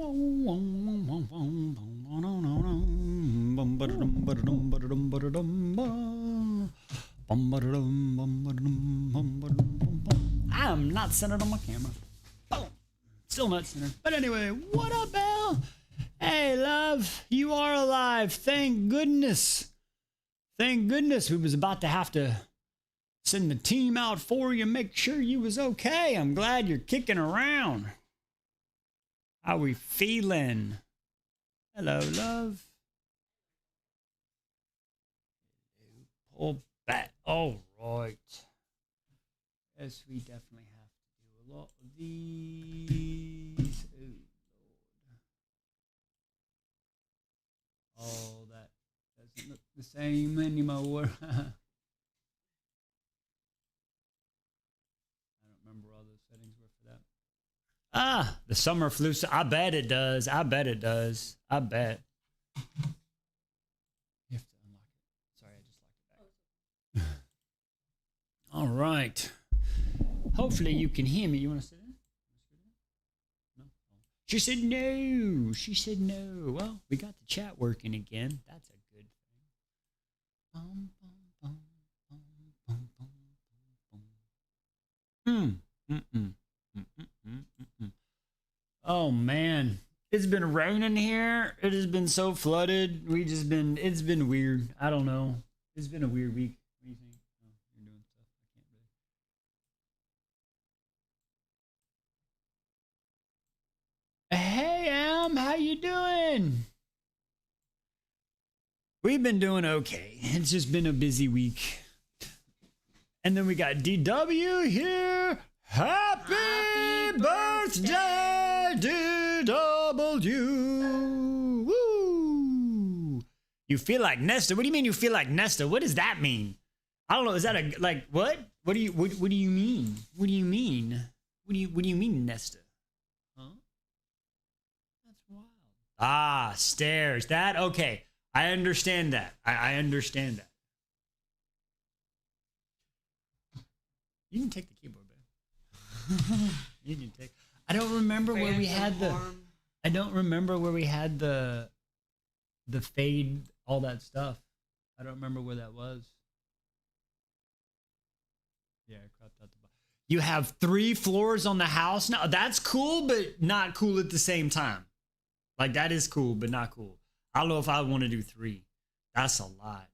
I'm not centered on my camera. Boom. Still not centered. But anyway, what up, Al? Hey, love, you are alive. Thank goodness. Thank goodness we was about to have to send the team out for you, make sure you was okay. I'm glad you're kicking around. How we feeling? Hello, love. Pull back. All right. Yes, we definitely have to do a lot of these. Oh, Lord. Oh, that doesn't look the same anymore. I don't remember all those settings were for that. Ah, the summer flu. I bet it does. I bet it does. I bet. You have to unlock it. Sorry, I just locked it back. All right. Hopefully you can hear me. You want to sit in? No? She said no. She said no. Well, we got the chat working again. That's a good thing. Oh man, it's been raining here. It has been so flooded. It's been weird. I don't know. It's been a weird week. What do you think? Oh, you're doing stuff. I can't really. Hey, Am, how you doing? We've been doing okay. It's just been a busy week. And then we got DW here. Happy birthday, DW. Woo. You feel like Nesta? What do you mean you feel like Nesta? What does that mean? I don't know. Is that a like what? What do you mean? What do you mean? What do you mean Nesta? Huh? That's wild. Ah, stairs. That okay. I understand that. I understand that. You can take the keyboard, babe. You can take. I don't remember where we had the. I don't remember where we had the fade, all that stuff. I don't remember where that was. Yeah, I cropped out the. You have 3 floors on the house now. That's cool, but not cool at the same time. Like that is cool, but not cool. I don't know if I want to do 3. That's a lot.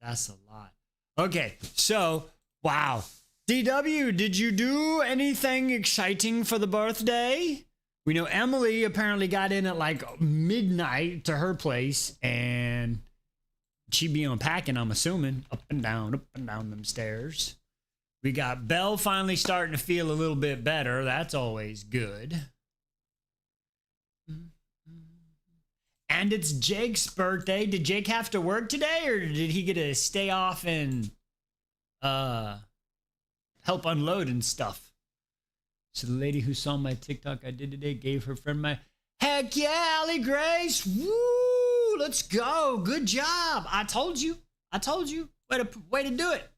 That's a lot. Okay, so. Wow. DW, did you do anything exciting for the birthday? We know Emily apparently got in at like midnight to her place and she be unpacking, I'm assuming, up and down them stairs. We got Belle finally starting to feel a little bit better. That's always good. And it's Jake's birthday. Did Jake have to work today or did he get to stay off and help unload and stuff? So the lady who saw my TikTok I did today gave her friend my heck yeah, Allie Grace. Woo, let's go. Good job. I told you. Way to do it.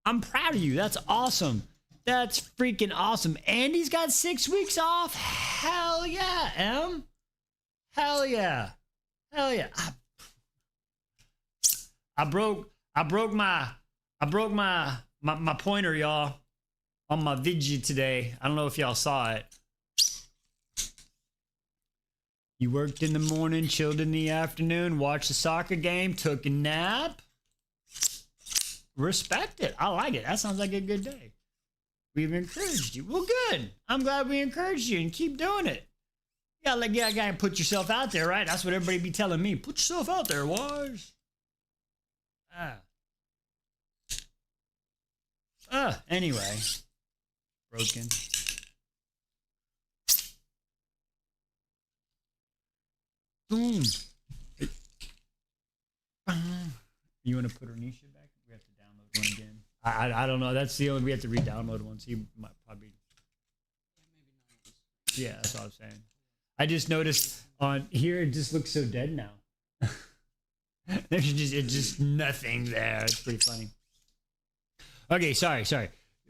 I'm proud of you. That's awesome. That's freaking awesome. Andy's got 6 weeks off. Hell yeah, Em. Hell yeah. Hell yeah. I broke my pointer, y'all, on my video today. I don't know if y'all saw it. You worked in the morning, chilled in the afternoon, watched the soccer game, took a nap. Respect it. I like it. That sounds like a good day. We've encouraged you. Well, good. I'm glad we encouraged you and keep doing it. You gotta put yourself out there, right? That's what everybody be telling me. Put yourself out there, Wise. Anyway. Broken. Boom. You want to put Ornisha back? We have to download one again. I don't know. That's the only, we have to re-download one. So you might probably. Yeah, that's what I was saying. I just noticed on here, it just looks so dead now. There's just nothing there. It's pretty funny. Okay, sorry.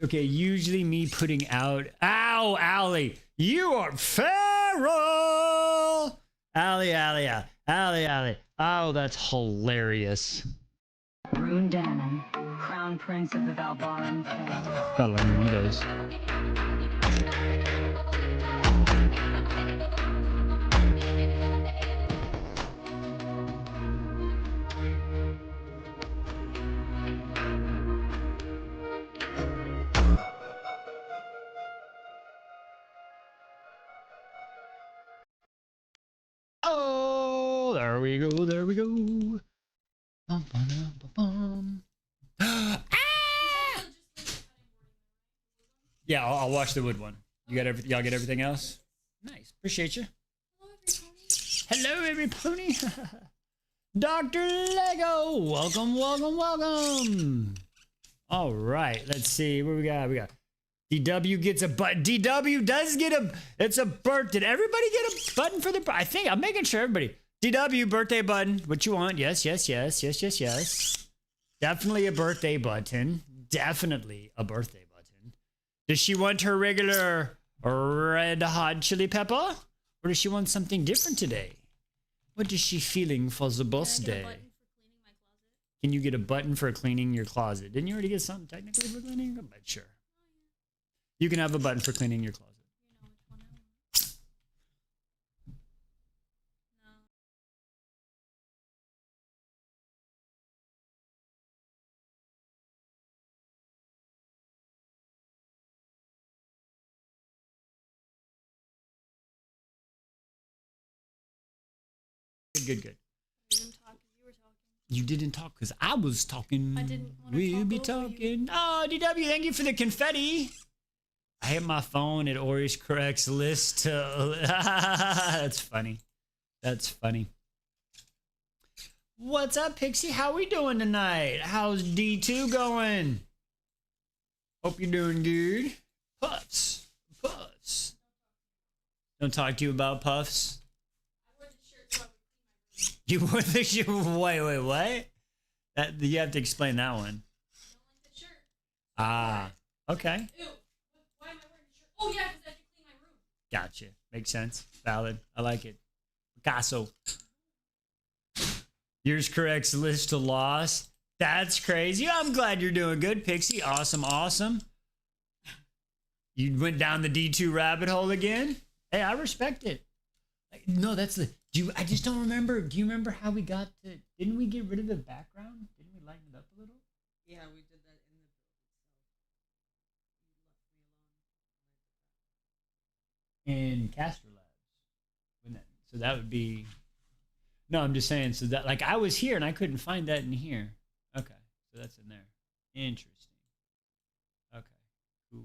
Okay, usually me putting out. Ow, Allie, you are very roll. Allie, Allie, Allie, Allie. Oh, that's hilarious. Rune Danon, Crown Prince of the Valbaran family. Gotta learn those. Oh, there we go, there we go. Bum, ba-dum, ba-bum. Ah! Yeah, I'll watch the wood one. You got everything? Y'all get everything else? Nice, appreciate you. Hello, every pony. Dr. Lego, welcome, welcome, welcome. All right, let's see what we got. We got DW gets a button. DW does get a. It's a birthday. Did everybody get a button for the? I think I'm making sure everybody. DW birthday button. What you want? Yes, yes, yes, yes, yes, yes. Definitely a birthday button. Definitely a birthday button. Does she want her regular red hot chili pepper, or does she want something different today? What is she feeling for the birthday? Can you get a button for cleaning your closet? Didn't you already get something technically for cleaning? I'm not sure. You can have a button for cleaning your closet. Good, good. You didn't talk because I was talking. I didn't want to We'll talk be over talking. Oh, DW, thank you for the confetti. I hit my phone at Ori's corrects list. That's funny. That's funny. What's up, Pixie? How we doing tonight? How's D2 going? Hope you're doing good. Puffs. Puffs. Don't talk to you about puffs. You wore the shirt. Wait, what? That you have to explain that one. Ah, okay. Ew. Why am I wearing a shirt? Oh yeah, because I have to clean my room. Gotcha. Makes sense. Valid. I like it. Picasso. Yours corrects list to loss. That's crazy. I'm glad you're doing good, Pixie. Awesome, awesome. You went down the D2 rabbit hole again? Hey, I respect it. No, that's the. I just don't remember. Do you remember how we got to? Didn't we get rid of the background? Didn't we lighten it up a little? Yeah, we did that in the build itself. You left me alone. In Castro Labs. So that would be. No, I'm just saying. So that like I was here and I couldn't find that in here. Okay, so that's in there. Interesting. Okay, cool.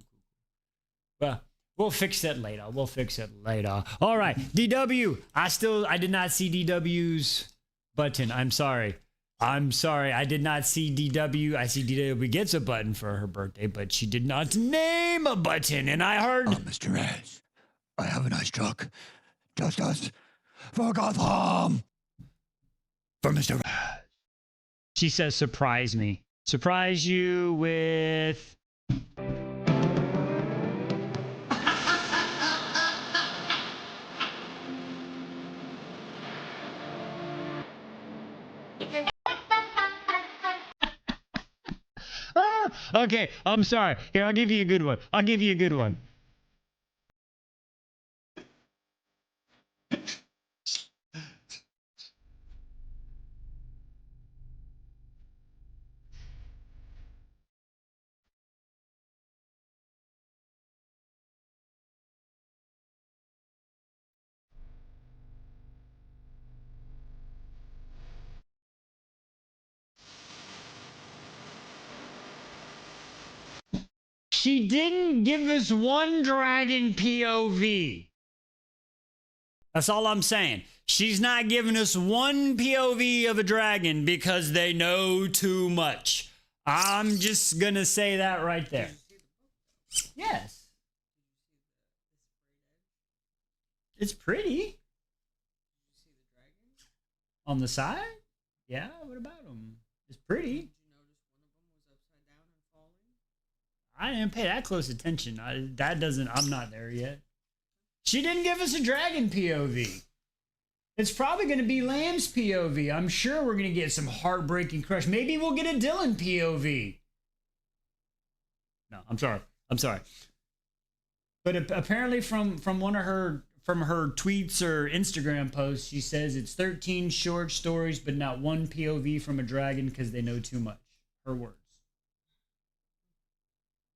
Well. We'll fix that later. We'll fix it later. All right, DW. I did not see DW's button. I'm sorry. I did not see DW. I see DW gets a button for her birthday, but she did not name a button. And I heard. Mr. Rez, I have a nice truck. Just us. For Gotham. For Mr. Rez. She says, surprise me. Surprise you with. Okay, I'm sorry. Here, I'll give you a good one. She didn't give us one dragon POV. That's all I'm saying. She's not giving us one POV of a dragon because they know too much. I'm just gonna say that right there. Yes. It's pretty. On the side? Yeah, what about them? It's pretty. I didn't pay that close attention. I'm not there yet. She didn't give us a dragon POV. It's probably going to be Lamb's POV. I'm sure we're going to get some heartbreaking crush. Maybe we'll get a Dylan POV. No, I'm sorry. But apparently from one of her tweets or Instagram posts, she says it's 13 short stories, but not one POV from a dragon because they know too much. Her words.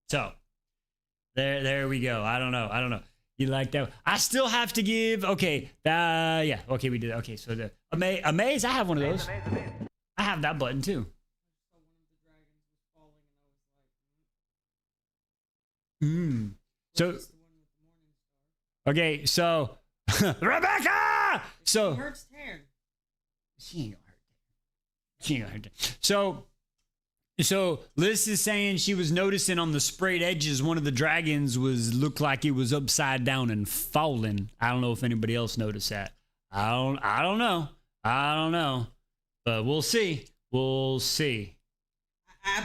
So there we go. I don't know. You like that? I still have to give. Okay. Yeah. Okay, we did. Okay. So the amaze. I have one of those. I have that button too. So. Okay. So. Rebecca. So. Hurts hair. She ain't gonna hurt. So Liz is saying she was noticing on the sprayed edges one of the dragons looked like it was upside down and falling. I don't know if anybody else noticed that. I don't know. But we'll see. I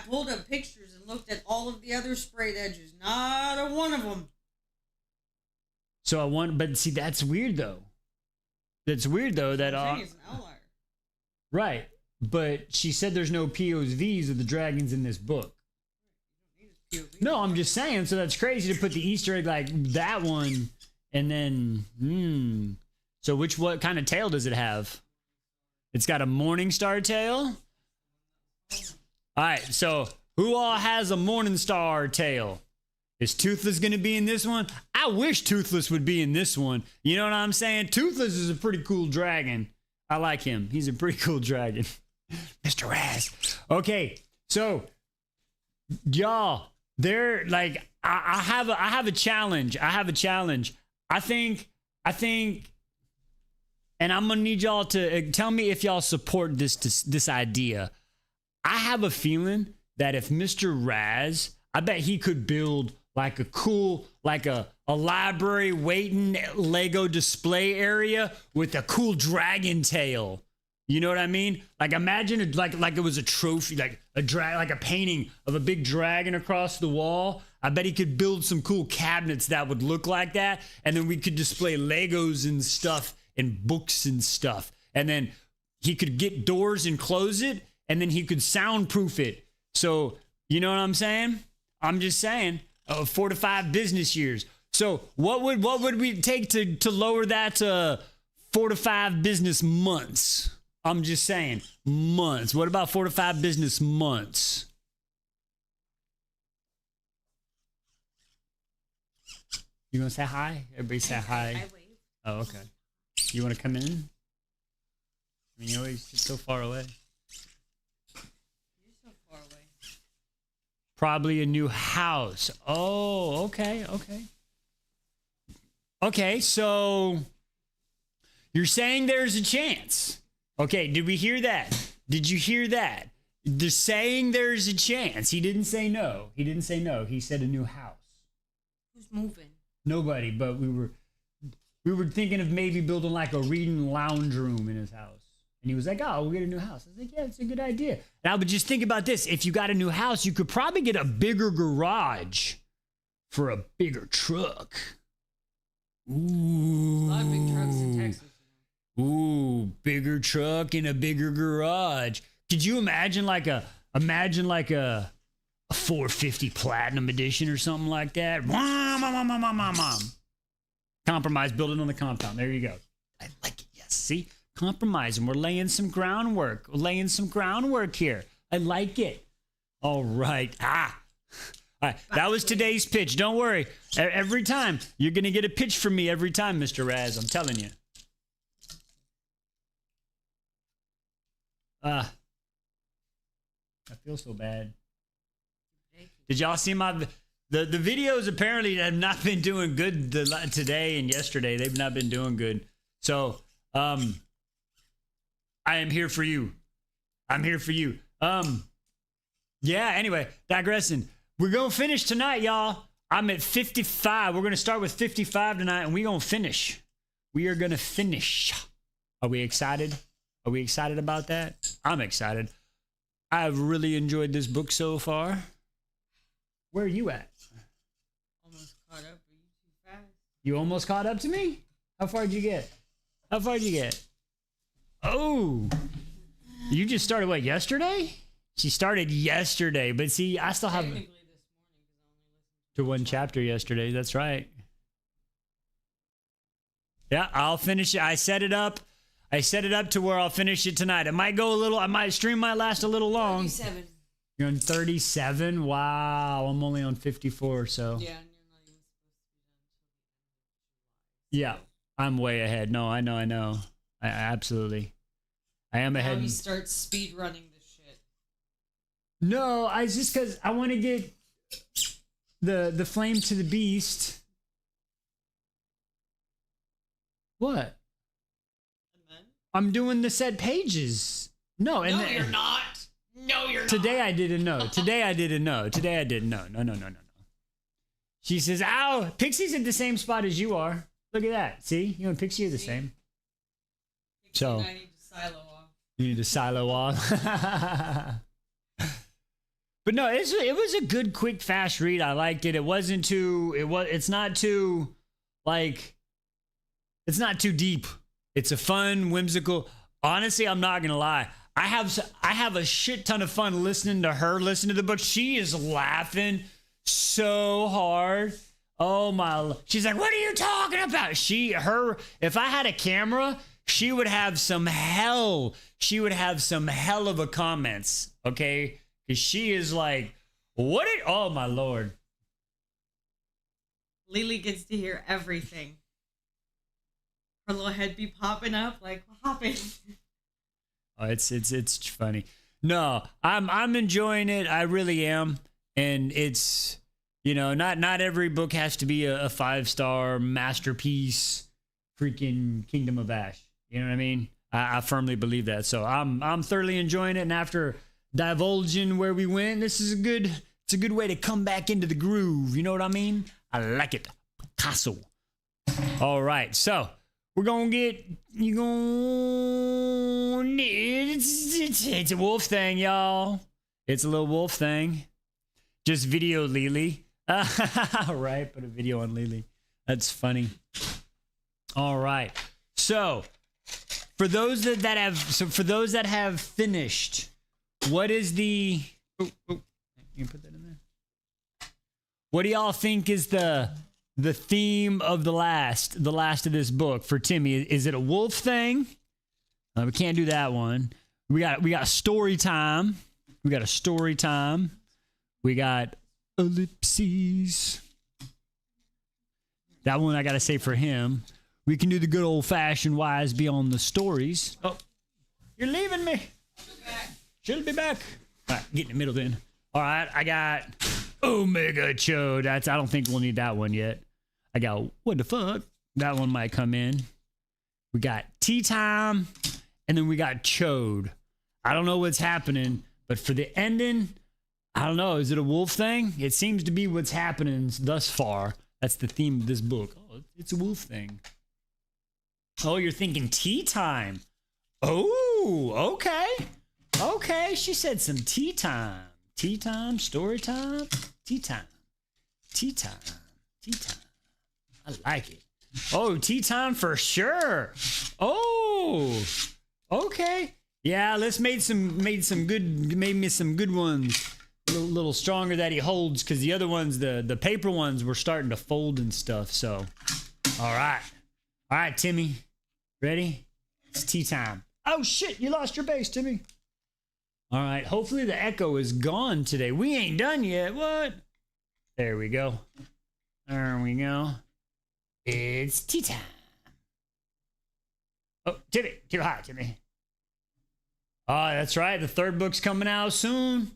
pulled up pictures and looked at all of the other sprayed edges. Not a one of them. So but see, that's weird though. That It's an outlier. right. But she said there's no POVs of the dragons in this book. No, I'm just saying. So that's crazy to put the Easter egg like that one, and then So what kind of tail does it have? It's got a morning star tail. All right. So who all has a morning star tail? Is Toothless going to be in this one? I wish Toothless would be in this one. You know what I'm saying? Toothless is a pretty cool dragon. I like him. He's a pretty cool dragon. Mr. Raz. Okay, so y'all, they're like, I have a challenge. I think, and I'm gonna need y'all to tell me if y'all support this idea. I have a feeling that if Mr. Raz, I bet he could build like a cool, like a library waiting Lego display area with a cool dragon tail. You know what I mean? Like imagine it like it was a trophy, like a painting of a big dragon across the wall. I bet he could build some cool cabinets that would look like that, and then we could display Legos and stuff and books and stuff. And then he could get doors and close it, and then he could soundproof it. So, you know what I'm saying? I'm just saying, 4 to 5 business years. So, what would we take to lower that to 4 to 5 business months? I'm just saying, months. What about 4 to 5 business months? You gonna say hi? Everybody say hi. I wave. Oh, okay. You want to come in? I mean, you always sit so far away. You're so far away. Probably a new house. Oh, okay. Okay, so you're saying there's a chance. Okay, did we hear that? Did you hear that? They're saying there's a chance. He didn't say no. He said a new house. Who's moving? Nobody, but we were thinking of maybe building like a reading lounge room in his house. And he was like, oh, we'll get a new house. I was like, yeah, it's a good idea. Now, but just think about this. If you got a new house, you could probably get a bigger garage for a bigger truck. Ooh. A lot of big trucks in Texas. Ooh, bigger truck and a bigger garage. Could you imagine like a 450 Platinum Edition or something like that? Compromise, build it on the compound. There you go. I like it. Yes, see? Compromising. We're laying some groundwork. Here. I like it. All right. All right. That was today's pitch. Don't worry. Every time. You're going to get a pitch from me every time, Mr. Raz. I'm telling you. I feel so bad. Did y'all see the videos? Apparently have not been doing good today and yesterday. They've not been doing good. So, I am here for you. Yeah, anyway, digressing. We're going to finish tonight, y'all. I'm at 55. We're going to start with 55 tonight, and we're going to finish. We are going to finish. Are we excited? Are we excited about that? I'm excited. I've really enjoyed this book so far. Where are you at? Almost caught up. Are you too fast? You almost caught up to me? How far did you get? How far did you get? Oh, you just started what, yesterday? She started yesterday, but see, I still have Technically this morning, 'cause I only listened to one chapter yesterday. That's right. Yeah, I'll finish it. I set it up. I set it up to where I'll finish it tonight. It might go a little, stream might last a little long. 37. You're on 37? Wow, I'm only on 54, so. Yeah, and you're not even supposed to be done Yeah, I'm way ahead. No, I know. I absolutely. I am until ahead. now he starts speed running this shit. No, I just because I want to get the flame to the beast. What? And then? I'm doing the said pages. No, and No, then, you're not. No, you're today not. I didn't know. Today I didn't know. Today I didn't know. No. She says, "Ow, Pixie's at the same spot as you are. Look at that. See, you and Pixie are the See? same. Pixie So- and I need to silo off. You need to silo off." But no, it was a good, quick, fast read. I liked it. It wasn't too. It's not too, like. It's not too deep. It's a fun, whimsical. Honestly, I'm not gonna lie. I have a shit ton of fun listening to her listen to the book. She is laughing so hard. Oh my! She's like, "What are you talking about?" If I had a camera, she would have some hell. She would have some hell of a comments. Okay, because she is like, "What did?" Oh my lord! Lily gets to hear everything. Her little head be popping up like, what happened? Oh, it's funny. No, I'm enjoying it. I really am, and it's not every book has to be a 5-star masterpiece. Freaking Kingdom of Ash. You know what I mean? I firmly believe that. So I'm thoroughly enjoying it. And after divulging where we went, it's a good way to come back into the groove. You know what I mean? I like it. Picasso. All right, so. We're gonna get it's a wolf thing, y'all. It's a little wolf thing. Just video Lily. Right, put a video on Lily. That's funny. All right. So for those that have finished, what is the you can put that in there? What do y'all think is the theme of the last of this book for Timmy? Is it a wolf thing? We can't do that one. We got story time. We got a story time. We got ellipses. That one I gotta say for him. We can do the good old fashioned wise beyond the stories. Oh, you're leaving me. She'll be back. All right, get in the middle then. All right, I got Omega Chode. I don't think we'll need that one yet. I got what the fuck? That one might come in. We got Tea Time, and then we got Chode. I don't know what's happening, but for the ending, I don't know. Is it a wolf thing? It seems to be what's happening thus far. That's the theme of this book. Oh, it's a wolf thing. Oh, you're thinking Tea Time. Oh, okay. Okay, she said some tea time. Tea time, story time, tea time. Tea time, tea time. I like it. Oh, tea time for sure. Oh, okay. Yeah, let's made me some good ones. A little stronger that he holds, because the other ones, the paper ones, were starting to fold and stuff. So, all right, Timmy, ready? It's tea time. Oh shit, you lost your base, Timmy. All right, hopefully the echo is gone today. We ain't done yet. What? There we go. There we go. It's tea time. Oh, Timmy, too high, Timmy. Oh, that's right. The third book's coming out soon.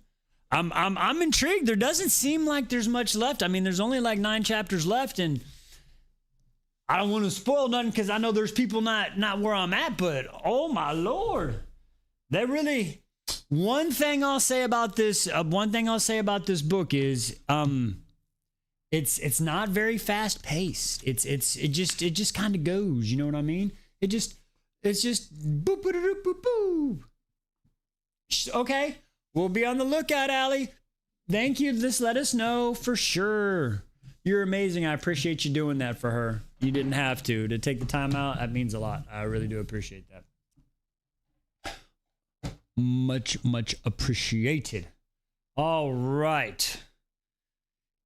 I'm intrigued. There doesn't seem like there's much left. I mean, there's only like 9 chapters left, and I don't want to spoil nothing because I know there's people not where I'm at, but oh my lord. They really, one thing I'll say about this book is it's not very fast paced. It just kind of goes, you know what I mean? It's just boop boop boop boop boop. Okay, we'll be on the lookout, Allie. Thank you. Just let us know for sure. You're amazing. I appreciate you doing that for her. You didn't have to take the time out. That means a lot. I really do appreciate that. Much appreciated. All right.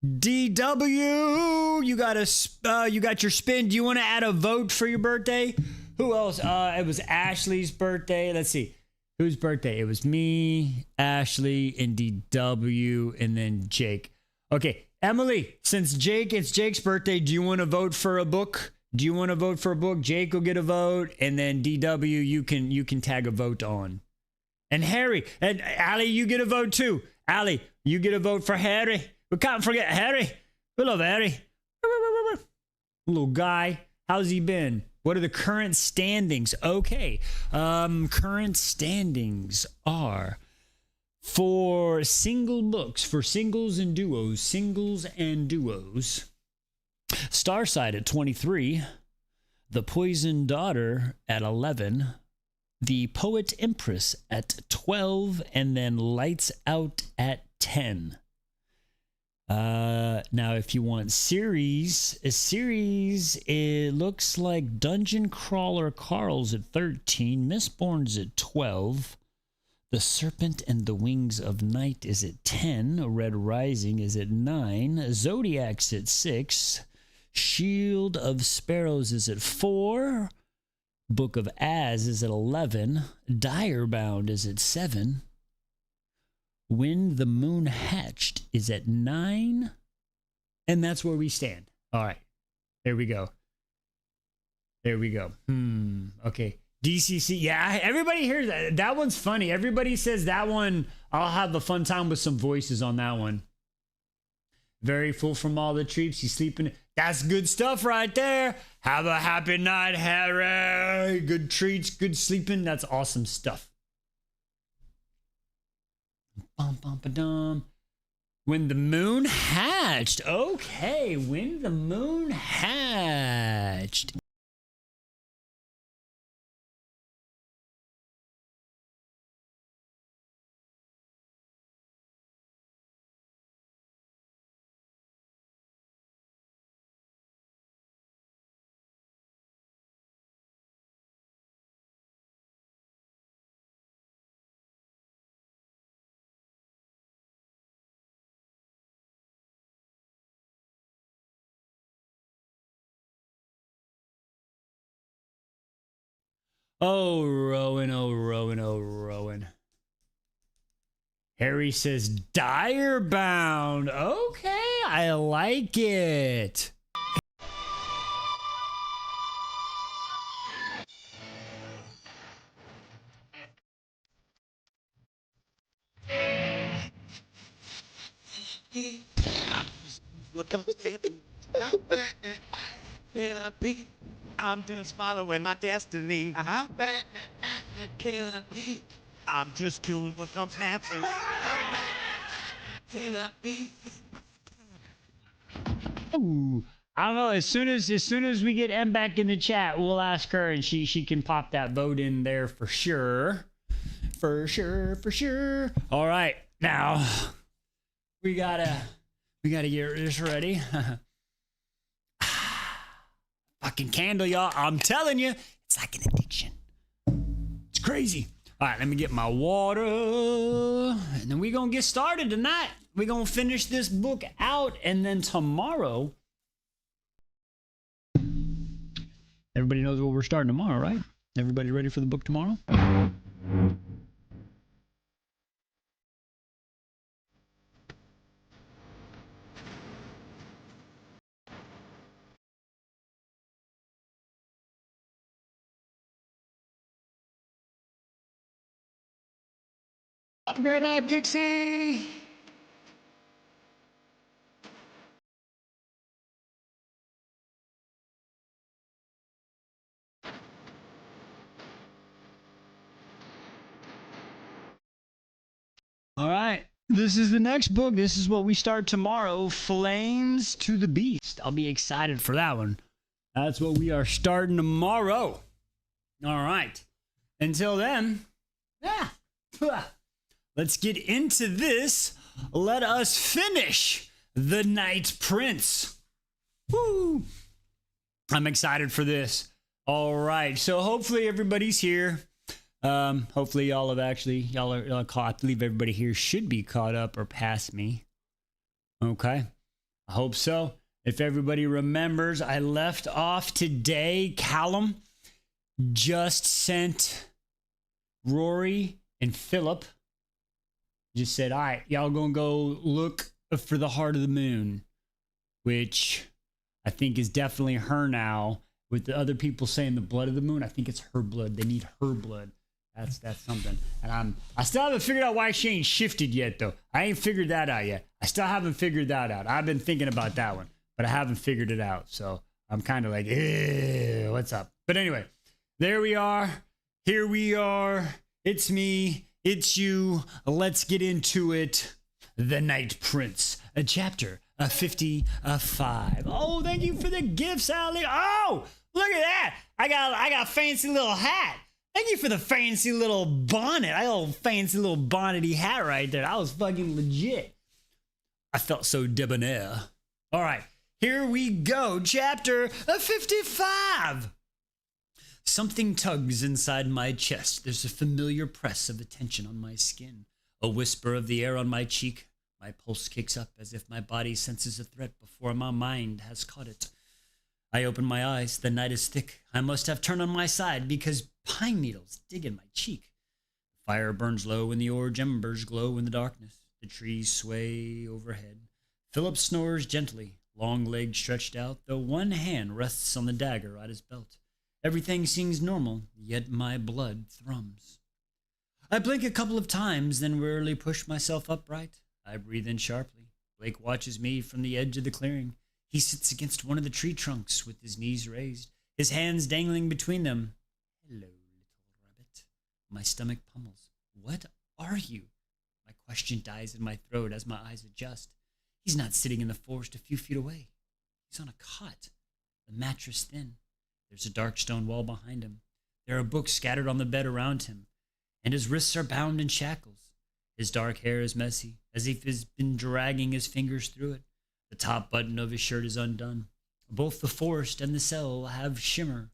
DW, you got your spin. Do you want to add a vote for your birthday? Who else? It was Ashley's birthday. Let's see. Whose birthday? It was me, Ashley, and DW, and then Jake. Okay, Emily, since it's Jake's birthday, do you want to vote for a book? Do you want to vote for a book? Jake will get a vote, and then DW, you can tag a vote on. And Harry, and Allie, you get a vote too. Allie, you get a vote for Harry. We can't forget Harry. We love Harry. Little guy. How's he been? What are the current standings? Okay. Current standings are for single books, for singles and duos. Starside at 23. The Poisoned Daughter at 11. The Poet Empress at 12. And then Lights Out at 10. Now if you want a series, it looks like Dungeon Crawler Carl's at 13, Mistborn's at 12, The Serpent and the Wings of Night is at 10, Red Rising is at 9, Zodiac's at 6, Shield of Sparrows is at 4, Book of Az is at 11, Direbound is at 7, When the Moon Hatched is at 9. And that's where we stand. All right. There we go. Okay. DCC. Yeah, everybody hears that. That one's funny. Everybody says that one. I'll have a fun time with some voices on that one. Very full from all the treats. He's sleeping. That's good stuff right there. Have a happy night, Harry. Good treats, good sleeping. That's awesome stuff. Bum. When the Moon Hatched. Okay, When the Moon Hatched. Oh, Rowan. Harry says Direbound. Okay, I like it. I'm just following my destiny. I'm just doing what comes happening. Ooh, I don't know. As soon as we get Em back in the chat, we'll ask her, and she can pop that vote in there for sure. For sure. All right, now we gotta get this ready. Fucking candle, y'all. I'm telling you, it's like an addiction. It's crazy. All right, let me get my water. And then we're going to get started tonight. We're going to finish this book out. And then tomorrow, everybody knows what we're starting tomorrow, right? Everybody ready for the book tomorrow? Good night, Pixie. All right. This is the next book. This is what we start tomorrow. Flames to the Beast. I'll be excited for that one. That's what we are starting tomorrow. All right. Until then, yeah. Let's get into this. Let us finish The Night Prince. Woo! I'm excited for this. All right. So hopefully everybody's here. Hopefully y'all have actually, y'all are caught. I believe everybody here should be caught up or past me. Okay. I hope so. If everybody remembers, I left off today. Callum just sent Rory and Philip. Just said, all right, y'all gonna go look for the heart of the moon, which I think is definitely her now. With the other people saying the blood of the moon, I think it's her blood. They need her blood. That's something. And I still haven't figured out why she ain't shifted yet, though. I ain't figured that out yet. I still haven't figured that out. I've been thinking about that one, but I haven't figured it out. So I'm kind of like, what's up? But anyway, there we are. Here we are. It's me. It's you. Let's get into it. The Night Prince, a chapter 55. Oh, thank you for the gifts, Ali. Oh, look at that. I got a fancy little hat. Thank you for the fancy little bonnet. I got a fancy little bonnety hat right there. That was fucking legit. I felt so debonair. All right, here we go. Chapter 55. Something tugs inside my chest. There's a familiar press of attention on my skin. A whisper of the air on my cheek. My pulse kicks up as if my body senses a threat before my mind has caught it. I open my eyes. The night is thick. I must have turned on my side because pine needles dig in my cheek. The fire burns low and the orange embers glow in the darkness. The trees sway overhead. Philip snores gently, long legs stretched out, though one hand rests on the dagger at his belt. Everything seems normal, yet my blood thrums. I blink a couple of times, then wearily push myself upright. I breathe in sharply. Blake watches me from the edge of the clearing. He sits against one of the tree trunks with his knees raised, his hands dangling between them. Hello, little rabbit. My stomach pummels. What are you? My question dies in my throat as my eyes adjust. He's not sitting in the forest a few feet away. He's on a cot, the mattress thin. There's a dark stone wall behind him. There are books scattered on the bed around him, and his wrists are bound in shackles. His dark hair is messy, as if he's been dragging his fingers through it. The top button of his shirt is undone. Both the forest and the cell have shimmer.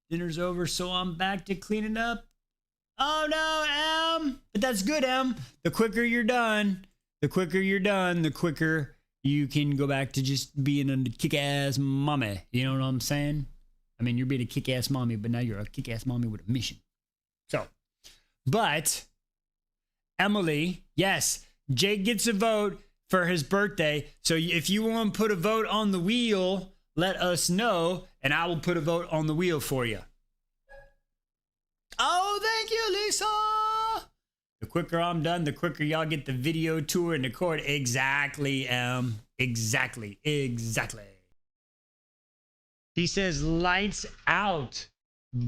Dinner's over, so I'm back to cleaning up. Oh no, Em! But that's good, Em. The quicker you're done, the quicker you can go back to just being a kick-ass mommy. You know what I'm saying? I mean, you're being a kick-ass mommy, but now you're a kick-ass mommy with a mission. So, but Emily, yes, Jake gets a vote for his birthday. So if you want to put a vote on the wheel, let us know, and I will put a vote on the wheel for you. Oh, thank you, Lisa. The quicker I'm done, the quicker y'all get the video tour and the chord. Exactly, exactly. He says, lights out.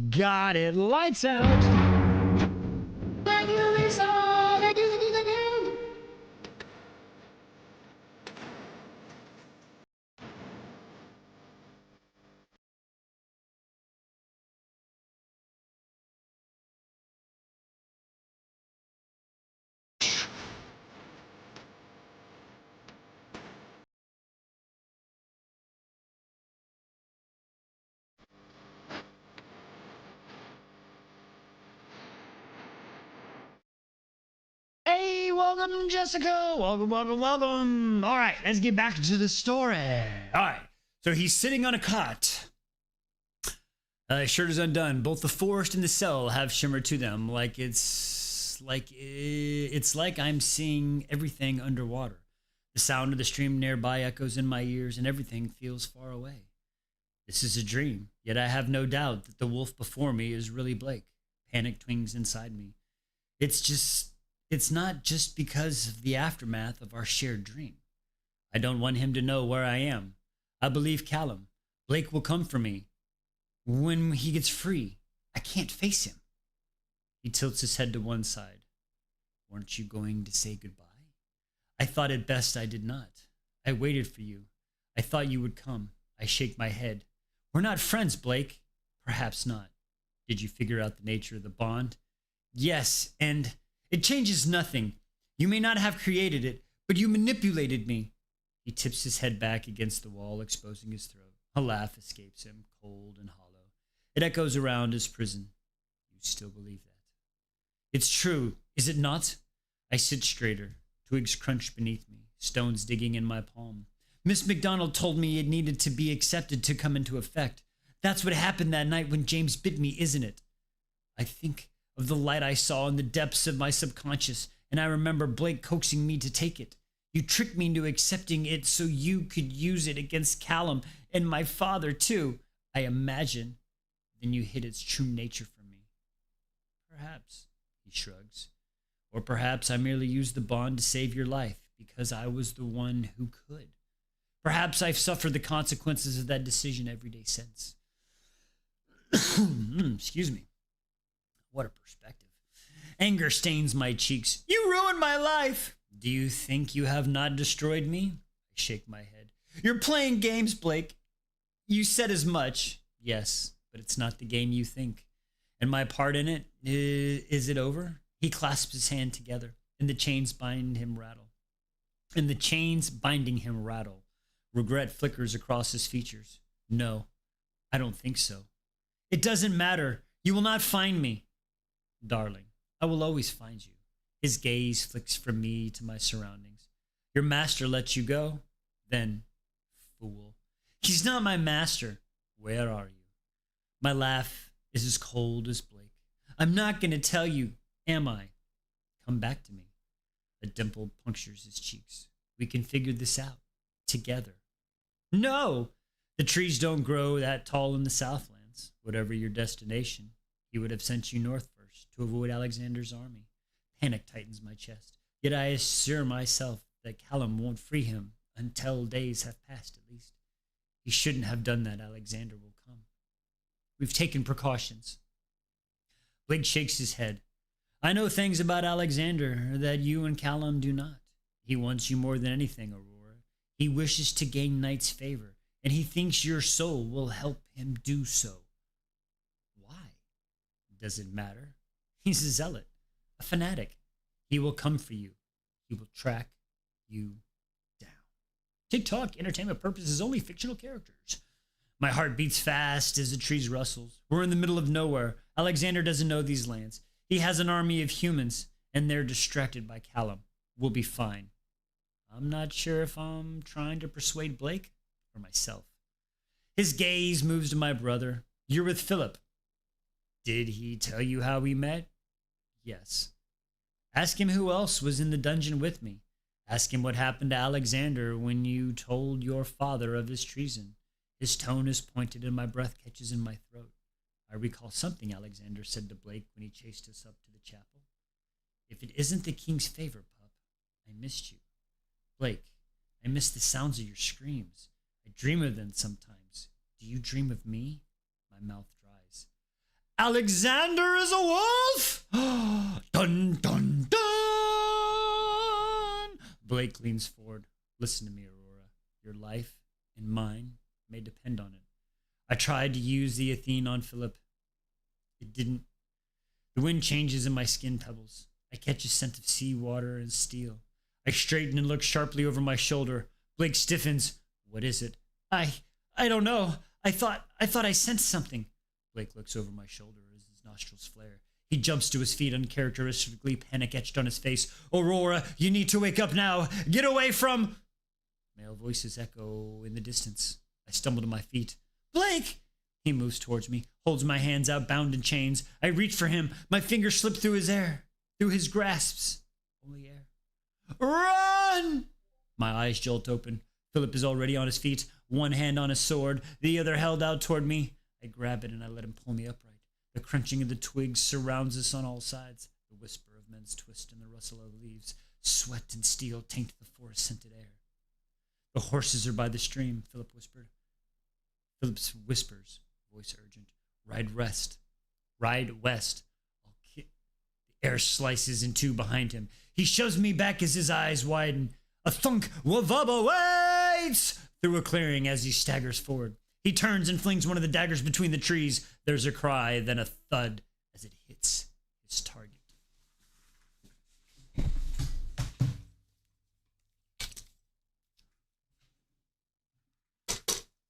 Got it. Lights out. Thank you, Lisa. Thank you. Hey, welcome, Jessica. Welcome. All right, let's get back to the story. All right, so he's sitting on a cot. His shirt is undone. Both the forest and the cell have shimmer to them, it's like I'm seeing everything underwater. The sound of the stream nearby echoes in my ears, and everything feels far away. This is a dream, yet I have no doubt that the wolf before me is really Blake. Panic twings inside me. It's not just because of the aftermath of our shared dream. I don't want him to know where I am. I believe Callum. Blake will come for me. When he gets free, I can't face him. He tilts his head to one side. Weren't you going to say goodbye? I thought it best I did not. I waited for you. I thought you would come. I shake my head. We're not friends, Blake. Perhaps not. Did you figure out the nature of the bond? Yes, and it changes nothing. You may not have created it, but you manipulated me. He tips his head back against the wall, exposing his throat. A laugh escapes him, cold and hollow. It echoes around his prison. You still believe that? It's true, is it not? I sit straighter. Twigs crunch beneath me, stones digging in my palm. Miss McDonald told me it needed to be accepted to come into effect. That's what happened that night when James bit me, isn't it? I think of the light I saw in the depths of my subconscious, and I remember Blake coaxing me to take it. You tricked me into accepting it so you could use it against Callum and my father, too, I imagine. Then you hid its true nature from me. Perhaps, he shrugs. Or perhaps I merely used the bond to save your life because I was the one who could. Perhaps I've suffered the consequences of that decision every day since. Excuse me. What a perspective. Anger stains my cheeks. You ruined my life. Do you think you have not destroyed me? I shake my head. You're playing games, Blake. You said as much. Yes, but it's not the game you think. And my part in it, is it over? He clasps his hand together, and the chains bind him rattle. And the chains binding him rattle. Regret flickers across his features. No, I don't think so. It doesn't matter. You will not find me. Darling, I will always find you. His gaze flicks from me to my surroundings. Your master lets you go? Then, fool. He's not my master. Where are you? My laugh is as cold as Blake. I'm not going to tell you, am I? Come back to me. A dimple punctures his cheeks. We can figure this out. Together. No! The trees don't grow that tall in the Southlands. Whatever your destination, he would have sent you north first to avoid Alexander's army. Panic tightens my chest. Yet I assure myself that Callum won't free him until days have passed at least. He shouldn't have done that. Alexander will come. We've taken precautions. Blake shakes his head. I know things about Alexander that you and Callum do not. He wants you more than anything, Aurora. He wishes to gain Knight's favor, and he thinks your soul will help him do so. Why? Does it matter? He's a zealot, a fanatic. He will come for you. He will track you down. TikTok, entertainment purposes only, fictional characters. My heart beats fast as the trees rustles. We're in the middle of nowhere. Alexander doesn't know these lands. He has an army of humans, and they're distracted by Callum. We'll be fine. I'm not sure if I'm trying to persuade Blake or myself. His gaze moves to my brother. You're with Philip. Did he tell you how we met? Yes. Ask him who else was in the dungeon with me. Ask him what happened to Alexander when you told your father of his treason. His tone is pointed and my breath catches in my throat. I recall something Alexander said to Blake when he chased us up to the chapel. If it isn't the king's favor, pup, I missed you. Blake, I miss the sounds of your screams. I dream of them sometimes. Do you dream of me? My mouth dries. Alexander is a wolf! Dun, dun, dun! Blake leans forward. Listen to me, Aurora. Your life and mine may depend on it. I tried to use the Athene on Philip. It didn't. The wind changes and my skin pebbles. I catch a scent of seawater and steel. I straighten and look sharply over my shoulder. Blake stiffens. What is it? I don't know. I thought I sensed something. Blake looks over my shoulder as his nostrils flare. He jumps to his feet, uncharacteristically panic etched on his face. Aurora, you need to wake up now. Get away from... Male voices echo in the distance. I stumble to my feet. Blake! He moves towards me, holds my hands out, bound in chains. I reach for him. My fingers slip through his grasps. Only air. Run! My eyes jolt open. Philip is already on his feet, one hand on his sword, the other held out toward me. I grab it and I let him pull me upright. The crunching of the twigs surrounds us on all sides. The whisper of men's twist and the rustle of leaves. Sweat and steel taint the forest-scented air. The horses are by the stream, Philip whispered. Philip whispers, voice urgent. Ride west. Ride west. The air slices in two behind him. He shoves me back as his eyes widen. A thunk, Wavaba waits through a clearing as he staggers forward. He turns and flings one of the daggers between the trees. There's a cry, then a thud as it hits his target.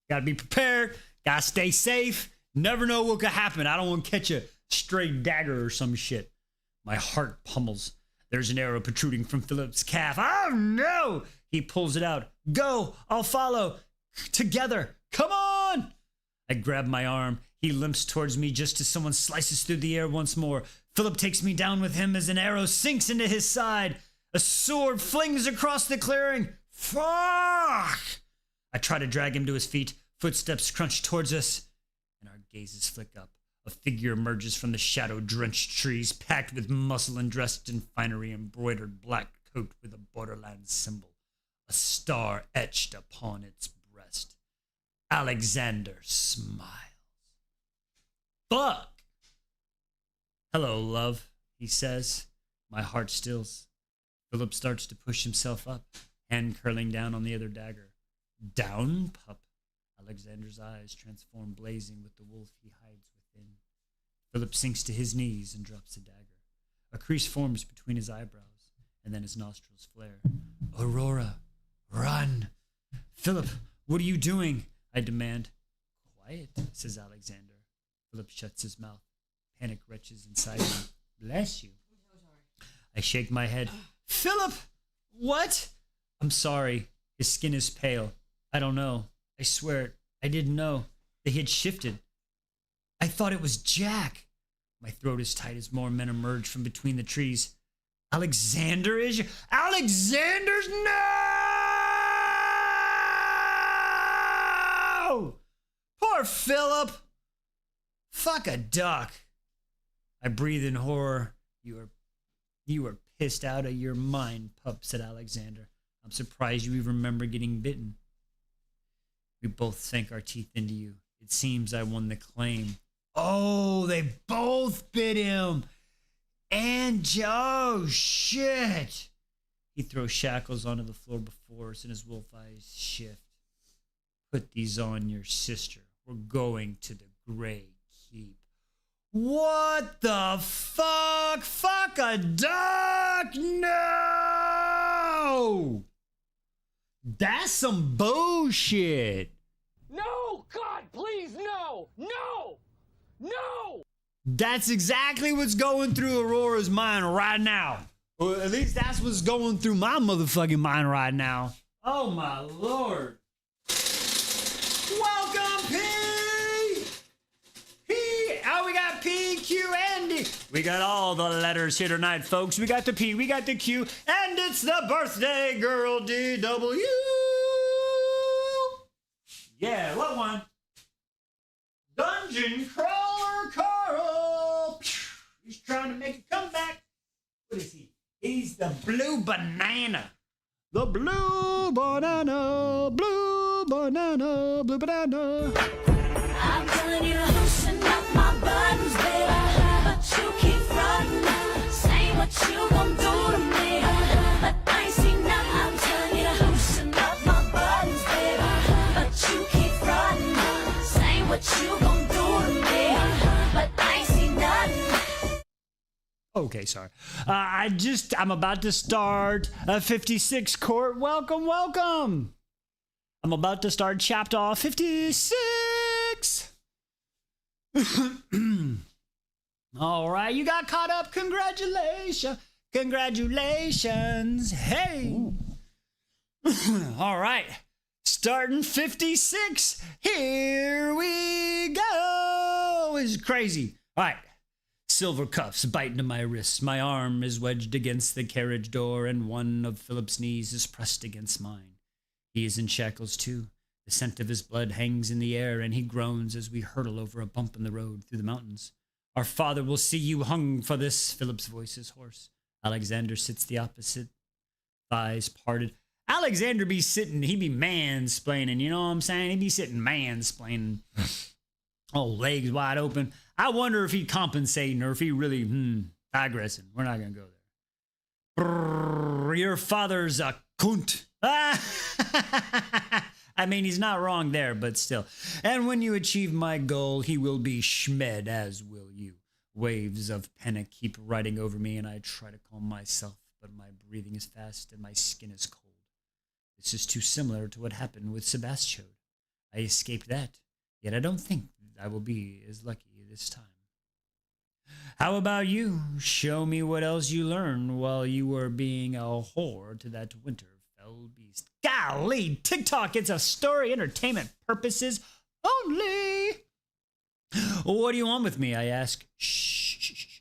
Gotta be prepared. Gotta stay safe. Never know what could happen. I don't want to catch a stray dagger or some shit. My heart pummels. There's an arrow protruding from Philip's calf. Oh no! He pulls it out. Go! I'll follow. Together. Come on! I grab my arm. He limps towards me just as someone slices through the air once more. Philip takes me down with him as an arrow sinks into his side. A sword flings across the clearing. Fuck! I try to drag him to his feet. Footsteps crunch towards us, and our gazes flick up. A figure emerges from the shadow-drenched trees, packed with muscle and dressed in finery embroidered black coat with a borderland symbol, a star etched upon its breast. Alexander smiles. Fuck! Hello, love, he says. My heart stills. Philip starts to push himself up, hand curling down on the other dagger. Down, pup. Alexander's eyes transform, blazing with the wolf he hides within. Philip sinks to his knees and drops the dagger. A crease forms between his eyebrows, and then his nostrils flare. Aurora, run! Philip, what are you doing? I demand. Quiet, says Alexander. Philip shuts his mouth. Panic retches inside him. Bless you. I shake my head. Philip! What? I'm sorry. His skin is pale. I don't know. I swear, I didn't know. They had shifted. I thought it was Jack. My throat is tight as more men emerge from between the trees. Alexander is... Alexander's... No! Poor Philip. Fuck a duck. I breathe in horror. You are pissed out of your mind, pup, said Alexander. I'm surprised you even remember getting bitten. We both sank our teeth into you. It seems I won the claim. Oh, they both bit him. And oh, shit. He throws shackles onto the floor before us and his wolf eyes shift. Put these on your sister. We're going to the Grey Keep. What the fuck? Fuck a duck? No! That's some bullshit. No! God, please, no! No! No! That's exactly what's going through Aurora's mind right now. Or at least that's what's going through my motherfucking mind right now. Oh my lord. Welcome, P! P! Oh, we got P, Q, and D. We got all the letters here tonight, folks. We got the P, we got the Q, and it's the birthday girl, DW. Yeah, what one? Dungeon Crawler Carl. He's trying to make a comeback. What is he? He's the blue banana. The blue banana, blue banana, blue banana. I'm telling you to loosen up my buttons, baby, but you keep running. Say what you gon' do to me, but I ain't seen nothing. I'm telling you to loosen up my buttons, baby, but you keep running. Say what you gon' do to me, but I ain't seen nothing. Okay, sorry. I'm about to start 56 court. Welcome, welcome. I'm about to start chapter 56. All right, you got caught up. Congratulations. Congratulations. Hey. All right. Starting 56. Here we go. It's crazy. All right. Silver cuffs bite into my wrists. My arm is wedged against the carriage door, and one of Philip's knees is pressed against mine. He is in shackles too. The scent of his blood hangs in the air, and he groans as we hurtle over a bump in the road through the mountains. Our father will see you hung for this. Philip's voice is hoarse. Alexander sits the opposite, thighs parted. Alexander be sitting, he be mansplaining, you know what I'm saying? He be sitting mansplaining. Oh, legs wide open. I wonder if he compensating or if he really, digressing. We're not going to go there. Brrr, your father's a cunt. I mean, he's not wrong there, but still. And when you achieve my goal, he will be schmed, as will you. Waves of panic keep riding over me, and I try to calm myself, but my breathing is fast and my skin is cold. This is too similar to what happened with Sebastian. I escaped that, yet I don't think I will be as lucky this time. How about you? Show me what else you learned while you were being a whore to that Winterfell beast. Golly, TikTok, it's a story, entertainment purposes only. What do you want with me? I ask. Shh.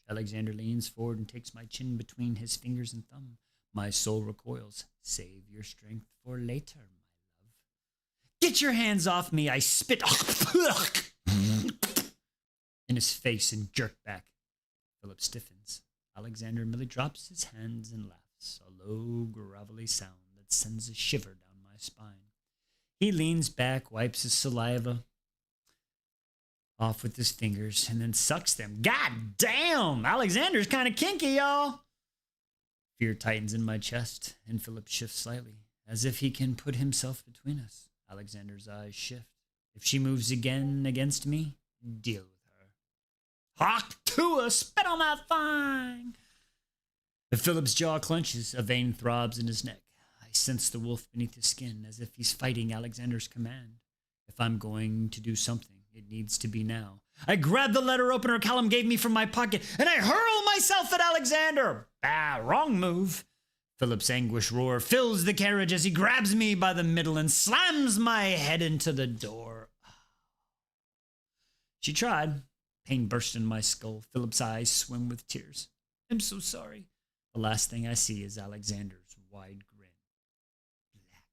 Alexander leans forward and takes my chin between his fingers and thumb. My soul recoils. Save your strength for later, my love. Get your hands off me. I spit in his face and jerk back. Philip stiffens. Alexander merely drops his hands and laughs, a low, gravelly sound that sends a shiver down my spine. He leans back, wipes his saliva off with his fingers, and then sucks them. God damn! Alexander's kind of kinky, y'all. Fear tightens in my chest, and Philip shifts slightly, as if he can put himself between us. Alexander's eyes shift. If she moves again against me, deal with her. Hawk to her, spit on that thing! Philip's jaw clenches, a vein throbs in his neck. I sense the wolf beneath his skin, as if he's fighting Alexander's command. If I'm going to do something, it needs to be now. I grab the letter opener Callum gave me from my pocket, and I hurl myself at Alexander. Wrong move. Philip's anguish roar fills the carriage as he grabs me by the middle and slams my head into the door. She tried. Pain burst in my skull. Philip's eyes swim with tears. I'm so sorry. The last thing I see is Alexander's wide grin. Black.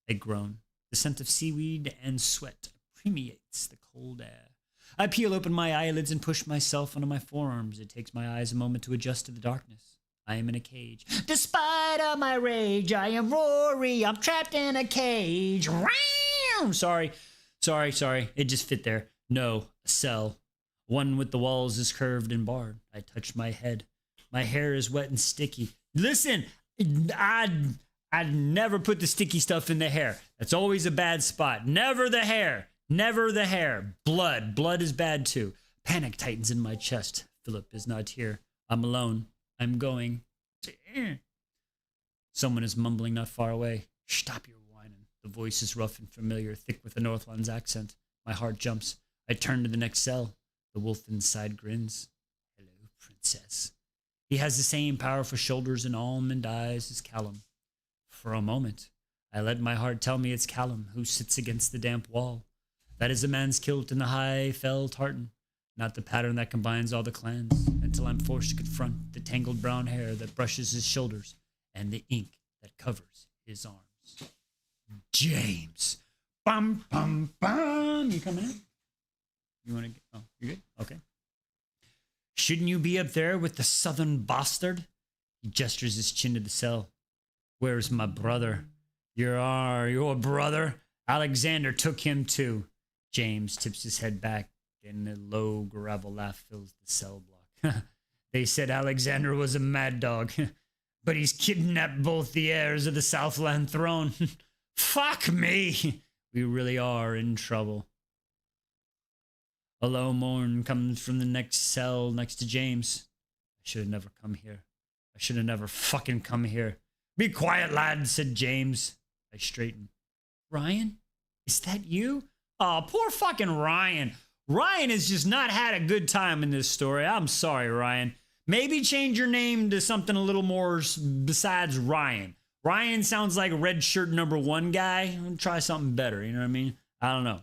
I groan. The scent of seaweed and sweat permeates the cold air. I peel open my eyelids and push myself onto my forearms. It takes my eyes a moment to adjust to the darkness. I am in a cage. Despite all my rage, I am Rory. I'm trapped in a cage. Sorry. It just fit there. No, a cell. One with the walls is curved and barred. I touch my head. My hair is wet and sticky. Listen, I'd never put the sticky stuff in the hair. That's always a bad spot. Never the hair. Never the hair. Blood is bad too. Panic tightens in my chest. Philip is not here. I'm alone. I'm going. Someone is mumbling not far away. Stop your whining. The voice is rough and familiar, thick with a Northlands accent. My heart jumps. I turn to the next cell. The wolf inside grins. Hello, princess. He has the same powerful shoulders and almond eyes as Callum. For a moment, I let my heart tell me it's Callum who sits against the damp wall. That is a man's kilt in the high fell tartan, not the pattern that combines all the clans, until I'm forced to confront the tangled brown hair that brushes his shoulders and the ink that covers his arms. James. Bum, bum, bum. You coming in? You want to get... Oh, you good? Okay. Shouldn't you be up there with the southern bastard? He gestures his chin to the cell. Where's my brother? Your brother? Alexander took him too. James tips his head back and a low gravel laugh fills the cell block. They said Alexander was a mad dog, but he's kidnapped both the heirs of the Southland throne. Fuck me! We really are in trouble. A low moan comes from the next cell next to James. I should have never come here. I should have never fucking come here. Be quiet, lad, said James. I straighten. Ryan? Is that you? Oh, poor fucking Ryan. Ryan has just not had a good time in this story. I'm sorry, Ryan. Maybe change your name to something a little more besides Ryan. Ryan sounds like red shirt number 1 guy. Try something better, you know what I mean? I don't know.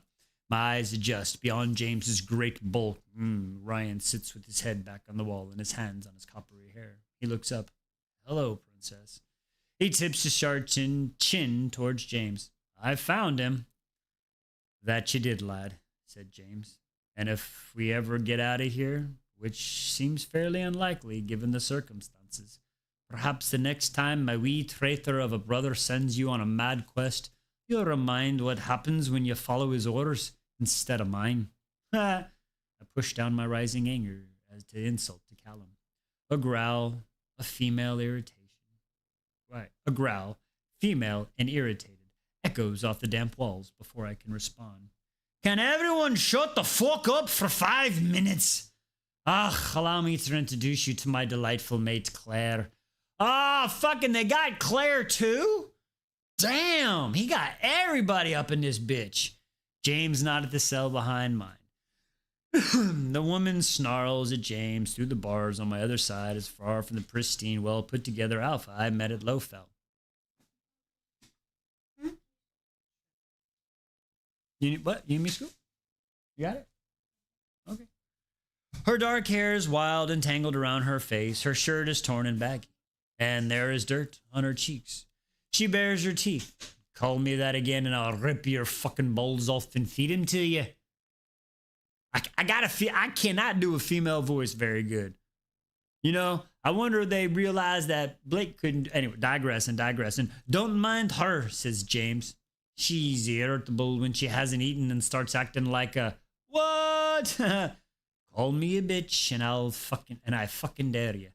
My eyes adjust beyond James's great bulk. Ryan sits with his head back on the wall and his hands on his coppery hair. He looks up. Hello, princess. He tips his sharp chin towards James. I found him. That you did, lad, said James. And if we ever get out of here, which seems fairly unlikely given the circumstances, perhaps the next time my wee traitor of a brother sends you on a mad quest, you'll remind what happens when you follow his orders instead of mine. I pushed down my rising anger as to insult to Callum. A growl, a female irritation. Right, a growl, female and irritated, echoes off the damp walls before I can respond. Can everyone shut the fuck up for 5 minutes? Allow me to introduce you to my delightful mate, Claire. Fucking they got Claire too? Damn, he got everybody up in this bitch. James nodded the cell behind mine. The woman snarls at James through the bars on my other side, as far from the pristine, well put together Alpha I met at Lowfell. What? You need me, Scoop? You got it? Okay. Her dark hair is wild and tangled around her face. Her shirt is torn and baggy, and there is dirt on her cheeks. She bares her teeth. Call me that again, and I'll rip your fucking balls off and feed them to you. I cannot do a female voice very good. You know, I wonder if they realized that Blake couldn't. Anyway, digressing. Don't mind her, says James. She's irritable when she hasn't eaten and starts acting like a what? Call me a bitch and I fucking dare you.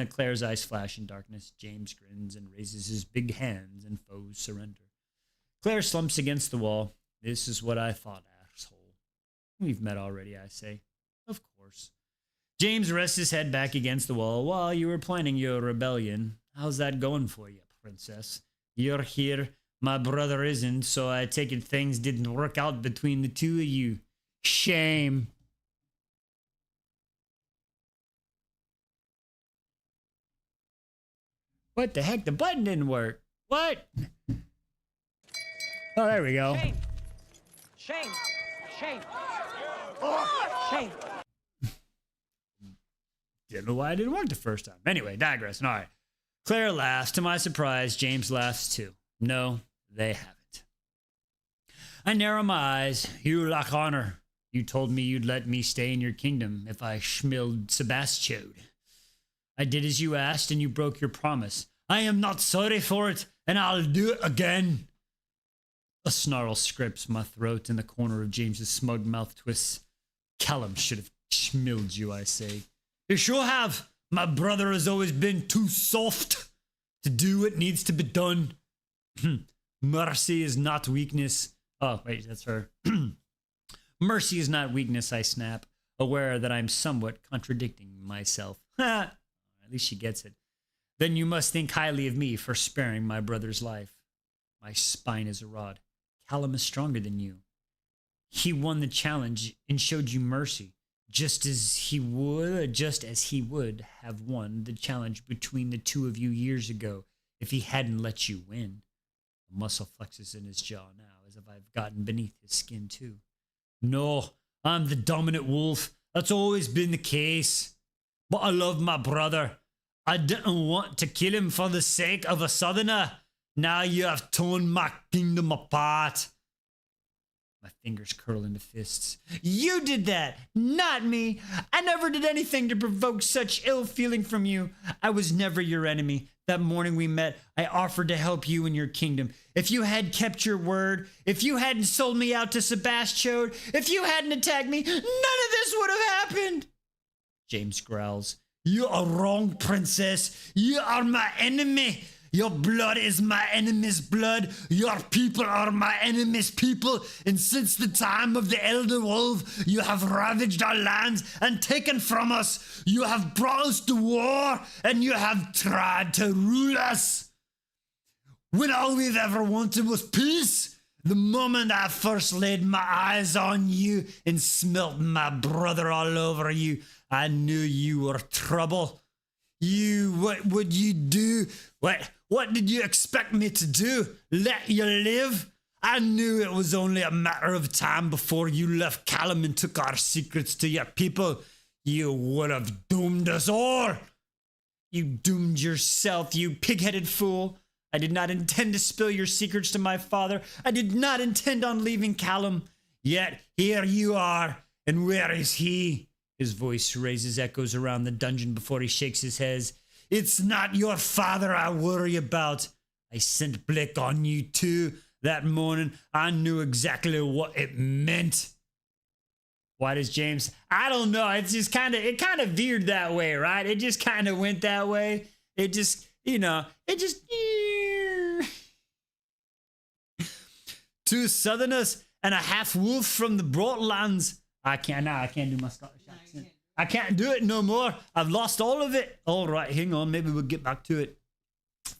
Claire's eyes flash in darkness. James grins and raises his big hands, and foes surrender. Claire slumps against the wall. This is what I thought, asshole. We've met already, I say. Of course. James rests his head back against the wall. While you were planning your rebellion, how's that going for you, princess? You're here, my brother isn't, so I take it things didn't work out between the two of you. Shame. What the heck? The button didn't work. What? Oh, there we go. Shame. Shame. Shame. Oh, shame. Didn't know why it didn't work the first time. Anyway, digressing. All right. Claire laughs. To my surprise, James laughs too. No, they haven't. I narrow my eyes. You lack honor. You told me you'd let me stay in your kingdom if I schmilled Sebastian. I did as you asked, and you broke your promise. I am not sorry for it, and I'll do it again. A snarl scrapes my throat, and the corner of James's smug mouth twists. Callum should have schmilled you, I say. You sure have. My brother has always been too soft to do what needs to be done. Mercy is not weakness. Oh, wait, that's her. Mercy is not weakness, I snap, aware that I'm somewhat contradicting myself. At least she gets it. Then you must think highly of me for sparing my brother's life. My spine is a rod. Callum is stronger than you. He won the challenge and showed you mercy, just as he would have won the challenge between the two of you years ago if he hadn't let you win. A muscle flexes in his jaw now, as if I've gotten beneath his skin too. No, I'm the dominant wolf. That's always been the case. But I love my brother. I didn't want to kill him for the sake of a southerner. Now you have torn my kingdom apart. My fingers curl into fists. You did that, not me. I never did anything to provoke such ill feeling from you. I was never your enemy. That morning we met, I offered to help you in your kingdom. If you had kept your word, if you hadn't sold me out to Sebastian, if you hadn't attacked me, none of this would have happened. James growls. You are wrong, princess. You are my enemy. Your blood is my enemy's blood. Your people are my enemy's people. And since the time of the Elder Wolf, you have ravaged our lands and taken from us. You have brought us to war, and you have tried to rule us. When all we've ever wanted was peace, the moment I first laid my eyes on you and smelt my brother all over you, I knew you were trouble. What would you do? What did you expect me to do? Let you live? I knew it was only a matter of time before you left Callum and took our secrets to your people. You would have doomed us all. You doomed yourself, you pig-headed fool. I did not intend to spill your secrets to my father. I did not intend on leaving Callum. Yet here you are, and where is he? His voice raises echoes around the dungeon before he shakes his head. It's not your father I worry about. I sent Blake on you too. That morning, I knew exactly what it meant. Why does James? I don't know. It's just it kind of veered that way, right? It just kind of went that way. It just. Two southerners and a half wolf from the Broadlands. I can't do my Scottish accent. I can't do it no more. I've lost all of it. All right, hang on. Maybe we'll get back to it.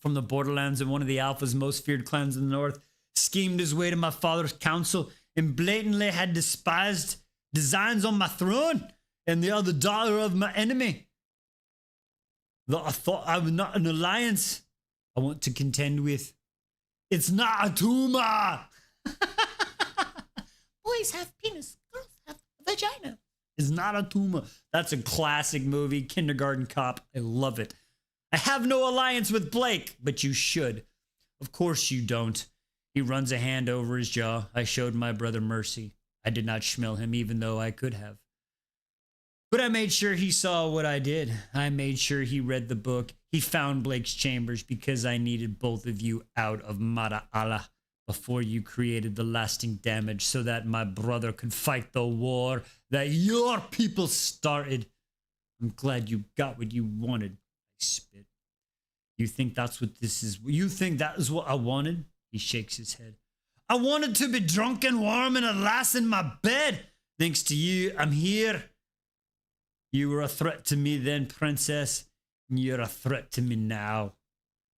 from the borderlands and one of the Alpha's most feared clans in the north, schemed his way to my father's council and blatantly had despised designs on my throne and the other daughter of my enemy. Though I thought I was not an alliance I want to contend with. It's not a tumor. Boys have penis, girls have vagina. It's not a tumor. That's a classic movie, Kindergarten Cop. I love it. I have no alliance with Blake, but you should. Of course you don't. He runs a hand over his jaw. I showed my brother mercy. I did not schmell him, even though I could have. But I made sure he saw what I did. I made sure he read the book. He found Blake's chambers because I needed both of you out of Mara Allah before you created the lasting damage so that my brother could fight the war that your people started. I'm glad you got what you wanted. I spit. You think that's what this is? You think that is what I wanted? He shakes his head. I wanted to be drunk and warm and a lass in my bed. Thanks to you, I'm here. You were a threat to me then, princess, and you're a threat to me now.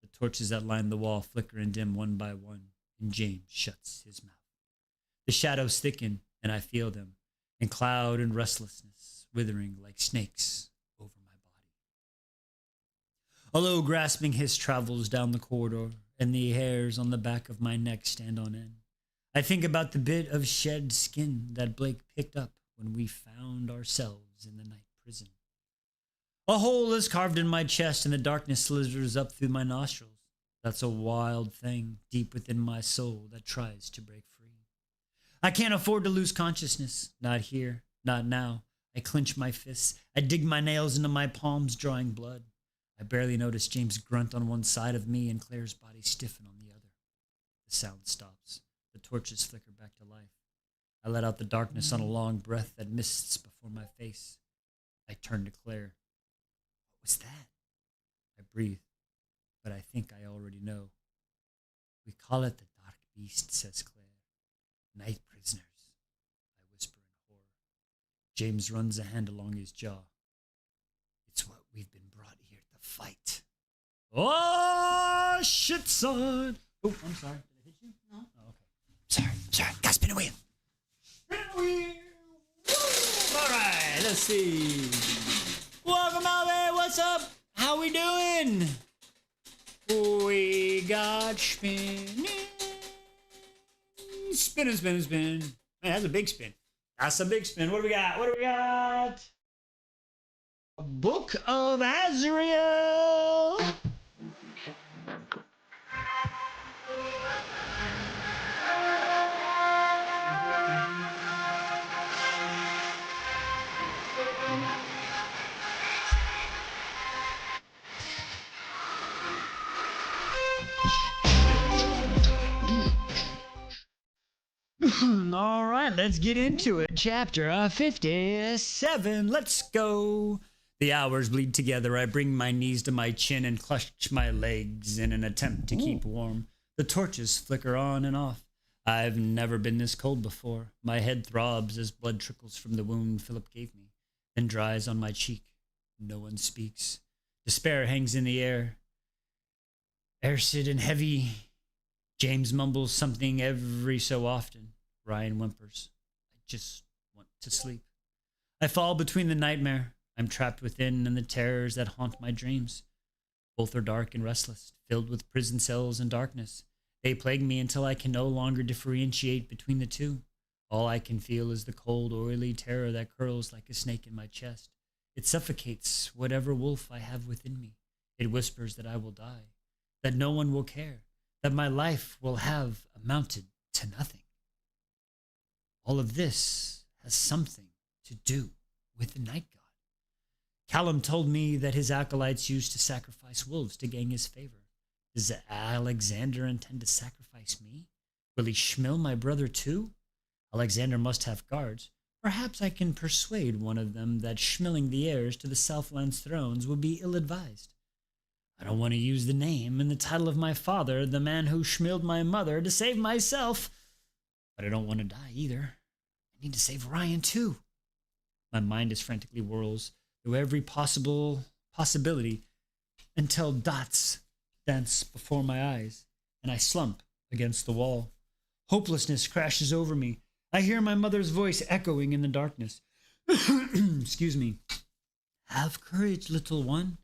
The torches that line the wall flicker and dim one by one, and James shuts his mouth. The shadows thicken, and I feel them, and cloud and restlessness withering like snakes over my body. A low grasping hiss travels down the corridor, and the hairs on the back of my neck stand on end. I think about the bit of shed skin that Blake picked up when we found ourselves in the night prison. A hole is carved in my chest and the darkness slithers up through my nostrils. That's a wild thing deep within my soul that tries to break free. I can't afford to lose consciousness. Not here, not now. I clench my fists. I dig my nails into my palms, drawing blood. I barely notice James grunt on one side of me and Claire's body stiffen on the other. The sound stops. The torches flicker back to life. I let out the darkness on a long breath that mists before my face. I turn to Claire. What was that? I breathe, but I think I already know. We call it the Dark Beast, says Claire. Night prisoners, I whisper in horror. James runs a hand along his jaw. It's what we've been brought here to fight. Oh, shit, son. Oh, I'm sorry. Did I hit you? No. Oh, okay. Sorry. Gotta spin a wheel. Spin a wheel. All right, let's see. Welcome out there. What's up? How we doing? We got spinning. Spin. Man, that's a big spin. That's a big spin. What do we got? A Book of Azrael. All right, let's get into it. Chapter 57. Let's go. The hours bleed together. I bring my knees to my chin and clutch my legs in an attempt to keep warm. The torches flicker on and off. I've never been this cold before. My head throbs as blood trickles from the wound Philip gave me, then dries on my cheek. No one speaks. Despair hangs in the air. Acid and heavy. James mumbles something every so often. Ryan whimpers. I just want to sleep. I fall between the nightmare I'm trapped within and the terrors that haunt my dreams. Both are dark and restless, filled with prison cells and darkness. They plague me until I can no longer differentiate between the two. All I can feel is the cold, oily terror that curls like a snake in my chest. It suffocates whatever wolf I have within me. It whispers that I will die, that no one will care, that my life will have amounted to nothing. All of this has something to do with the night god. Callum told me that his acolytes used to sacrifice wolves to gain his favor. Does Alexander intend to sacrifice me? Will he schmill my brother too? Alexander must have guards. Perhaps I can persuade one of them that schmilling the heirs to the Southland's thrones would be ill-advised. I don't want to use the name and the title of my father, the man who schmilled my mother, to save myself. But I don't want to die either. I need to save Ryan too. My mind is frantically whirls through every possibility until dots dance before my eyes, and I slump against the wall. Hopelessness crashes over me. I hear my mother's voice echoing in the darkness. Excuse me. Have courage, little one.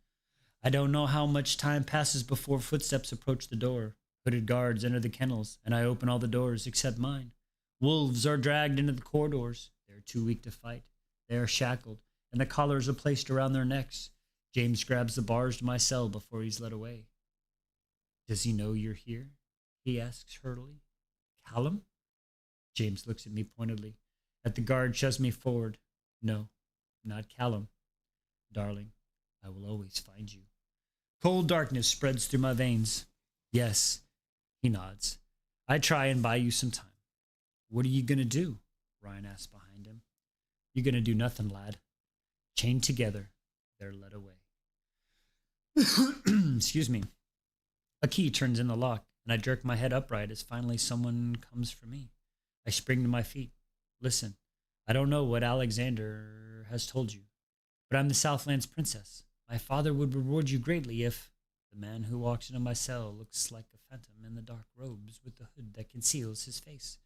I don't know how much time passes before footsteps approach the door. Hooded guards enter the kennels, and I open all the doors except mine. Wolves are dragged into the corridors. They are too weak to fight. They are shackled, and the collars are placed around their necks. James grabs the bars to my cell before he's led away. Does he know you're here? He asks hurriedly. Callum? James looks at me pointedly. At the guard shoves me forward. No, not Callum. Darling, I will always find you. Cold darkness spreads through my veins. Yes, he nods. I try and buy you some time. What are you going to do? Ryan asks behind him. You're going to do nothing, lad. Chained together, they're led away. Excuse me. A key turns in the lock, and I jerk my head upright as finally someone comes for me. I spring to my feet. Listen, I don't know what Alexander has told you, but I'm the Southland's princess. My father would reward you greatly if... The man who walks into my cell looks like a phantom in the dark robes with the hood that conceals his face.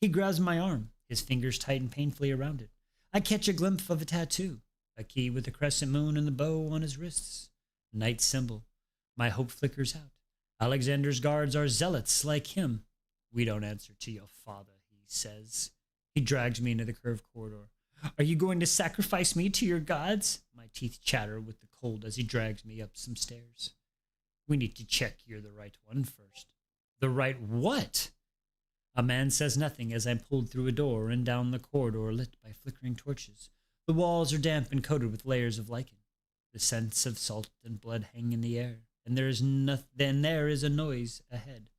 He grabs my arm. His fingers tighten painfully around it. I catch a glimpse of a tattoo, a key with a crescent moon and the bow on his wrists. Knight's symbol. My hope flickers out. Alexander's guards are zealots like him. We don't answer to your father, he says. He drags me into the curved corridor. Are you going to sacrifice me to your gods? My teeth chatter with the cold as he drags me up some stairs. We need to check you're the right one first. The right what? A man says nothing as I'm pulled through a door and down the corridor lit by flickering torches. The walls are damp and coated with layers of lichen. The scents of salt and blood hang in the air, and there is a noise ahead.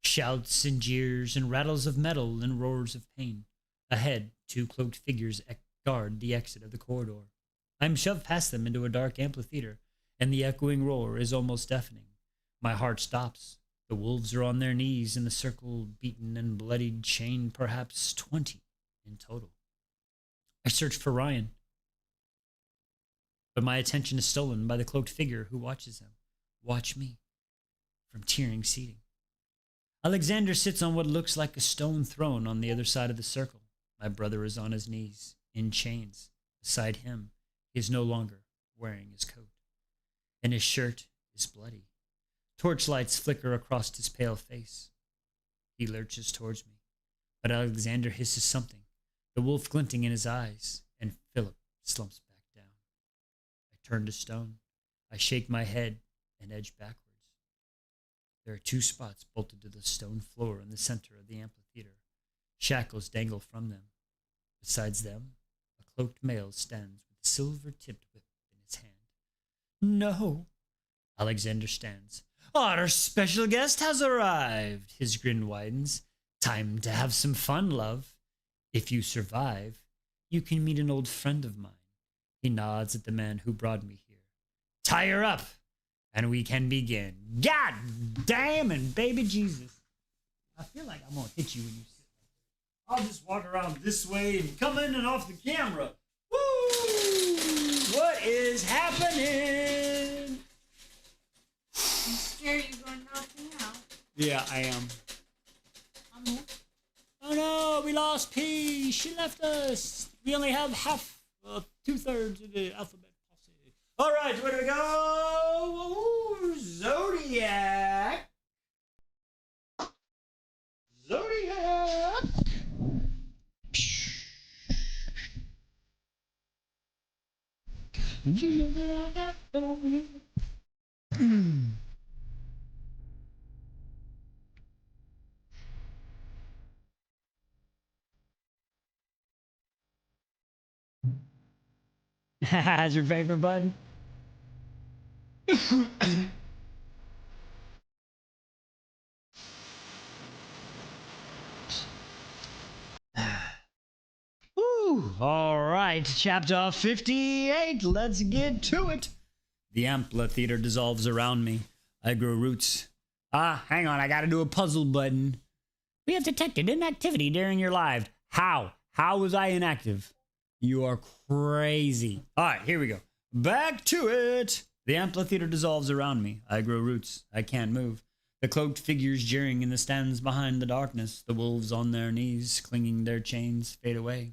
Shouts and jeers and rattles of metal and roars of pain. Ahead, two cloaked figures guard the exit of the corridor. I'm shoved past them into a dark amphitheater, and the echoing roar is almost deafening. My heart stops. The wolves are on their knees in the circle, beaten and bloodied, chained, perhaps 20 in total. I search for Ryan, but my attention is stolen by the cloaked figure who watches them. Watch me from tearing seating. Alexander sits on what looks like a stone throne on the other side of the circle. My brother is on his knees, in chains. Beside him, he is no longer wearing his coat, and his shirt is bloody. Torchlights flicker across his pale face. He lurches towards me, but Alexander hisses something, the wolf glinting in his eyes, and Philip slumps back down. I turn to stone. I shake my head and edge backwards. There are two spots bolted to the stone floor in the center of the amphitheater. Shackles dangle from them. Besides them, a cloaked male stands with a silver-tipped whip in his hand. No! Alexander stands. Our special guest has arrived. His grin widens. Time to have some fun, love. If you survive, you can meet an old friend of mine. He nods at the man who brought me here. Tie her up, and we can begin. God damn and baby Jesus. I feel like I'm gonna hit you when you sit like that. I'll just walk around this way and come in and off the camera. Woo! What is happening? I'm scared you're going to knock me out. Yeah, I am. Oh no, we lost P. She left us. We only have half, 2/3 of the alphabet posse. All right, where do we go? Ooh, Zodiac. Zodiac. That's your favorite button? Woo! All right, chapter 58. Let's get to it. The amphitheater dissolves around me. I grow roots. Hang on, I gotta do a puzzle button. We have detected inactivity during your live. How? How was I inactive? You are crazy. All right, here we go. Back to it. The amphitheater dissolves around me. I grow roots. I can't move. The cloaked figures jeering in the stands behind the darkness. The wolves on their knees, clinging their chains, fade away.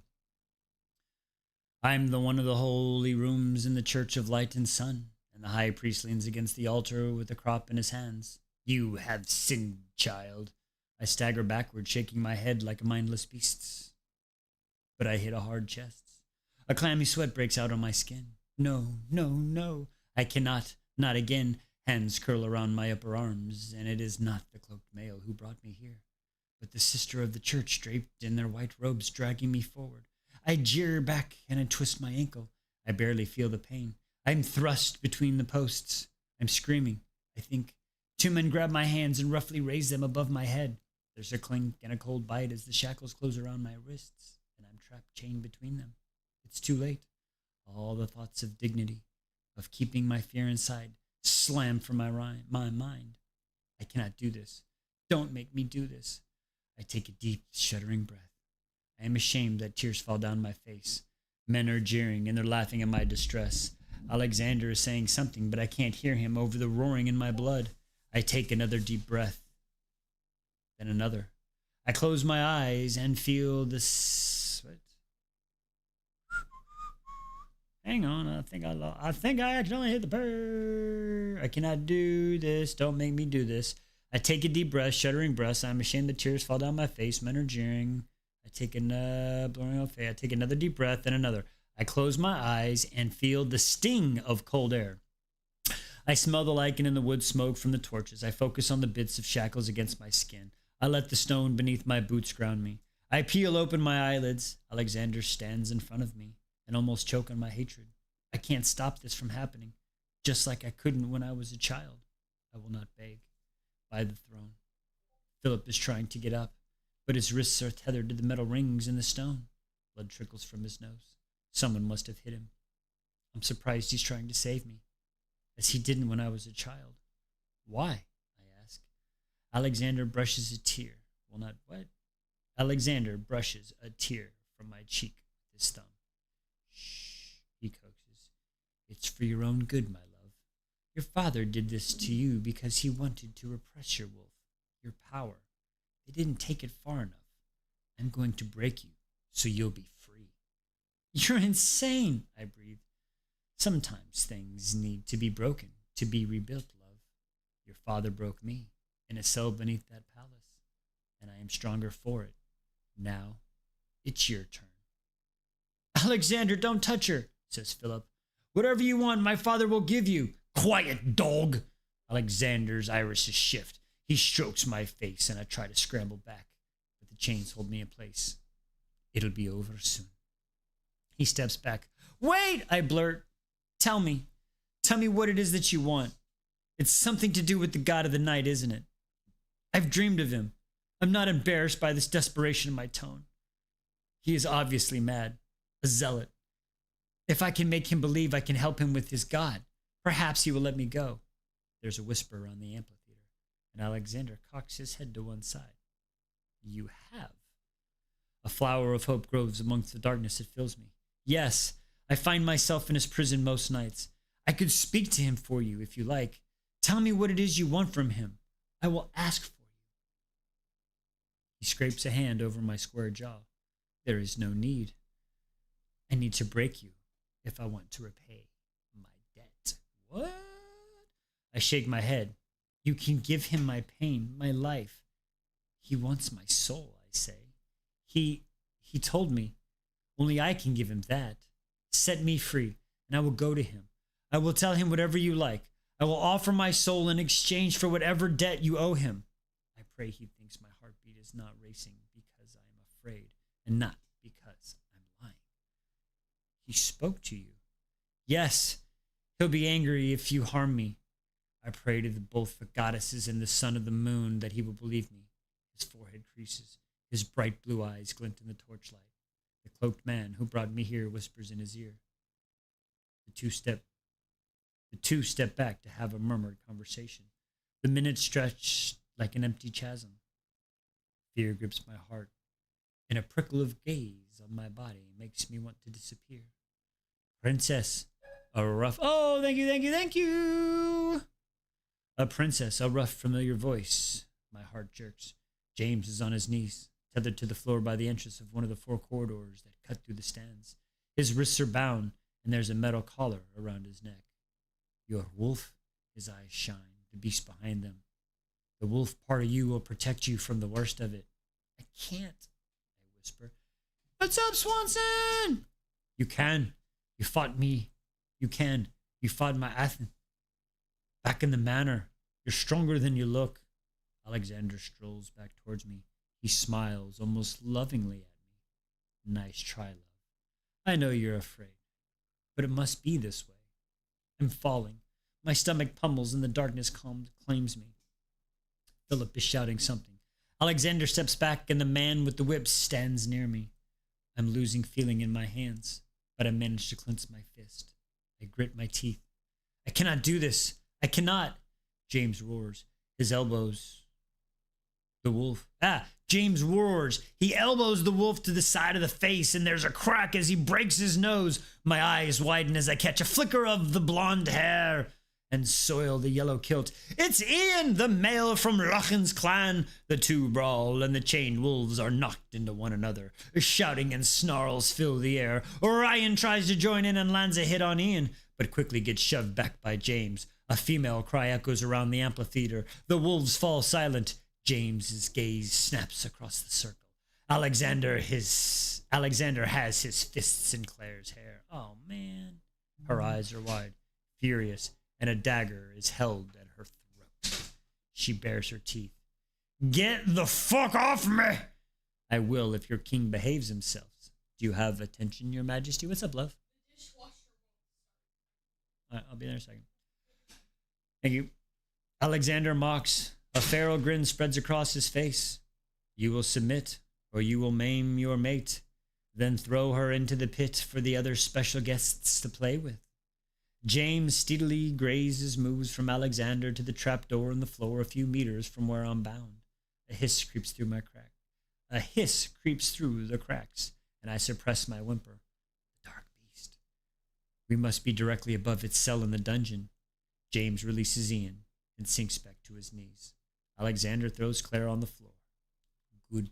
I am the one of the holy rooms in the church of light and sun, and the high priest leans against the altar with the crop in his hands. You have sinned, child. I stagger backward, shaking my head like a mindless beast. But I hit a hard chest. A clammy sweat breaks out on my skin. No, no, no. I cannot, not again. Hands curl around my upper arms, and it is not the cloaked male who brought me here, but the sister of the church draped in their white robes dragging me forward. I jeer back and I twist my ankle. I barely feel the pain. I'm thrust between the posts. I'm screaming. I think. Two men grab my hands and roughly raise them above my head. There's a clink and a cold bite as the shackles close around my wrists, and I'm trapped chained between them. It's too late. All the thoughts of dignity, of keeping my fear inside, slam from my mind. I cannot do this. Don't make me do this. I take a deep, shuddering breath. I am ashamed that tears fall down my face. Men are jeering and they're laughing at my distress. Alexander is saying something, but I can't hear him over the roaring in my blood. I take another deep breath. Then another. I close my eyes and feel the sweat. Hang on, I think I accidentally hit the purr. I cannot do this. Don't make me do this. I take a deep breath, shuddering breaths. I'm ashamed the tears fall down my face. Men are jeering. I take another deep breath, then another. I close my eyes and feel the sting of cold air. I smell the lichen and the wood smoke from the torches. I focus on the bits of shackles against my skin. I let the stone beneath my boots ground me. I peel open my eyelids. Alexander stands in front of me and almost choke on my hatred. I can't stop this from happening, just like I couldn't when I was a child. I will not beg. By the throne. Philip is trying to get up, but his wrists are tethered to the metal rings in the stone. Blood trickles from his nose. Someone must have hit him. I'm surprised he's trying to save me, as he didn't when I was a child. Why? I ask. Alexander brushes a tear. Well, not what? Alexander brushes a tear from my cheek with his thumb. Shh, he coaxes. It's for your own good, my love. Your father did this to you because he wanted to repress your wolf, your power. They didn't take it far enough. I'm going to break you so you'll be free. You're insane, I breathe. Sometimes things need to be broken to be rebuilt, love. Your father broke me in a cell beneath that palace, and I am stronger for it. Now, it's your turn. Alexander, don't touch her, says Philip. Whatever you want, my father will give you. Quiet, dog! Alexander's irises shift. He strokes my face, and I try to scramble back, but the chains hold me in place. It'll be over soon. He steps back. Wait, I blurt. Tell me what it is that you want. It's something to do with the god of the night, isn't it? I've dreamed of him. I'm not embarrassed by this desperation in my tone. He is obviously mad, a zealot. If I can make him believe I can help him with his god, perhaps he will let me go. There's a whisper around the amphitheater, and Alexander cocks his head to one side. You have. A flower of hope grows amongst the darkness that fills me. Yes, I find myself in his prison most nights. I could speak to him for you if you like. Tell me what it is you want from him. I will ask for you. He scrapes a hand over my square jaw. There is no need. I need to break you if I want to repay my debt. What? I shake my head. You can give him my pain, my life. He wants my soul, I say. He told me. Only I can give him that. Set me free, and I will go to him. I will tell him whatever you like. I will offer my soul in exchange for whatever debt you owe him. I pray he thinks my heartbeat is not racing because I am afraid, and not because I'm lying. He spoke to you. Yes, he'll be angry if you harm me. I pray to both the goddesses and the son of the moon that he will believe me. His forehead creases. His bright blue eyes glint in the torchlight. The cloaked man who brought me here whispers in his ear. The two step back to have a murmured conversation. The minutes stretch like an empty chasm. Fear grips my heart, and a prickle of gaze on my body makes me want to disappear. Princess, A rough. Oh, thank you, thank you, thank you. A princess, a rough, familiar voice. My heart jerks. James is on his knees, tethered to the floor by the entrance of one of the 4 corridors that cut through the stands. His wrists are bound, and there's a metal collar around his neck. Your wolf? His eyes shine, the beast behind them. The wolf part of you will protect you from the worst of it. I can't, I whisper. What's up, Swanson? You can. You fought me. You can. You fought my Athen. Back in the manor. You're stronger than you look. Alexander strolls back towards me. He smiles almost lovingly at me. Nice try, love. I know you're afraid, but it must be this way. I'm falling. My stomach pummels and the darkness claims me. Philip is shouting something. Alexander steps back and the man with the whip stands near me. I'm losing feeling in my hands, but I manage to clench my fist. I grit my teeth. I cannot do this. I cannot. James roars. His elbows. The wolf. James roars. He elbows the wolf to the side of the face, and there's a crack as he breaks his nose. My eyes widen as I catch a flicker of the blonde hair and soil the yellow kilt. It's Ian, the male from Lochan's clan. The two brawl, and the chained wolves are knocked into one another. Shouting and snarls fill the air. Ryan tries to join in and lands a hit on Ian, but quickly gets shoved back by James. A female cry echoes around the amphitheater. The wolves fall silent. James's gaze snaps across the circle. Alexander has his fists in Claire's hair. Oh, man. Her eyes are wide, furious, and a dagger is held at her throat. She bares her teeth. Get the fuck off me! I will if your king behaves himself. Do you have attention, your majesty? What's up, love? All right, I'll be there in a second. Thank you. Alexander mocks. A feral grin spreads across his face. You will submit, or you will maim your mate, then throw her into the pit for the other special guests to play with. James steadily grazes moves from Alexander to the trapdoor in the floor a few meters from where I'm bound. A hiss creeps through my crack. A hiss creeps through the cracks, and I suppress my whimper. The dark beast. We must be directly above its cell in the dungeon. James releases Ian and sinks back to his knees. Alexander throws Claire on the floor. Good boy.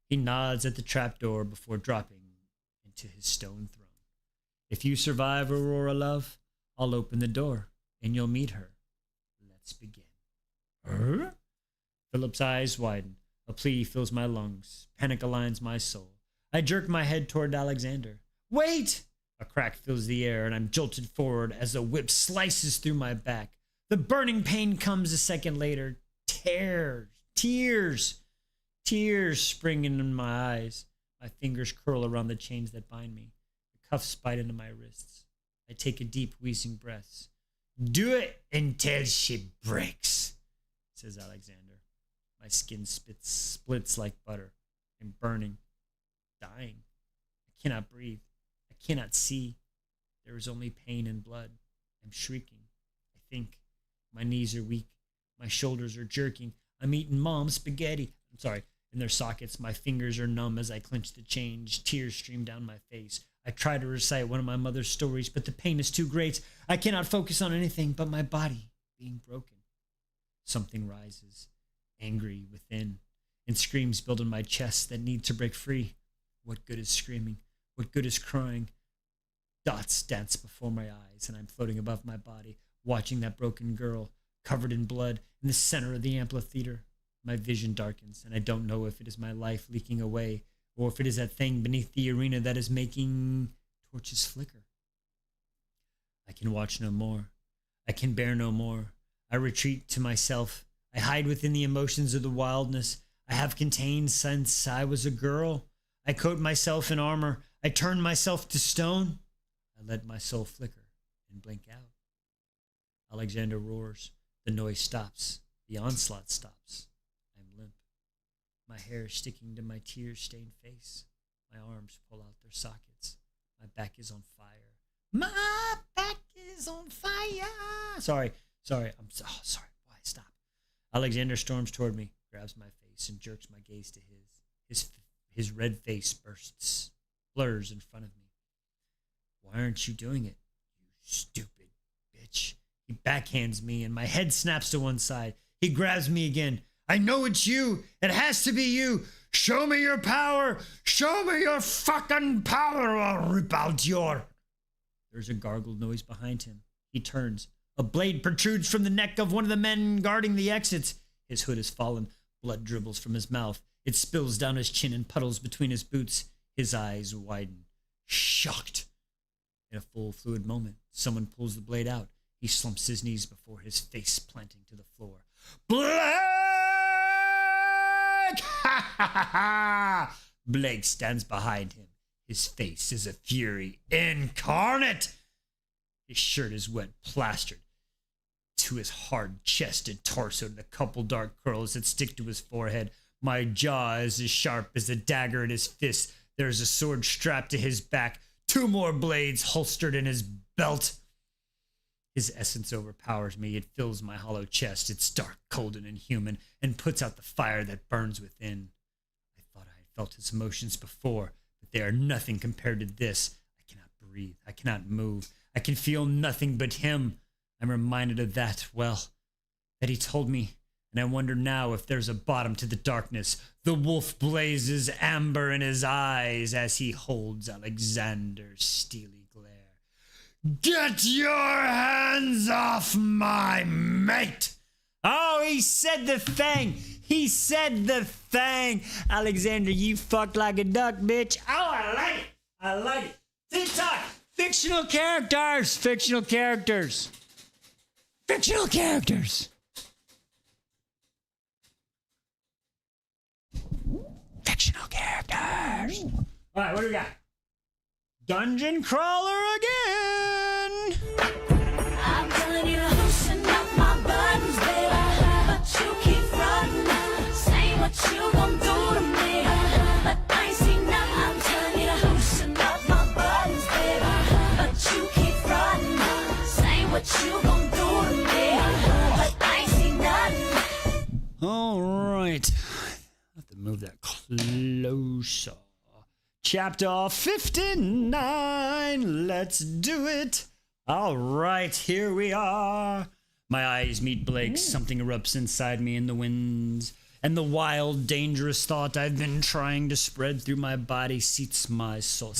He nods at the trapdoor before dropping into his stone throne. If you survive, Aurora, love, I'll open the door and you'll meet her. Let's begin. Her? Philip's eyes widen. A plea fills my lungs. Panic aligns my soul. I jerk my head toward Alexander. Wait! A crack fills the air and I'm jolted forward as a whip slices through my back. The burning pain comes a second later. Tears spring into my eyes. My fingers curl around the chains that bind me. The cuffs bite into my wrists. I take a deep, wheezing breath. Do it until she breaks, says Alexander. My skin splits like butter. I'm burning, dying. I cannot breathe. I cannot see. There is only pain and blood. I'm shrieking. I think. My knees are weak. My shoulders are jerking. I'm eating mom's spaghetti. I'm sorry. In their sockets, my fingers are numb as I clench the chains. Tears stream down my face. I try to recite one of my mother's stories, but the pain is too great. I cannot focus on anything but my body being broken. Something rises, angry within, and screams build in my chest that need to break free. What good is screaming? What good is crying? Dots dance before my eyes, and I'm floating above my body, watching that broken girl, covered in blood, in the center of the amphitheater. My vision darkens, and I don't know if it is my life leaking away, or if it is that thing beneath the arena that is making torches flicker. I can watch no more. I can bear no more. I retreat to myself. I hide within the emotions of the wildness I have contained since I was a girl. I coat myself in armor. I turn myself to stone. I let my soul flicker and blink out. Alexander roars. The noise stops. The onslaught stops. I'm limp. My hair sticking to my tear-stained face. My arms pull out their sockets. My back is on fire. My back is on fire. Sorry. Sorry. Why? Stop. Alexander storms toward me, grabs my face, and jerks my gaze to his. His red face blurs in front of me. Why aren't you doing it? You Stupid bitch. He backhands me and my head snaps to one side. He grabs me again. I know it's you. It has to be you. Show me your power. Show me your fucking power or I'll rip out your... There's a gargled noise behind him. He turns. A blade protrudes from the neck of one of the men guarding the exits. His hood has fallen. Blood dribbles from his mouth. It spills down his chin and puddles between his boots. His eyes widen. Shocked. In a full fluid moment, someone pulls the blade out. He slumps his knees before his face planting to the floor. Blake! Ha ha ha ha! Blake stands behind him. His face is a fury incarnate. His shirt is wet, plastered to his hard chest and torso and the couple dark curls that stick to his forehead. My jaw is as sharp as a dagger in his fist. There's a sword strapped to his back, 2 more blades holstered in his belt. His essence overpowers me. It fills my hollow chest. It's dark, cold, and inhuman, and puts out the fire that burns within. I thought I had felt his emotions before, but they are nothing compared to this. I cannot breathe. I cannot move. I can feel nothing but him. I'm reminded of that, well, that he told me, and I wonder now if there's a bottom to the darkness. The wolf blazes amber in his eyes as he holds Alexander's steely glare. Get your hands off my mate! Oh, he said the thing! He said the thing! Alexander, you fucked like a duck, bitch. Oh, I like it! I like it. TikTok! Fictional characters! Fictional characters! Fictional characters! Fictional characters! Alright, what do we got? Dungeon Crawler again! I'm telling you to loosen up my buttons, baby. But you keep frontin', saying what you gon' do to me. But I ain't seen nothing. I'm telling you to loosen up my buttons, baby. But you keep frontin', saying what you gon' do to me. But I ain't seen nothing. Alright. I have to move that closer. Chapter 59. Let's do it. All right, here we are. My eyes meet Blake's. Something erupts inside me in the winds. And the wild, dangerous thought I've been trying to spread through my body sets my soul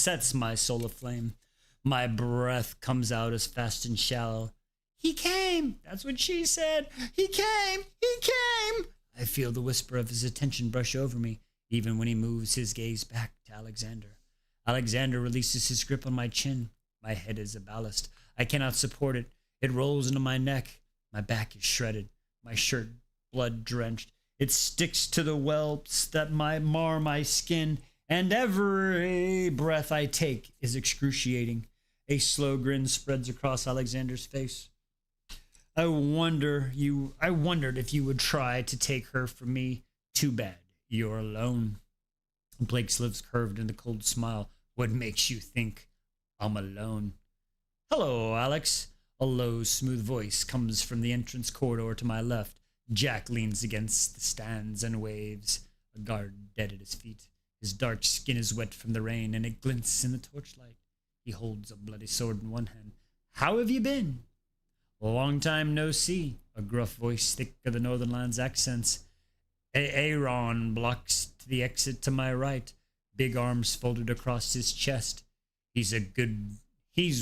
aflame. My breath comes out as fast and shallow. He came. That's what she said. He came. He came. I feel the whisper of his attention brush over me, even when he moves his gaze back to Alexander. Alexander releases his grip on my chin. My head is a ballast. I cannot support it. It rolls into my neck. My back is shredded. My shirt blood-drenched. It sticks to the whelps that mar my skin, and every breath I take is excruciating. A slow grin spreads across Alexander's face. I wondered if you would try to take her from me. Too bad. You're alone. Blake's lips curved in a cold smile. What makes you think I'm alone? Hello, Alex. A low, smooth voice comes from the entrance corridor to my left. Jack leans against the stands and waves. A guard dead at his feet. His dark skin is wet from the rain, and it glints in the torchlight. He holds a bloody sword in one hand. How have you been? A long time no see. A gruff voice thick of the Northern Lands accents. Aaron blocks the exit to my right, big arms folded across his chest. His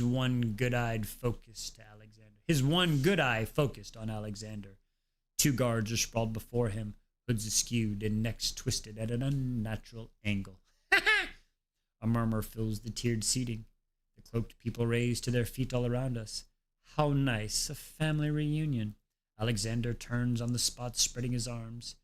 one good eye focused on Alexander. 2 guards are sprawled before him, hoods askewed and necks twisted at an unnatural angle. A murmur fills the tiered seating. The cloaked people raise to their feet all around us. How nice, a family reunion. Alexander turns on the spot, spreading his arms.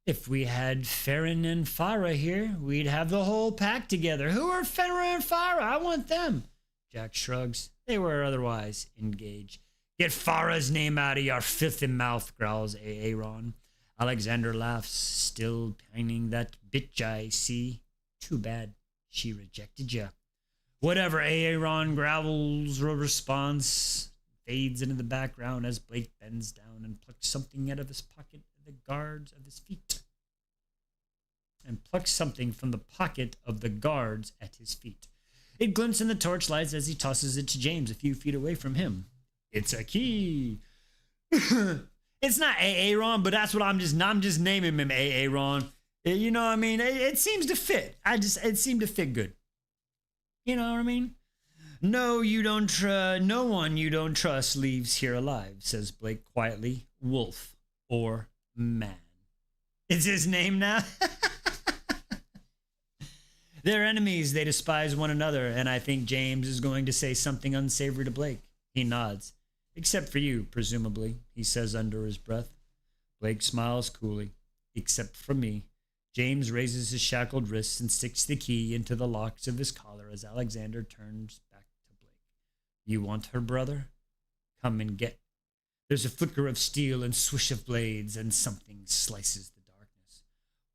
If we had Farron and Farah here, we'd have the whole pack together. Who are Farron and Farah? I want them. Jack shrugs. They were otherwise engaged. Get Farah's name out of your filthy mouth, growls Aaron. Alexander laughs, still pining that bitch I see. Too bad. She rejected ya. Whatever, Aaron growls a response, fades into the background as Blake bends down and plucks something out of his pocket of the guards of his feet. And plucks something from the pocket of the guards at his feet. It glints in the torchlights as he tosses it to James a few feet away from him. It's a key. It's not Aaron, but that's what I'm just naming him Aaron. You know what I mean? It seems to fit. It seemed to fit good. You know what I mean? No, no one you don't trust leaves here alive, says Blake quietly. Wolf or man. It's his name now. They're enemies. They despise one another, and I think James is going to say something unsavory to Blake. He nods. Except for you, presumably, he says under his breath. Blake smiles coolly. Except for me. James raises his shackled wrists and sticks the key into the locks of his collar as Alexander turns back to Blake. You want her, brother? Come and get. There's a flicker of steel and swish of blades, and something slices the darkness.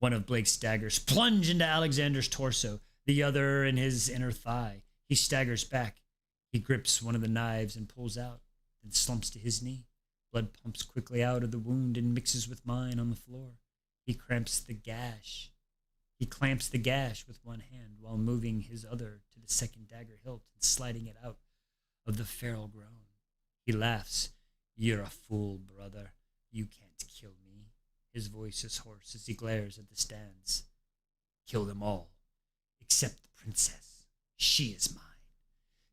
One of Blake's daggers plunge into Alexander's torso, the other in his inner thigh. He staggers back. He grips one of the knives and pulls out, then slumps to his knee. Blood pumps quickly out of the wound and mixes with mine on the floor. He clamps the gash with one hand while moving his other to the second dagger hilt and sliding it out of the feral groan. He laughs. You're a fool, brother. You can't kill me. His voice is hoarse as he glares at the stands. Kill them all, except the princess. She is mine.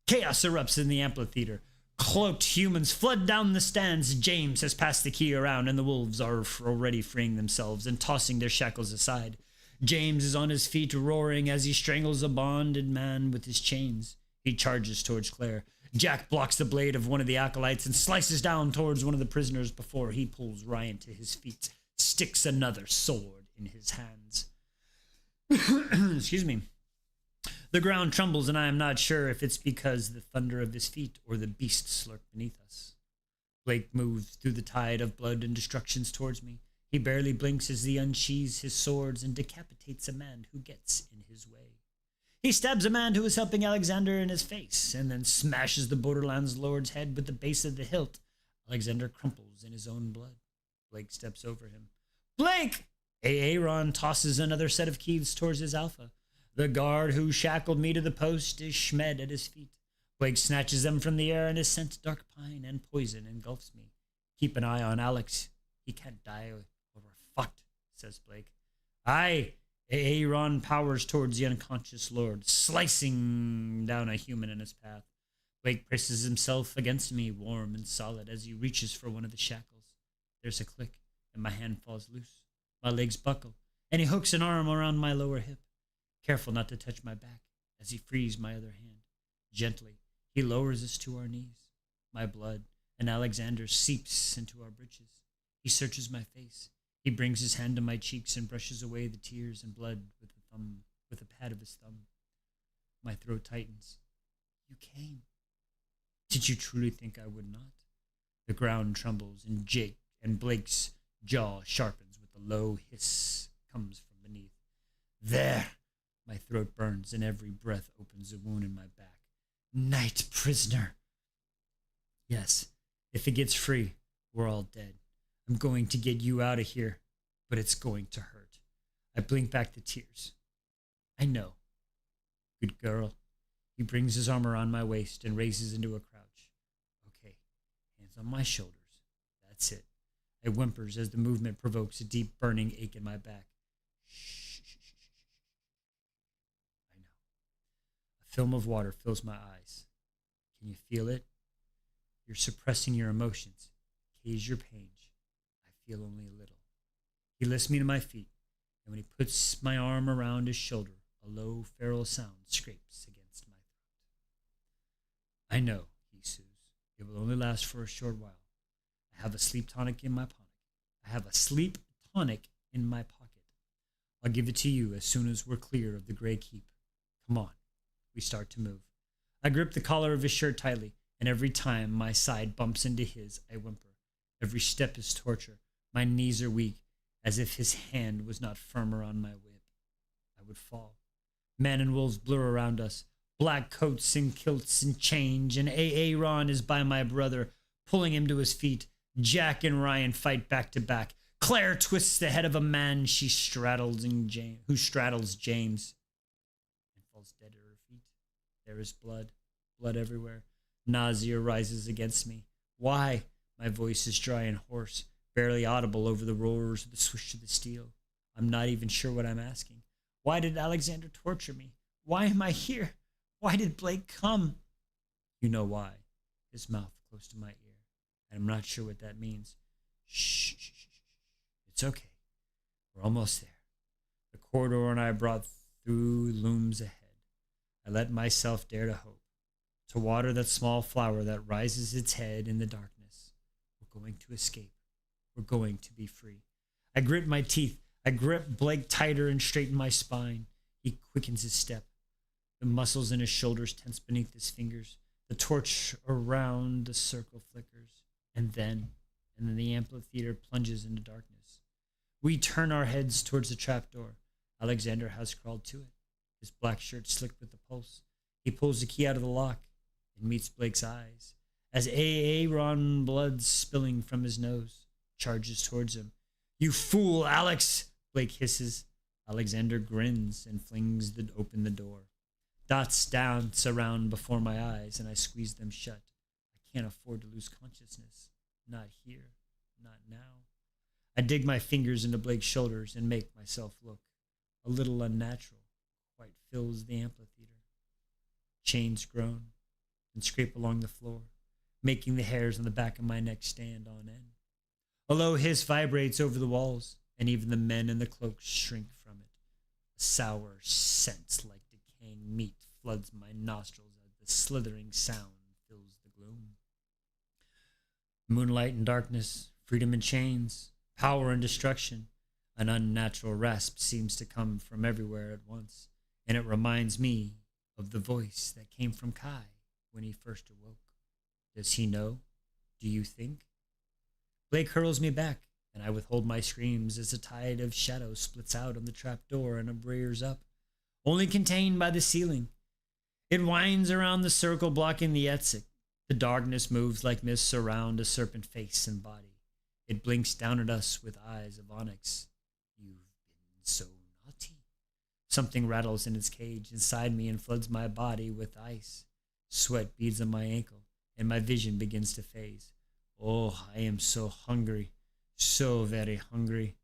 Chaos erupts in the amphitheater. Cloaked humans flood down the stands. James has passed the key around, and the wolves are already freeing themselves and tossing their shackles aside. James is on his feet, roaring as he strangles a bonded man with his chains. He charges towards Claire. Jack blocks the blade of one of the acolytes and slices down towards one of the prisoners before he pulls Ryan to his feet, sticks another sword in his hands. Excuse me. The ground trembles, and I am not sure if it's because the thunder of his feet or the beasts lurk beneath us. Blake moves through the tide of blood and destructions towards me. He barely blinks as he unsheathes his swords and decapitates a man who gets in his way. He stabs a man who is helping Alexander in his face, and then smashes the Borderlands lord's head with the base of the hilt. Alexander crumples in his own blood. Blake steps over him. Blake! Aaron tosses another set of keys towards his alpha. The guard who shackled me to the post is Schmed at his feet. Blake snatches them from the air, and his scent dark pine and poison engulfs me. Keep an eye on Alex. He can't die or we're fucked, says Blake. Aye. Aaron powers towards the unconscious lord, slicing down a human in his path. Blake presses himself against me, warm and solid, as he reaches for one of the shackles. There's a click, and my hand falls loose. My legs buckle, and he hooks an arm around my lower hip. Careful not to touch my back, as he frees my other hand. Gently, he lowers us to our knees. My blood and Alexander's seeps into our breeches. He searches my face. He brings his hand to my cheeks and brushes away the tears and blood with a pad of his thumb. My throat tightens. You came. Did you truly think I would not? The ground trembles, and Jake and Blake's jaw sharpens with a low hiss comes from beneath. There! My throat burns, and every breath opens a wound in my back. Night prisoner! Yes, if it gets free, we're all dead. I'm going to get you out of here, but it's going to hurt. I blink back the tears. I know. Good girl. He brings his arm around my waist and raises into a crouch. Okay, hands on my shoulders. That's it. I whimpers as the movement provokes a deep burning ache in my back. Shh. I know. A film of water fills my eyes. Can you feel it? You're suppressing your emotions. Cage your pain. I feel only a little. He lifts me to my feet, and when he puts my arm around his shoulder, a low feral sound scrapes against my throat. I know, he soothes. It will only last for a short while. I have a sleep tonic in my pocket. I'll give it to you as soon as we're clear of the Grey Keep. Come on. We start to move. I grip the collar of his shirt tightly, and every time my side bumps into his, I whimper. Every step is torture. My knees are weak, as if his hand was not firmer on my whip. I would fall. Men and wolves blur around us. Black coats and kilts and change, and Aaron is by my brother, pulling him to his feet. Jack and Ryan fight back to back. Claire twists the head of a man who straddles James, and falls dead at her feet. There is blood. Blood everywhere. Nausea rises against me. Why? My voice is dry and hoarse, barely audible over the roars of the swish of the steel. I'm not even sure what I'm asking. Why did Alexander torture me? Why am I here? Why did Blake come? You know why. His mouth close to my ear, and I'm not sure what that means. Shh, shh, shh, shh. It's okay. We're almost there. The corridor and I brought through looms ahead. I let myself dare to hope, to water that small flower that rises its head in the darkness. We're going to escape. We're going to be free. I grit my teeth. I grip Blake tighter and straighten my spine. He quickens his step. The muscles in his shoulders tense beneath his fingers. The torch around the circle flickers. And then the amphitheater plunges into darkness. We turn our heads towards the trapdoor. Alexander has crawled to it, his black shirt slicked with the pulse. He pulls the key out of the lock and meets Blake's eyes as Aaron, blood spilling from his nose, charges towards him. You fool, Alex! Blake hisses. Alexander grins and flings open the door. Dots dance around before my eyes, and I squeeze them shut. I can't afford to lose consciousness. Not here. Not now. I dig my fingers into Blake's shoulders and make myself look. A little unnatural. Quite fills the amphitheater. Chains groan and scrape along the floor, making the hairs on the back of my neck stand on end. A low hiss vibrates over the walls, and even the men in the cloaks shrink from it. A sour scent like decaying meat floods my nostrils as the slithering sound fills the gloom. Moonlight and darkness, freedom and chains, power and destruction. An unnatural rasp seems to come from everywhere at once, and it reminds me of the voice that came from Kai when he first awoke. Does he know? Do you think? Blake hurls me back, and I withhold my screams as a tide of shadow splits out on the trapdoor and rears up, only contained by the ceiling. It winds around the circle, blocking the exit. The darkness moves like mists around a serpent face and body. It blinks down at us with eyes of onyx. You've been so naughty. Something rattles in its cage inside me and floods my body with ice. Sweat beads on my ankle, and my vision begins to phase. Oh, I am so hungry, so very hungry.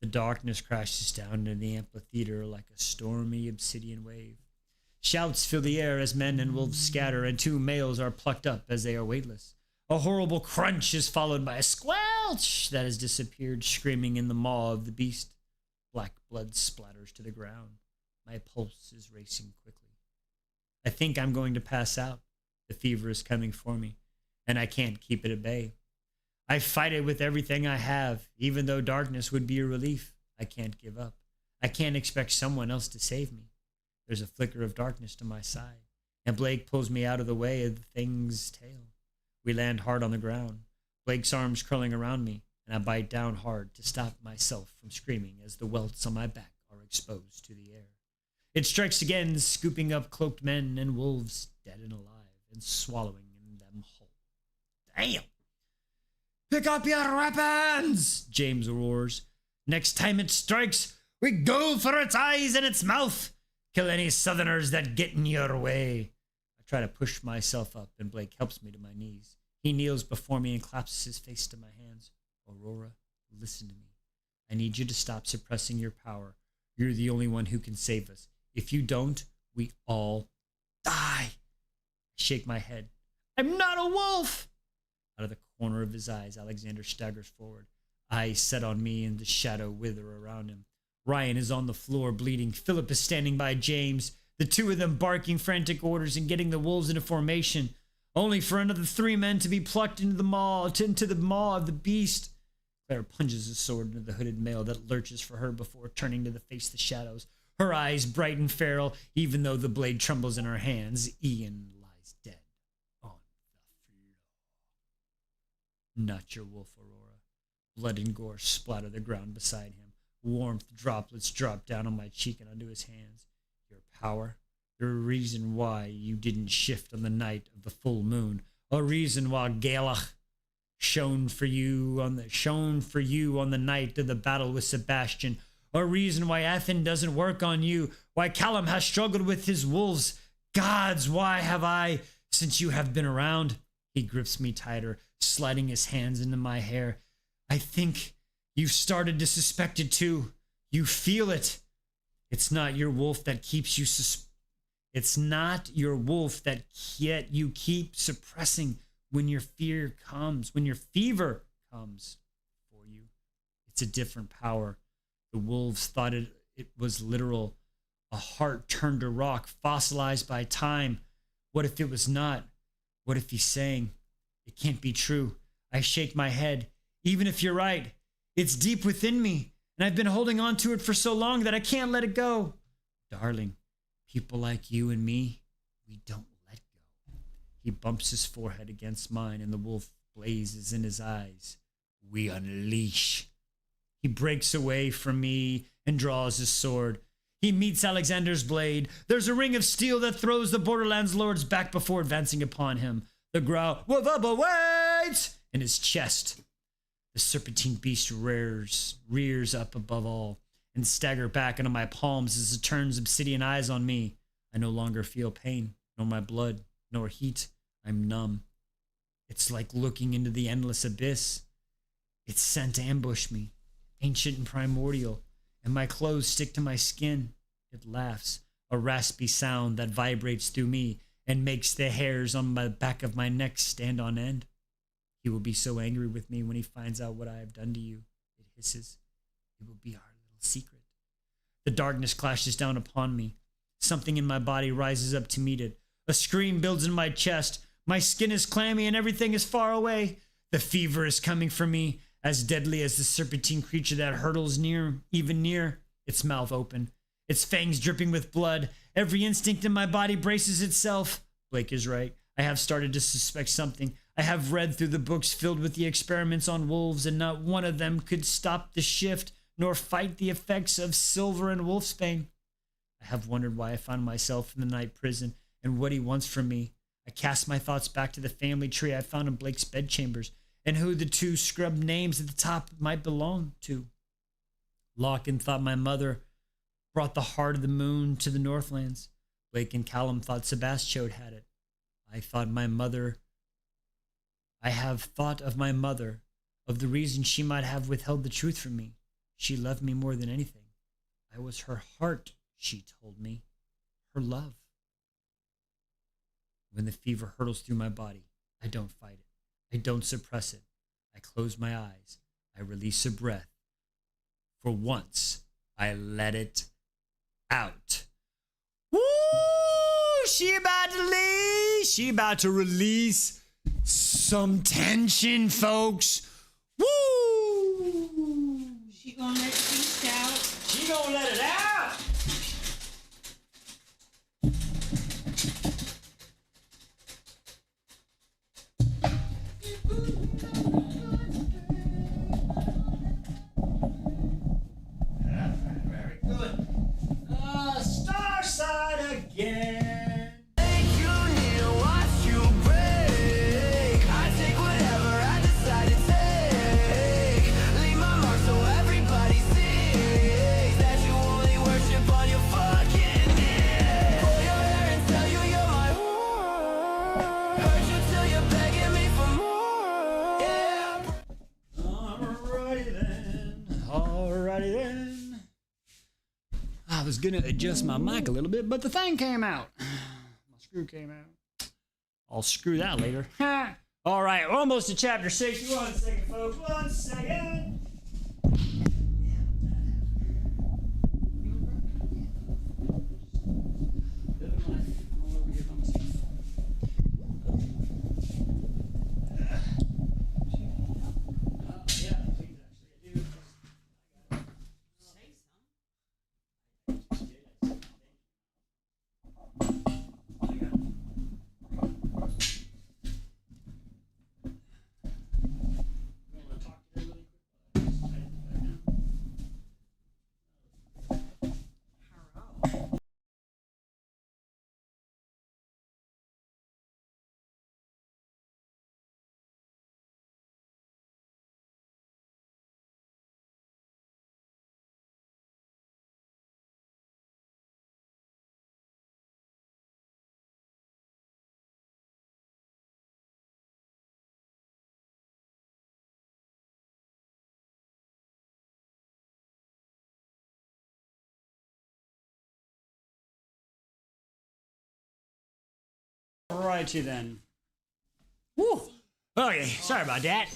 The darkness crashes down into the amphitheater like a stormy obsidian wave. Shouts fill the air as men and wolves scatter, and 2 males are plucked up as they are weightless. A horrible crunch is followed by a squelch that has disappeared, screaming in the maw of the beast. Black blood splatters to the ground. My pulse is racing quickly. I think I'm going to pass out. The fever is coming for me, and I can't keep it at bay. I fight it with everything I have, even though darkness would be a relief. I can't give up. I can't expect someone else to save me. There's a flicker of darkness to my side, and Blake pulls me out of the way of the thing's tail. We land hard on the ground, Blake's arms curling around me, and I bite down hard to stop myself from screaming as the welts on my back are exposed to the air. It strikes again, scooping up cloaked men and wolves, dead and alive, and swallowing them whole. Damn! Pick up your weapons! James roars. Next time it strikes, we go for its eyes and its mouth. Kill any southerners that get in your way. I try to push myself up, and Blake helps me to my knees. He kneels before me and claps his face to my hands. Aurora, listen to me. I need you to stop suppressing your power. You're the only one who can save us. If you don't, we all die. I shake my head. I'm not a wolf! Out of the corner of his eyes, Alexander staggers forward. Eyes set on me, and the shadow wither around him. Ryan is on the floor, bleeding. Philip is standing by James, the 2 of them barking frantic orders and getting the wolves into formation, only for another 3 men to be plucked into the maw of the beast. Claire plunges his sword into the hooded male that lurches for her before turning to face the shadows. Her eyes bright and feral, even though the blade trembles in her hands. Ian lies dead on the floor. Not your wolf, Aurora. Blood and gore splatter the ground beside him. Warmth droplets drop down on my cheek and onto his hands. Your power, the reason why you didn't shift on the night of the full moon, a reason why Galach shone for you on the night of the battle with Sebastian, a reason why Athen doesn't work on you, why Callum has struggled with his wolves. Gods, why have I, since you have been around? He grips me tighter, sliding his hands into my hair. I think you've started to suspect it too. You feel it. It's not your wolf that keeps you It's not your wolf that yet you keep suppressing when your fear comes, when your fever comes for you. It's a different power. The wolves thought it was literal, a heart turned to rock, fossilized by time. What if it was not? What if he's saying, it can't be true? I shake my head. Even if you're right, it's deep within me, and I've been holding on to it for so long that I can't let it go. Darling, people like you and me, we don't let go. He bumps his forehead against mine, and the wolf blazes in his eyes. We unleash. He breaks away from me and draws his sword. He meets Alexander's blade. There's a ring of steel that throws the Borderlands lords back before advancing upon him. The growl, waits in his chest. The serpentine beast rears up above all and stagger back into my palms as it turns obsidian eyes on me. I no longer feel pain, nor my blood, nor heat. I'm numb. It's like looking into the endless abyss. It's sent to ambush me, ancient and primordial, and my clothes stick to my skin. It laughs, a raspy sound that vibrates through me and makes the hairs on the back of my neck stand on end. He will be so angry with me when he finds out what I have done to you. It hisses. It will be our little secret. The darkness clashes down upon me. Something in my body rises up to meet it. A scream builds in my chest. My skin is clammy and everything is far away. The fever is coming for me, as deadly as the serpentine creature that hurtles near, even near. Its mouth open, its fangs dripping with blood. Every instinct in my body braces itself. Blake is right. I have started to suspect something. I have read through the books filled with the experiments on wolves, and not one of them could stop the shift nor fight the effects of silver and wolfsbane. I have wondered why I found myself in the night prison and what he wants from me. I cast my thoughts back to the family tree I found in Blake's bedchambers and who the two scrubbed names at the top might belong to. Larkin thought my mother brought the heart of the moon to the Northlands. Blake and Callum thought Sebastio had it. I have thought of my mother, of the reason she might have withheld the truth from me. She loved me more than anything. I was her heart, she told me. Her love. When the fever hurtles through my body, I don't fight it. I don't suppress it. I close my eyes. I release a breath. For once, I let it out. Woo! She about to leave. She about to release some tension, folks. Woo! She gonna let it beast out. She gonna let it out. Very good. Star side again. Alrighty then. I was gonna adjust my mic a little bit, but the thing came out. My screw came out. I'll screw that later. All right, we're almost to chapter 6. 1 second, folks. 1 second. righty then. Woo. Okay, sorry about that.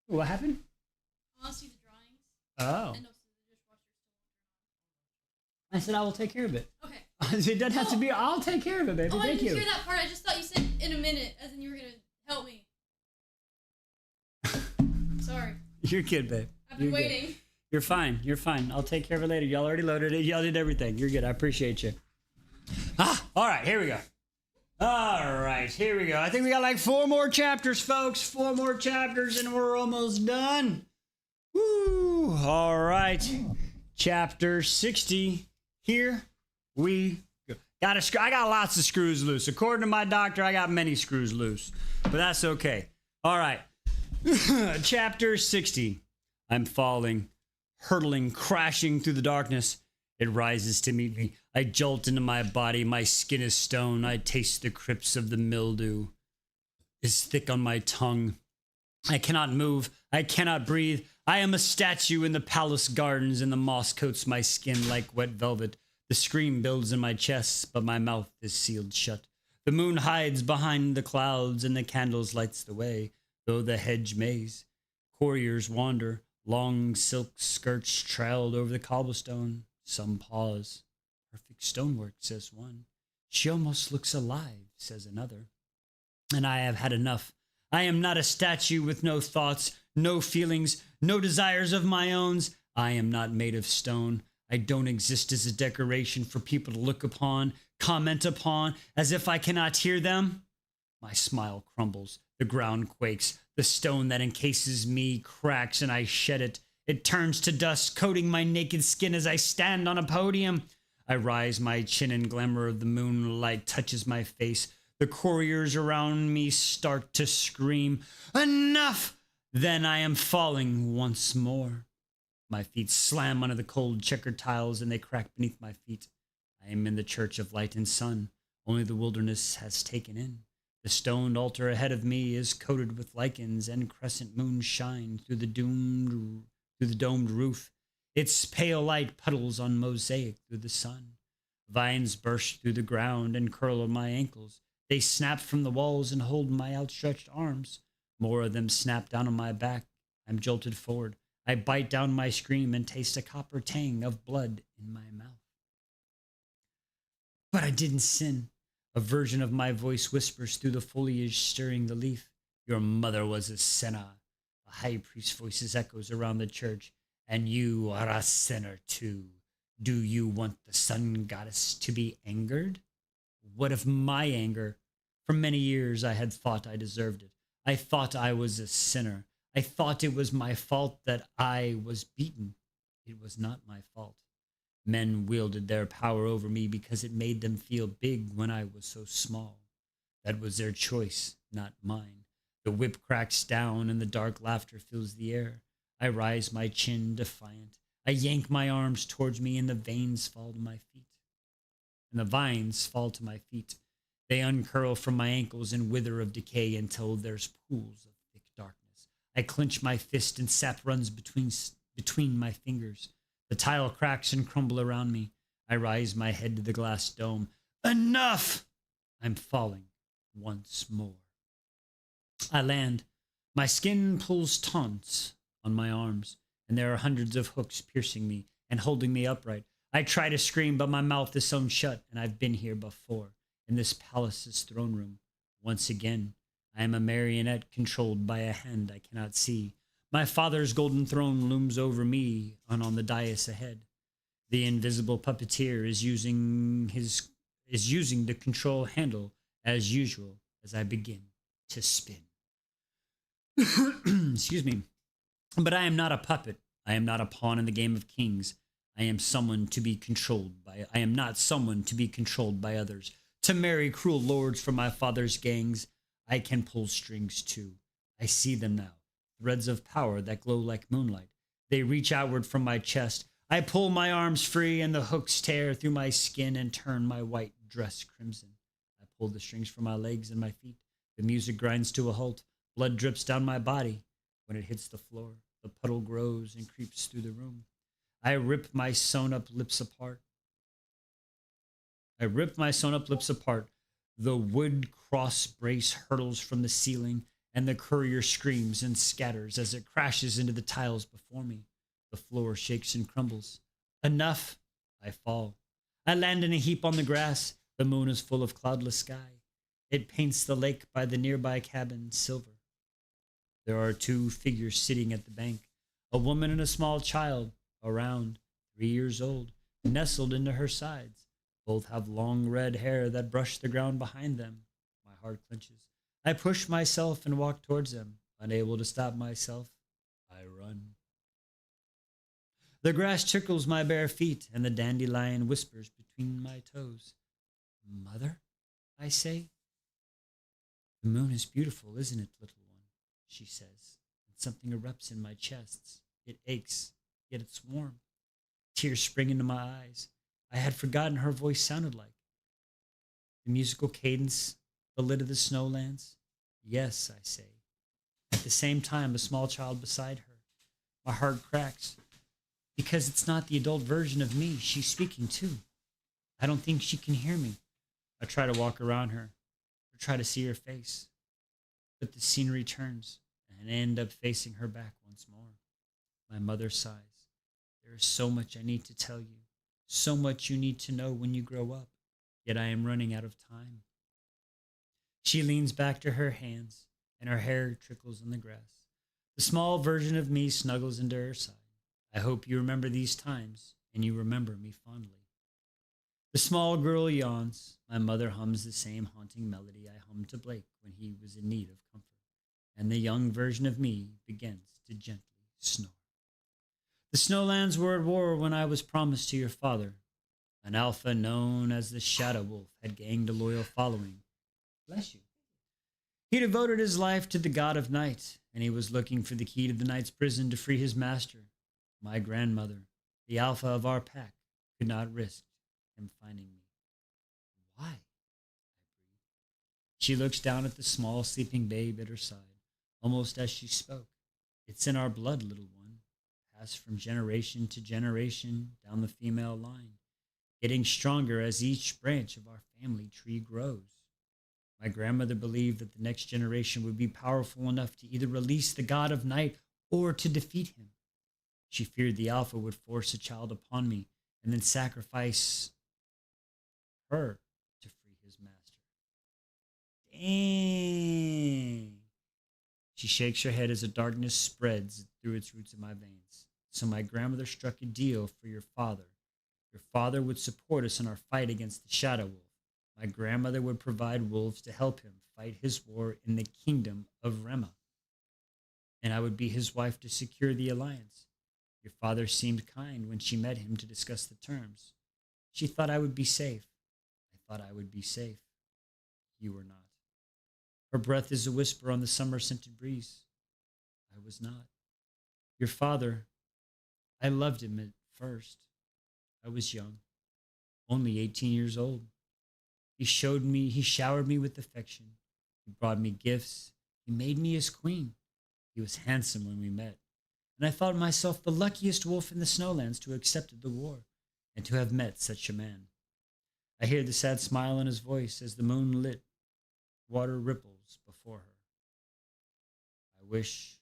What happened? I want to see the drawings. Oh. And also the dishwasher. I said I will take care of it. Okay. It doesn't have to be. I'll take care of it, baby. Oh, I Thank didn't you. hear that part. I just thought you said in a minute, as in you were gonna help me. Sorry. You're good, babe. I've been You're good. waiting. You're fine. You're fine. I'll take care of it later. Y'all already loaded it. Y'all did everything. You're good. I appreciate you. All right. Here we go. All right. Here we go. I think we got like 4 more chapters, folks. 4 more chapters, and we're almost done. Woo. All right. Chapter 60. Here we go. I got lots of screws loose. According to my doctor, I got many screws loose, but that's okay. All right. Chapter 60. I'm falling, hurtling, crashing through the darkness. It rises to meet me. I jolt into my body. My skin is stone. I taste the crypts of the mildew. Is thick on my tongue. I cannot move. I cannot breathe. I am a statue in the palace gardens, and the moss coats my skin like wet velvet. The scream builds in my chest, but my mouth is sealed shut. The moon hides behind the clouds, and the candles lights the way. Though the hedge maze, couriers wander. Long silk skirts trailed over the cobblestone. Some pause. Perfect stonework, says one. She almost looks alive, says another. And I have had enough. I am not a statue with no thoughts, no feelings, no desires of my own. I am not made of stone. I don't exist as a decoration for people to look upon, comment upon, as if I cannot hear them. My smile crumbles. The ground quakes. The stone that encases me cracks, and I shed it. It turns to dust, coating my naked skin as I stand on a podium. I rise my chin, and glamour of the moonlight touches my face. The couriers around me start to scream, "Enough!" Then I am falling once more. My feet slam onto the cold checkered tiles, and they crack beneath my feet. I am in the church of light and sun. Only the wilderness has taken in. The stone altar ahead of me is coated with lichens, and crescent moons shine through the domed roof. Its pale light puddles on mosaic through the sun. Vines burst through the ground and curl on my ankles. They snap from the walls and hold my outstretched arms. More of them snap down on my back. I'm jolted forward. I bite down my scream and taste a copper tang of blood in my mouth. But I didn't sin. A version of my voice whispers through the foliage, stirring the leaf. Your mother was a sinner. A high priest's voice echoes around the church. And you are a sinner too. Do you want the sun goddess to be angered? What if my anger? For many years I had thought I deserved it. I thought I was a sinner. I thought it was my fault that I was beaten. It was not my fault. Men wielded their power over me because it made them feel big when I was so small. That was their choice, not mine. The whip cracks down and the dark laughter fills the air. I rise my chin defiant. I yank my arms towards me, and the veins fall to my feet. And the vines fall to my feet. They uncurl from my ankles and wither of decay until there's pools of thick darkness. I clench my fist, and sap runs between my fingers. The tile cracks and crumble around me. I rise my head to the glass dome. Enough! I'm falling once more. I land. My skin pulls taunts on my arms, and there are hundreds of hooks piercing me and holding me upright. I try to scream, but my mouth is sewn shut, and I've been here before, in this palace's throne room. Once again, I am a marionette controlled by a hand I cannot see. My father's golden throne looms over me and on the dais ahead. The invisible puppeteer is using the control handle as usual as I begin to spin. Excuse me. But I am not a puppet. I am not a pawn in the game of kings. I am someone to be controlled by. I am not someone to be controlled by others. To marry cruel lords from my father's gangs, I can pull strings too. I see them now. Threads of power that glow like moonlight. They reach outward from my chest. I pull my arms free, and the hooks tear through my skin and turn my white dress crimson. I pull the strings from my legs and my feet. The music grinds to a halt. Blood drips down my body. When it hits the floor, the puddle grows and creeps through the room. I rip my sewn-up lips apart. The wood cross brace hurtles from the ceiling, and the courier screams and scatters as it crashes into the tiles before me. The floor shakes and crumbles. Enough! I fall. I land in a heap on the grass. The moon is full of cloudless sky. It paints the lake by the nearby cabin silver. There are two figures sitting at the bank, a woman and a small child, around 3 years old, nestled into her sides. Both have long red hair that brush the ground behind them. My heart clenches. I push myself and walk towards them. Unable to stop myself, I run. The grass tickles my bare feet, and the dandelion whispers between my toes. Mother, I say. The moon is beautiful, isn't it, little one? She says, and something erupts in my chest. It aches, yet it's warm. Tears spring into my eyes. I had forgotten her voice sounded like. The musical cadence, the lit of the snowlands. Yes, I say. At the same time, a small child beside her. My heart cracks, because it's not the adult version of me she's speaking to. I don't think she can hear me. I try to walk around her, or try to see her face. But the scenery turns, and I end up facing her back once more. My mother sighs. There is so much I need to tell you, so much you need to know when you grow up, yet I am running out of time. She leans back to her hands, and her hair trickles on the grass. The small version of me snuggles into her side. I hope you remember these times, and you remember me fondly. The small girl yawns. My mother hums the same haunting melody I hummed to Blake when he was in need of comfort, and the young version of me begins to gently snore. The Snowlands were at war when I was promised to your father. An alpha known as the Shadow Wolf had gained a loyal following. Bless you. He devoted his life to the god of night, and he was looking for the key to the knight's prison to free his master. My grandmother, the alpha of our pack, could not risk him finding me. Why? I breathe. She looks down at the small sleeping babe at her side, almost as she spoke. It's in our blood, little one, passed from generation to generation down the female line, getting stronger as each branch of our family tree grows. My grandmother believed that the next generation would be powerful enough to either release the god of night or to defeat him. She feared the alpha would force a child upon me and then sacrifice her to free his master. Dang. She shakes her head as the darkness spreads through its roots in my veins. So my grandmother struck a deal for your father. Your father would support us in our fight against the Shadow Wolf. My grandmother would provide wolves to help him fight his war in the kingdom of Rema. And I would be his wife to secure the alliance. Your father seemed kind when she met him to discuss the terms. She thought I would be safe. I thought I would be safe. You were not. Her breath is a whisper on the summer-scented breeze. I was not. Your father, I loved him at first. I was young, only 18 years old. He showered me with affection. He brought me gifts. He made me his queen. He was handsome when we met. And I thought myself the luckiest wolf in the Snowlands to have accepted the war and to have met such a man. I hear the sad smile in his voice as the moon lit water ripples before her. I wish,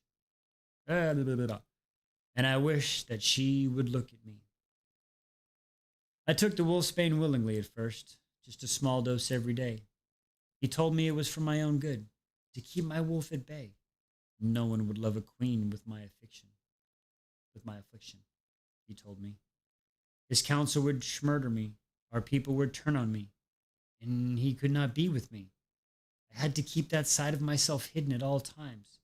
and I wish that she would look at me. I took the wolfsbane willingly at first, just a small dose every day. He told me it was for my own good, to keep my wolf at bay. No one would love a queen with my affliction. He told me. His counsel would murder me. Our people would turn on me, and he could not be with me. I had to keep that side of myself hidden at all times.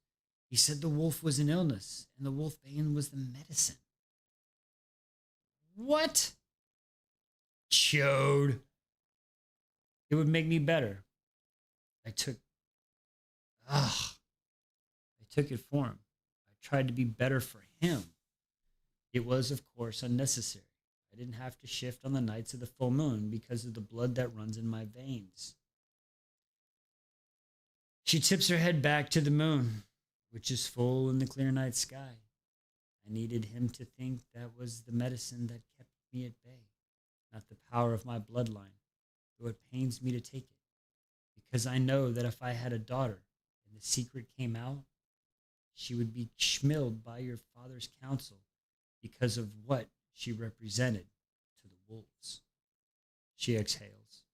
He said the wolf was an illness, and the wolfbane was the medicine. What? Chode. It would make me better. I took it for him. I tried to be better for him. It was, of course, unnecessary. I didn't have to shift on the nights of the full moon because of the blood that runs in my veins. She tips her head back to the moon, which is full in the clear night sky. I needed him to think that was the medicine that kept me at bay, not the power of my bloodline, though it pains me to take it. because I know that if I had a daughter and the secret came out, she would be schmilled by your father's counsel because of what she represented to the wolves. She exhales.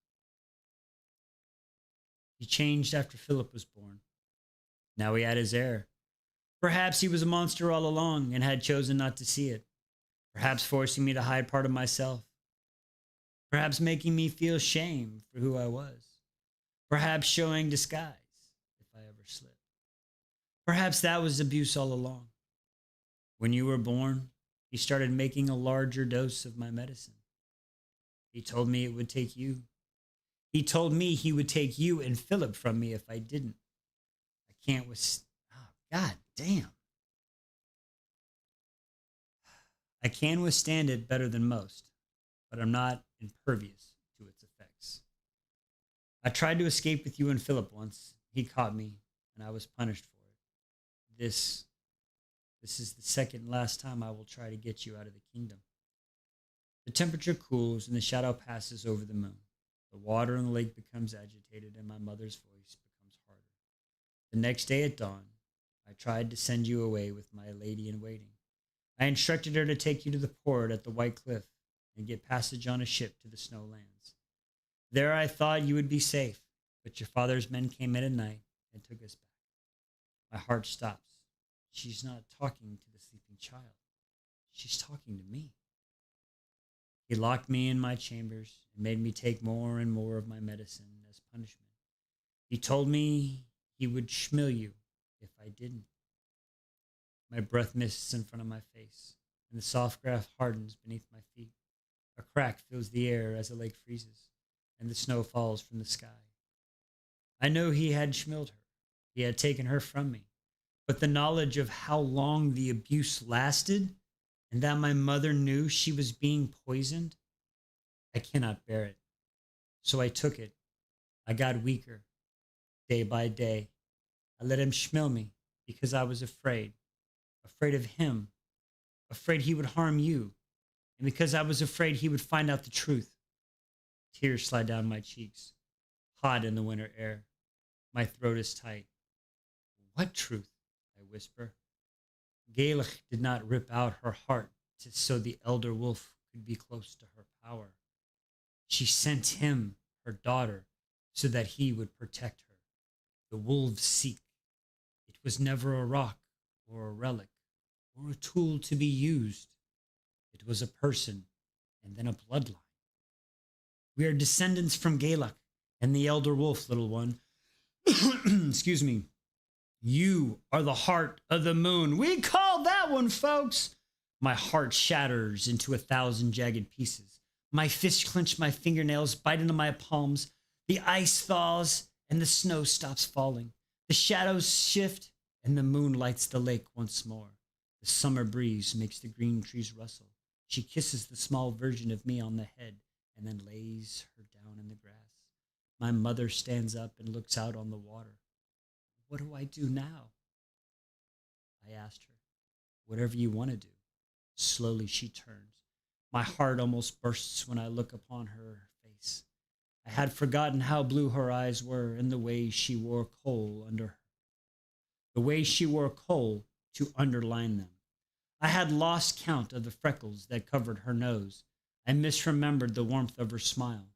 He changed after Philip was born. Now he had his heir. Perhaps he was a monster all along and had chosen not to see it. Perhaps forcing me to hide part of myself. Perhaps making me feel shame for who I was. Perhaps showing disguise if I ever slipped. Perhaps that was abuse all along. When you were born, he started making a larger dose of my medicine. He told me it would take you. He told me he would take you and Philip from me if I didn't. I can't oh, God damn. I can withstand it better than most, but I'm not impervious to its effects. I tried to escape with you and Philip once. He caught me, and I was punished for it. This is the second and last time I will try to get you out of the kingdom. The temperature cools, and the shadow passes over the moon. The water in the lake becomes agitated, and my mother's voice becomes harder. The next day at dawn, I tried to send you away with my lady in waiting. I instructed her to take you to the port at the White Cliff and get passage on a ship to the snow lands. There I thought you would be safe, but your father's men came in at night and took us back. My heart stops. She's not talking to the sleeping child. She's talking to me. He locked me in my chambers and made me take more and more of my medicine as punishment. He told me he would schmill you if I didn't. My breath mists in front of my face, and the soft grass hardens beneath my feet. A crack fills the air as the lake freezes, and the snow falls from the sky. I know he had schmilled her. He had taken her from me. But the knowledge of how long the abuse lasted, and that my mother knew she was being poisoned, I cannot bear it. So I took it. I got weaker, day by day. I let him schmill me because I was afraid of him, afraid he would harm you, and because I was afraid he would find out the truth. Tears slide down my cheeks, hot in the winter air. My throat is tight. What truth? I whisper. Gaelic did not rip out her heart so the elder wolf could be close to her power. She sent him her daughter so that he would protect her. The wolves seek. It was never a rock or a relic or a tool to be used. It was a person and then a bloodline. We are descendants from Gaelic and the elder wolf, little one. Excuse me. You are the heart of the moon. We call that one, folks. My heart shatters into 1,000 jagged pieces. My fists clench, my fingernails bite into my palms. The ice thaws and the snow stops falling. The shadows shift and the moon lights the lake once more. The summer breeze makes the green trees rustle. She kisses the small version of me on the head and then lays her down in the grass. My mother stands up and looks out on the water. What do I do now? I asked her. Whatever you want to do. Slowly she turns. My heart almost bursts when I look upon her face. I had forgotten how blue her eyes were and the way she wore kohl under her. The way she wore kohl to underline them. I had lost count of the freckles that covered her nose. I misremembered the warmth of her smile.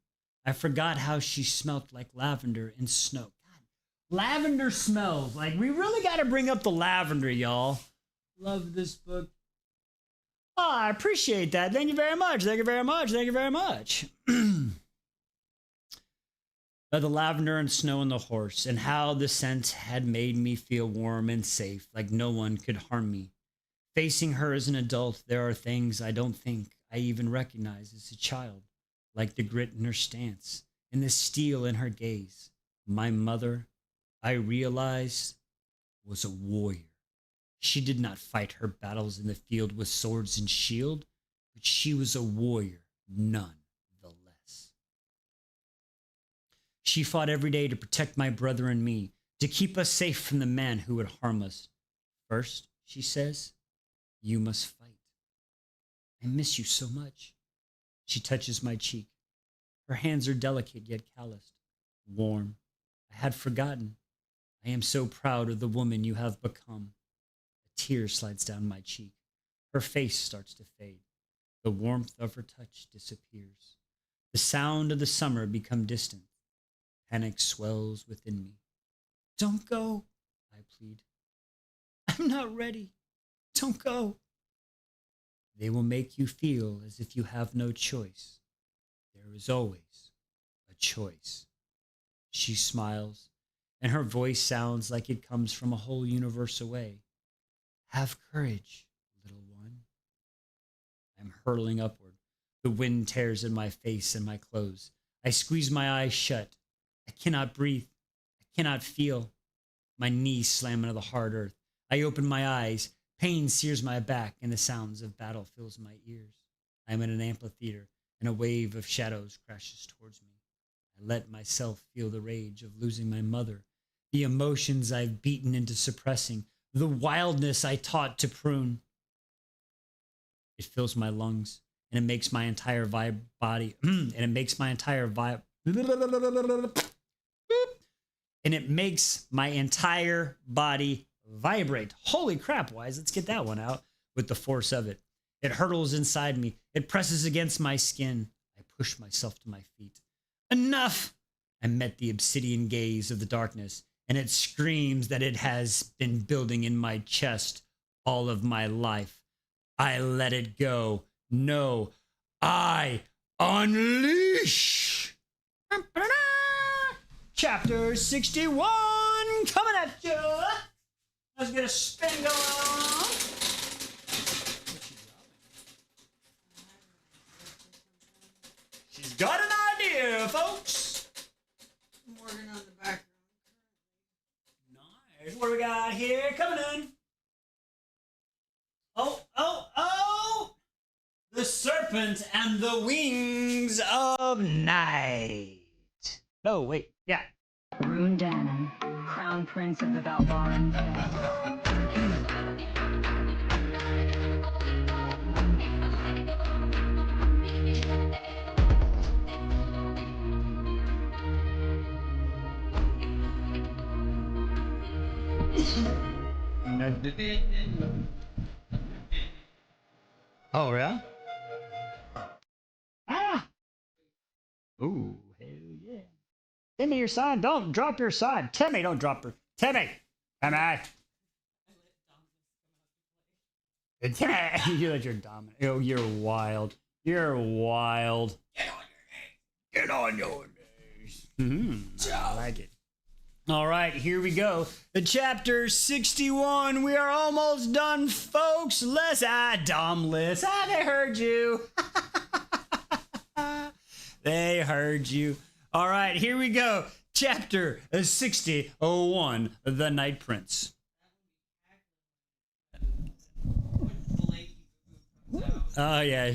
I forgot how she smelt like lavender and snow. Lavender smells. Like, we really got to bring up the lavender, y'all. Love this book. Oh, I appreciate that. Thank you very much. Thank you very much. Thank you very much. The lavender and snow and the horse, and how the scent had made me feel warm and safe, like no one could harm me. Facing her as an adult, there are things I don't think I even recognize as a child, like the grit in her stance and the steel in her gaze. My mother, I realized, was a warrior. She did not fight her battles in the field with swords and shield, but she was a warrior, none the less. She fought every day to protect my brother and me, to keep us safe from the man who would harm us. First, she says, you must fight. I miss you so much. She touches my cheek. Her hands are delicate yet calloused, warm. I I had forgotten. I am so proud of the woman you have become. A tear slides down my cheek. Her face starts to fade. The warmth of her touch disappears. The sound of the summer become distant. Panic swells within me. Don't go, I plead. I'm not ready. Don't go. They will make you feel as if you have no choice. There is always a choice. She smiles, and her voice sounds like it comes from a whole universe away. Have courage, little one. I'm hurtling upward. The wind tears in my face and my clothes. I squeeze my eyes shut. I cannot breathe. I cannot feel. My knees slam into the hard earth. I open my eyes. Pain sears my back, and the sounds of battle fills my ears. I am in an amphitheater, and a wave of shadows crashes towards me. I let myself feel the rage of losing my mother, the emotions I've beaten into suppressing, the wildness I taught to prune. It fills my lungs, and it makes my entire body, and it makes my entire and it makes my entire body vibrate. Holy crap, Wise, let's get that one out with the force of it. It hurtles inside me. It presses against my skin. I push myself to my feet. Enough! I met the obsidian gaze of the darkness, and it screams that it has been building in my chest all of my life. I let it go. No, I unleash! Chapter 61 coming at you! Let's get a spin going on. She's got an idea, folks. I'm working on the background. Nice. What do we got here? Coming in. Oh! The serpent and the wings of night. No, wait. Yeah. Rune Danon, Crown Prince of the Valbaran Oh, yeah? Ah! Ooh, hell yeah. Timmy, your sign. Don't drop your sign. Timmy, don't drop her. Timmy! Timmy! Timmy! You let your dominant. Oh, you're wild. You're wild. Get on your knees. I like it. All right, here we go. Chapter 61. We are almost done, folks. Domless. They heard you. They heard you. All right, here we go. Chapter 60:01, The Night Prince. Oh, yeah.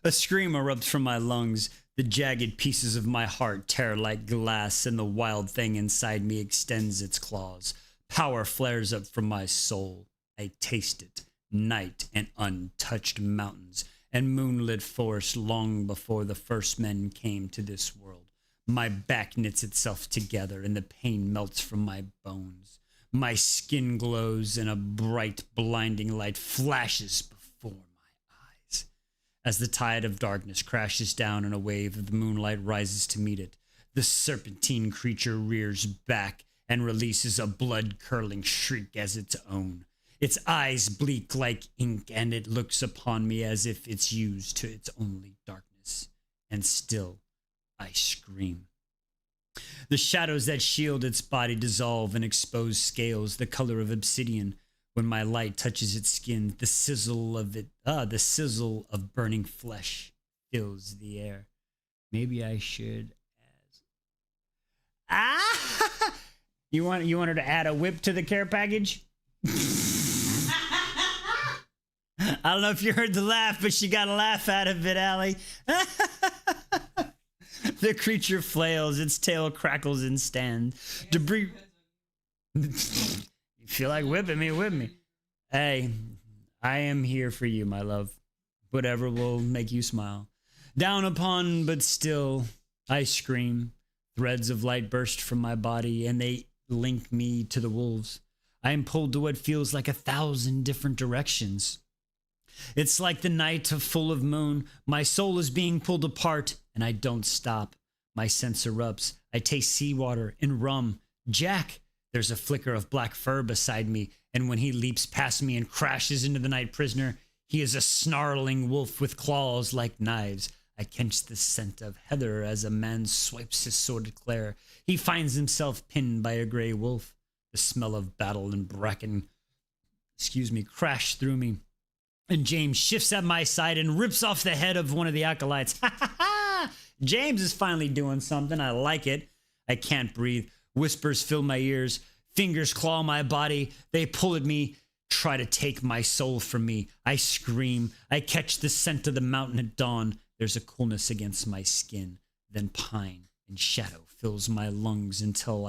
A scream erupts from my lungs. The jagged pieces of my heart tear like glass, and the wild thing inside me extends its claws. Power flares up from my soul. I taste it. Night and untouched mountains and moonlit forest long before the first men came to this world. My back knits itself together, and the pain melts from my bones. My skin glows, and a bright, blinding light flashes before my eyes. As the tide of darkness crashes down and a wave of the moonlight rises to meet it, the serpentine creature rears back and releases a blood-curdling shriek as its own. Its eyes bleak like ink, and it looks upon me as if it's used to its only darkness. And still, I scream. The shadows that shield its body dissolve and expose scales the color of obsidian. When my light touches its skin, the sizzle of burning flesh fills the air. Maybe I should You want her to add a whip to the care package? I don't know if you heard the laugh, but she got a laugh out of it, Allie. The creature flails, its tail crackles and stands. Debris. You feel like whipping me, whip me. Hey, I am here for you, my love. Whatever will make you smile. Down upon, but still, I scream. Threads of light burst from my body, and they link me to the wolves. I am pulled to what feels like 1,000 different directions. It's like the night full of moon. My soul is being pulled apart, and I don't stop. My sense erupts. I taste seawater and rum. Jack! There's a flicker of black fur beside me, and when he leaps past me and crashes into the night prisoner, he is a snarling wolf with claws like knives. I catch the scent of heather as a man swipes his sword at Claire. He finds himself pinned by a gray wolf. The smell of battle and bracken, crash through me. And James shifts at my side and rips off the head of one of the acolytes. Ha ha ha! James is finally doing something. I like it. I can't breathe. Whispers fill my ears. Fingers claw my body. They pull at me, try to take my soul from me. I scream. I catch the scent of the mountain at dawn. There's a coolness against my skin. Then pine and shadow fills my lungs until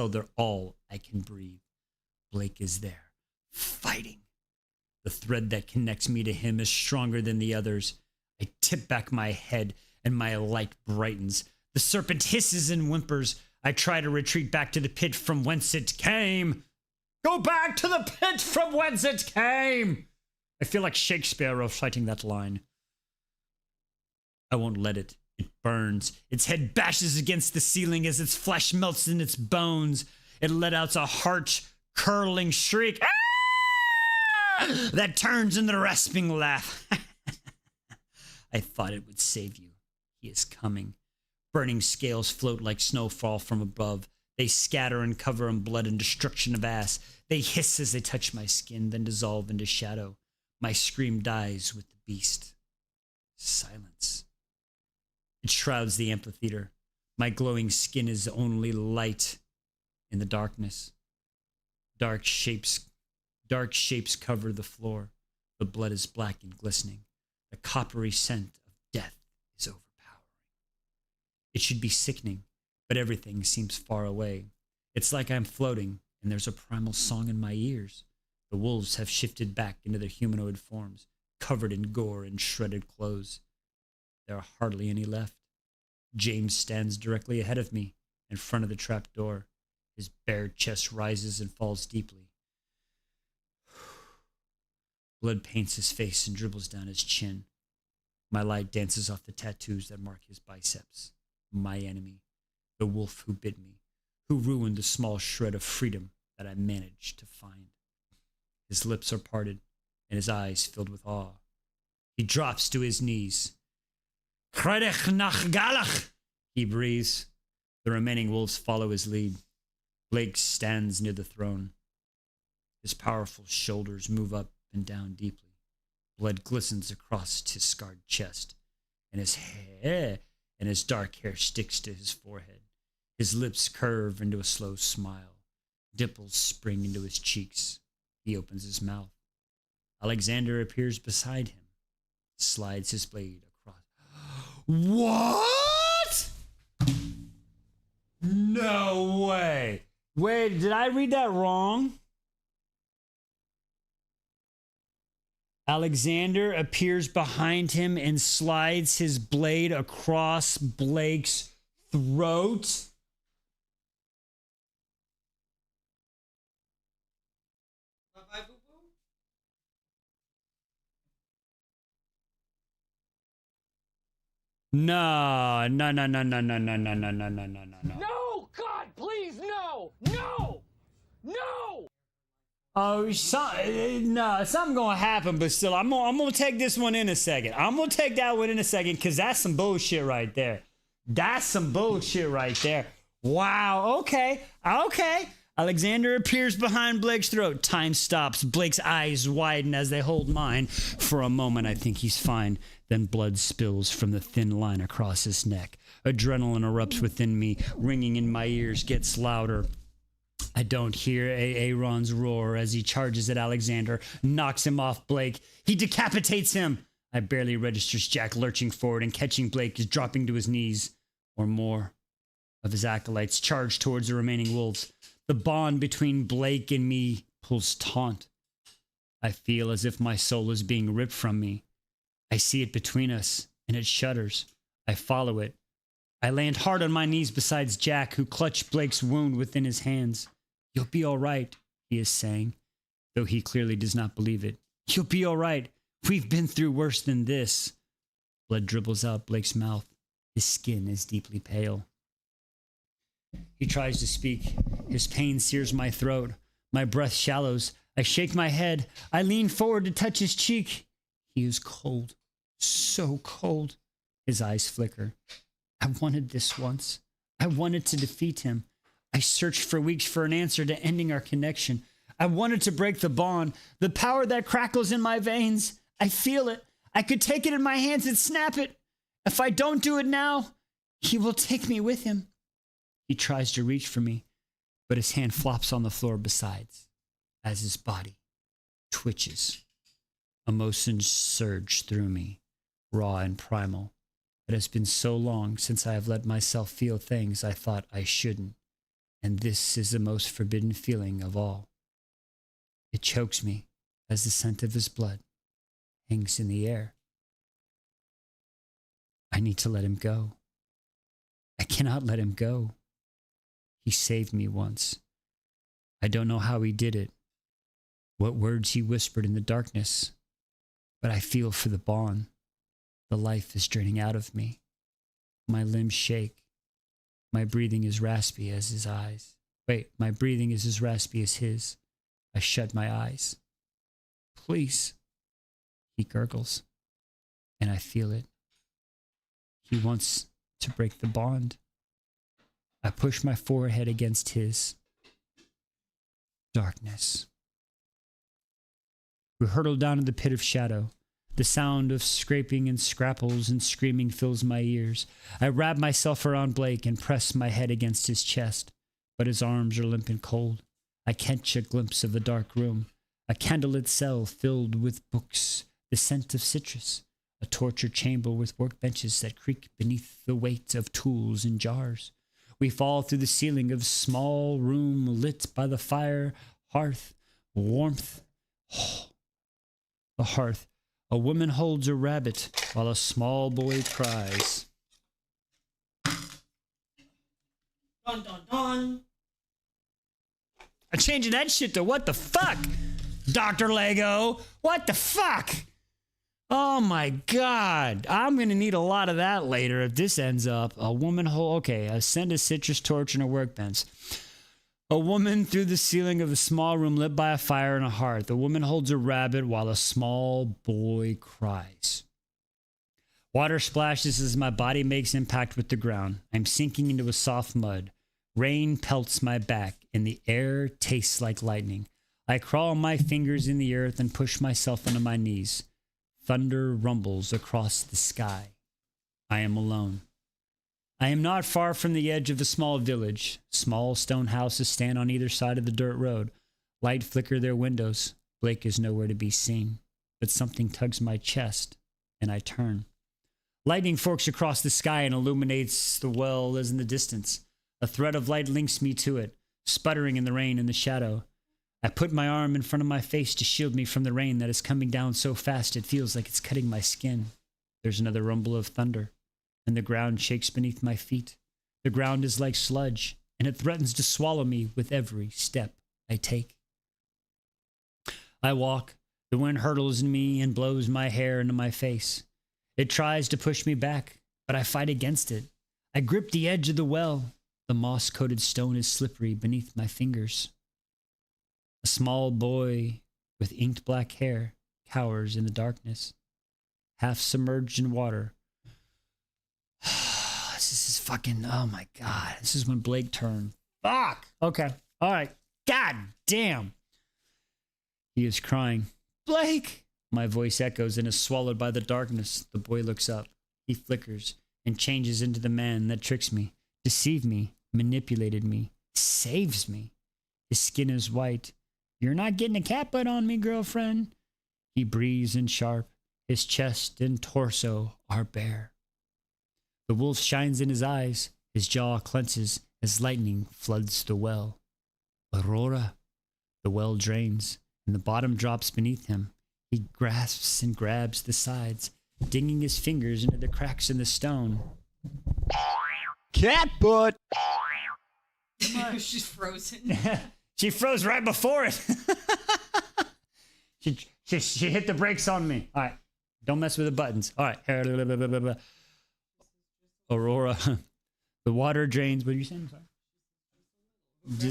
they're all I can breathe. Blake is there, fighting. The thread that connects me to him is stronger than the others. I tip back my head and my light brightens. The serpent hisses and whimpers. I try to retreat back to the pit from whence it came. Go back to the pit from whence it came! I feel like Shakespeare reciting that line. I won't let it. It burns. Its head bashes against the ceiling as its flesh melts in its bones. It let out a heart-curling shriek that turns into a rasping laugh. I thought it would save you. He is coming. Burning scales float like snowfall from above. They scatter and cover in blood and destruction of ass. They hiss as they touch my skin, then dissolve into shadow. My scream dies with the beast. Silence. It shrouds the amphitheater. My glowing skin is only light in the darkness. Dark shapes cover the floor. The blood is black and glistening. The coppery scent of death is overpowering. It should be sickening, but everything seems far away. It's like I'm floating, and there's a primal song in my ears. The wolves have shifted back into their humanoid forms, covered in gore and shredded clothes. There are hardly any left. James stands directly ahead of me, in front of the trap door. His bare chest rises and falls deeply. Blood paints his face and dribbles down his chin. My light dances off the tattoos that mark his biceps. My enemy, the wolf who bit me, who ruined the small shred of freedom that I managed to find. His lips are parted, and his eyes filled with awe. He drops to his knees. Chredech nach Galach, he breathes. The remaining wolves follow his lead. Blake stands near the throne. His powerful shoulders move up and down deeply. Blood glistens across his scarred chest, and his dark hair sticks to his forehead. His lips curve into a slow smile. Dimples spring into his cheeks. He opens his mouth. Alexander appears beside him, slides his blade across. What? No way. Wait, did I read that wrong? Alexander appears behind him and slides his blade across Blake's throat. Bye-bye, boo-boo. No. No, God, please, no! No! No! Oh, no, something gonna happen, but still, I'm gonna take this one in a second. I'm gonna take that one in a second, because that's some bullshit right there. That's some bullshit right there. Wow, okay. Alexander appears behind Blake's throat. Time stops. Blake's eyes widen as they hold mine. For a moment, I think he's fine. Then blood spills from the thin line across his neck. Adrenaline erupts within me, ringing in my ears, gets louder. I don't hear Aaron's roar as he charges at Alexander, knocks him off Blake. He decapitates him. I barely registers Jack lurching forward and catching Blake is dropping to his knees. Or more of his acolytes charge towards the remaining wolves. The bond between Blake and me pulls taut. I feel as if my soul is being ripped from me. I see it between us, and it shudders. I follow it. I land hard on my knees beside Jack, who clutched Blake's wound within his hands. You'll be all right, he is saying, though he clearly does not believe it. You'll be all right. We've been through worse than this. Blood dribbles out Blake's mouth. His skin is deeply pale. He tries to speak. His pain sears my throat. My breath shallows. I shake my head. I lean forward to touch his cheek. He is cold. So cold. His eyes flicker. I wanted this once. I wanted to defeat him. I searched for weeks for an answer to ending our connection. I wanted to break the bond, the power that crackles in my veins. I feel it. I could take it in my hands and snap it. If I don't do it now, he will take me with him. He tries to reach for me, but his hand flops on the floor besides, as his body twitches. Emotions surge through me, raw and primal. It has been so long since I have let myself feel things I thought I shouldn't, and this is the most forbidden feeling of all. It chokes me as the scent of his blood hangs in the air. I need to let him go. I cannot let him go. He saved me once. I don't know how he did it, what words he whispered in the darkness, but I feel for the bond. The life is draining out of me. My limbs shake. My breathing is raspy as his eyes. My breathing is as raspy as his. I shut my eyes. Please, he gurgles, and I feel it. He wants to break the bond. I push my forehead against his. Darkness. We hurtle down to the pit of shadow. The sound of scraping and scrapples and screaming fills my ears. I wrap myself around Blake and press my head against his chest, but his arms are limp and cold. I catch a glimpse of the dark room, a candlelit cell filled with books, the scent of citrus, a torture chamber with workbenches that creak beneath the weight of tools and jars. We fall through the ceiling of a small room lit by the fire, hearth, warmth. Oh, the hearth. A woman holds a rabbit while a small boy cries. Dun dun dun. I'm changing that shit to what the fuck? Dr. Lego, what the fuck? Oh my God. I'm going to need a lot of that later if this ends up. A woman I send a citrus torch and a workbench. A woman through the ceiling of a small room lit by a fire and a hearth. The woman holds a rabbit while a small boy cries. Water splashes as my body makes impact with the ground. I'm sinking into a soft mud. Rain pelts my back and the air tastes like lightning. I crawl my fingers in the earth and push myself onto my knees. Thunder rumbles across the sky. I am alone. I am not far from the edge of a small village. Small stone houses stand on either side of the dirt road. Light flicker their windows. Blake is nowhere to be seen, but something tugs my chest, and I turn. Lightning forks across the sky and illuminates the well as in the distance. A thread of light links me to it, sputtering in the rain and the shadow. I put my arm in front of my face to shield me from the rain that is coming down so fast it feels like it's cutting my skin. There's another rumble of thunder, and the ground shakes beneath my feet. The ground is like sludge, and it threatens to swallow me with every step I take. I walk. The wind hurtles in me and blows my hair into my face. It tries to push me back, but I fight against it. I grip the edge of the well. The moss-coated stone is slippery beneath my fingers. A small boy with inked black hair cowers in the darkness, half submerged in water. This is fucking, oh my God. This is when Blake turned. Fuck. Okay. All right. God damn. He is crying. Blake. My voice echoes and is swallowed by the darkness. The boy looks up. He flickers and changes into the man that tricks me, deceived me, manipulated me, saves me. His skin is white. You're not getting a cat butt on me, girlfriend. He breathes in sharp. His chest and torso are bare. The wolf shines in his eyes. His jaw clenches as lightning floods the well. Aurora. The well drains, and the bottom drops beneath him. He grasps and grabs the sides. digging his fingers into the cracks in the stone. Cat butt. She's frozen. She froze right before it. she hit the brakes on me. All right. Don't mess with the buttons. All right. Aurora. The water drains. What are you saying? Sorry.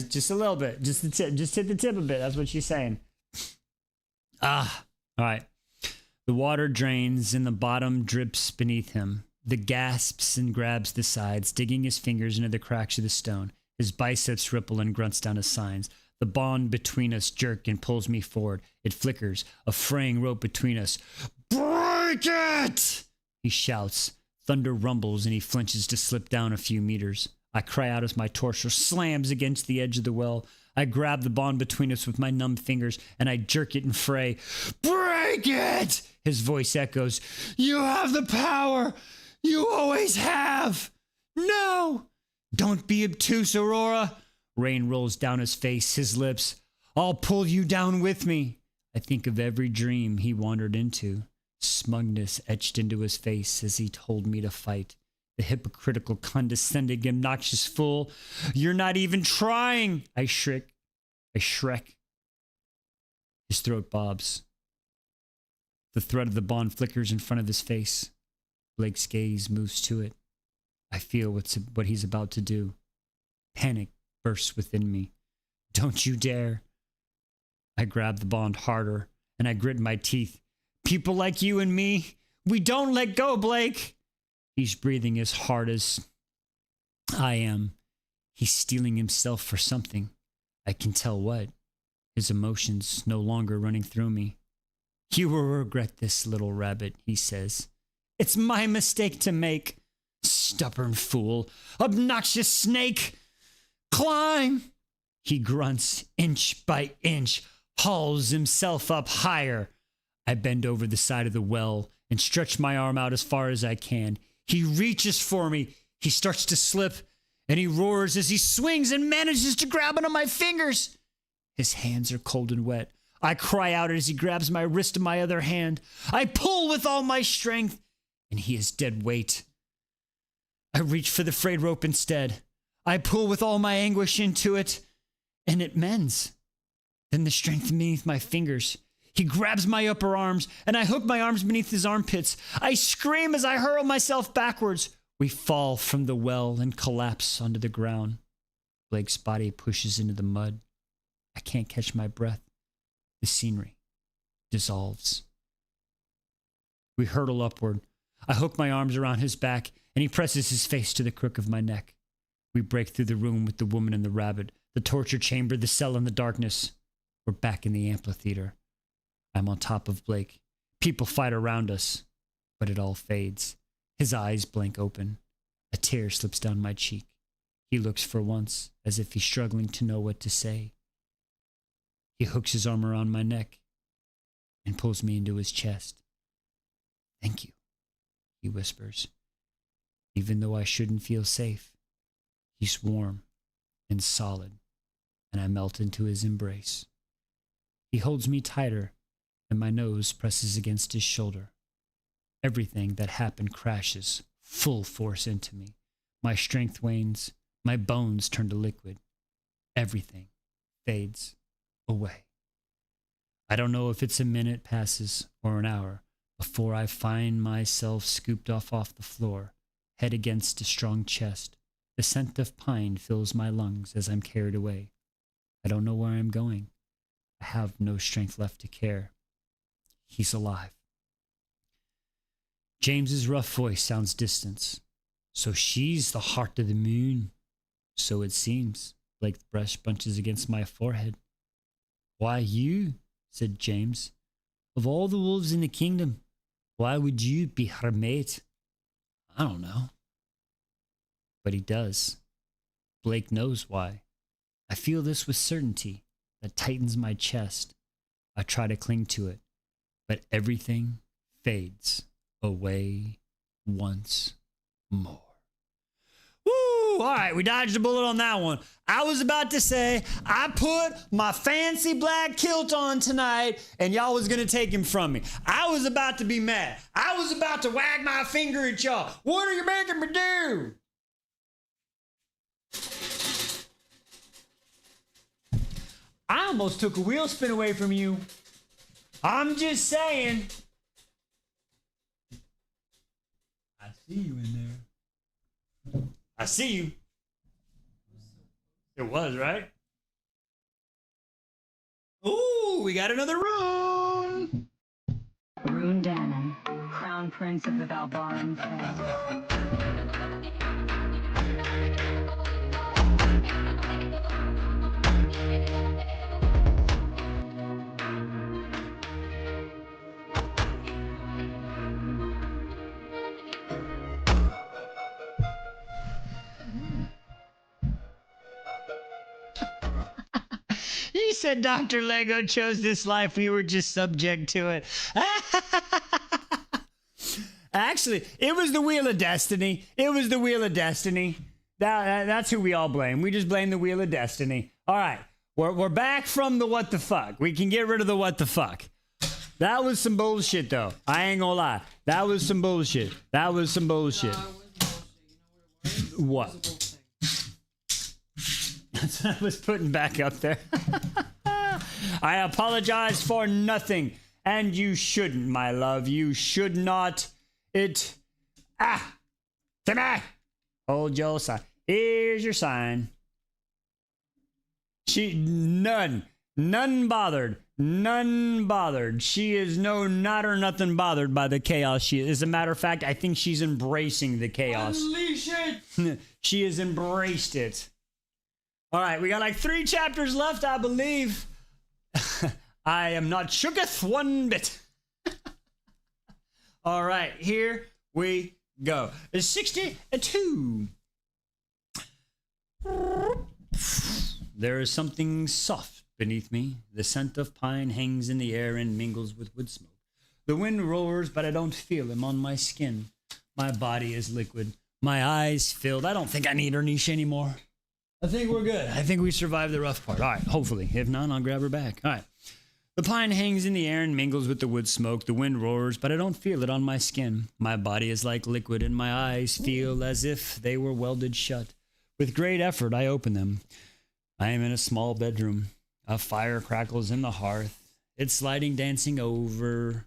Just a little bit. Just the tip. Just hit the tip a bit. That's what she's saying. All right. The water drains and the bottom drips beneath him. The gasps and grabs the sides, digging his fingers into the cracks of the stone. His biceps ripple and grunts down his signs. The bond between us jerks and pulls me forward. It flickers, a fraying rope between us. Break it! He shouts. Thunder rumbles and he flinches to slip down a few meters. I cry out as my torso slams against the edge of the well. I grab the bond between us with my numb fingers and I jerk it and fray. Break it! His voice echoes. You have the power! You always have! No! Don't be obtuse, Aurora. Rain rolls down his face, his lips. I'll pull you down with me. I think of every dream he wandered into. Smugness etched into his face as he told me to fight. The hypocritical, condescending, obnoxious fool. You're not even trying. I shriek. I shrek. His throat bobs. The thread of the bond flickers in front of his face. Blake's gaze moves to it. I feel what he's about to do. Panic bursts within me. Don't you dare. I grab the bond harder and I grit my teeth. People like you and me, we don't let go, Blake. He's breathing as hard as I am. He's steeling himself for something. I can tell what. His emotions no longer running through me. You will regret this, little rabbit, he says. It's my mistake to make. Stubborn fool. Obnoxious snake. Climb. He grunts inch by inch, hauls himself up higher. I bend over the side of the well and stretch my arm out as far as I can. He reaches for me. He starts to slip and he roars as he swings and manages to grab onto my fingers. His hands are cold and wet. I cry out as he grabs my wrist in my other hand. I pull with all my strength and he is dead weight. I reach for the frayed rope instead. I pull with all my anguish into it and it mends. Then the strength beneath my fingers. He grabs my upper arms, and I hook my arms beneath his armpits. I scream as I hurl myself backwards. We fall from the well and collapse onto the ground. Blake's body pushes into the mud. I can't catch my breath. The scenery dissolves. We hurtle upward. I hook my arms around his back, and he presses his face to the crook of my neck. We break through the room with the woman and the rabbit, the torture chamber, the cell in the darkness. We're back in the amphitheater. I'm on top of Blake. People fight around us, but it all fades. His eyes blank open. A tear slips down my cheek. He looks for once as if he's struggling to know what to say. He hooks his arm around my neck and pulls me into his chest. Thank you, he whispers. Even though I shouldn't feel safe, he's warm and solid, and I melt into his embrace. He holds me tighter, and my nose presses against his shoulder. Everything that happened crashes full force into me. My strength wanes. My bones turn to liquid. Everything fades away. I don't know if it's a minute passes or an hour before I find myself scooped off the floor, head against a strong chest. The scent of pine fills my lungs as I'm carried away. I don't know where I'm going. I have no strength left to care. He's alive. James's rough voice sounds distant. So she's the heart of the moon. So it seems. Blake's breast bunches against my forehead. Why you? Said James. Of all the wolves in the kingdom, why would you be her mate? I don't know. But he does. Blake knows why. I feel this with certainty that tightens my chest. I try to cling to it, but everything fades away once more. Woo! All right, we dodged a bullet on that one. I was about to say, I put my fancy black kilt on tonight and y'all was gonna take him from me. I was about to be mad. I was about to wag my finger at y'all. What are you making me do? I almost took a wheel spin away from you. I'm just saying. I see you in there. I see you. It was, right? Ooh, we got another rune. Rune Danon, Crown Prince of the Valbaran Fae. You said Dr. Lego chose this life. We were just subject to it. Actually, it was the Wheel of Destiny. It was the Wheel of Destiny. That's who we all blame. We just blame the Wheel of Destiny. All right. We're back from the what the fuck. We can get rid of the what the fuck. That was some bullshit, though. I ain't gonna lie. That was some bullshit. That was some bullshit. What? That's what I was putting back up there. I apologize for nothing. And you shouldn't, my love. You should not. Tonight. Hold your sign. Here's your sign. None bothered. None bothered. She is not or nothing bothered by the chaos. As a matter of fact, I think she's embracing the chaos. Unleash it! She has embraced it. All right, we got like 3 chapters left, I believe. I am not shooketh one bit. All right, here we go. 62. There is something soft beneath me. The scent of pine hangs in the air and mingles with wood smoke. The wind roars, but I don't feel him on my skin. My body is liquid. My eyes filled. I don't think I need her niche anymore. I think we're good. I think we survived the rough part. All right, hopefully. If not, I'll grab her back. All right. The pine hangs in the air and mingles with the wood smoke. The wind roars, but I don't feel it on my skin. My body is like liquid, and my eyes feel as if they were welded shut. With great effort, I open them. I am in a small bedroom. A fire crackles in the hearth. Its lighting dancing over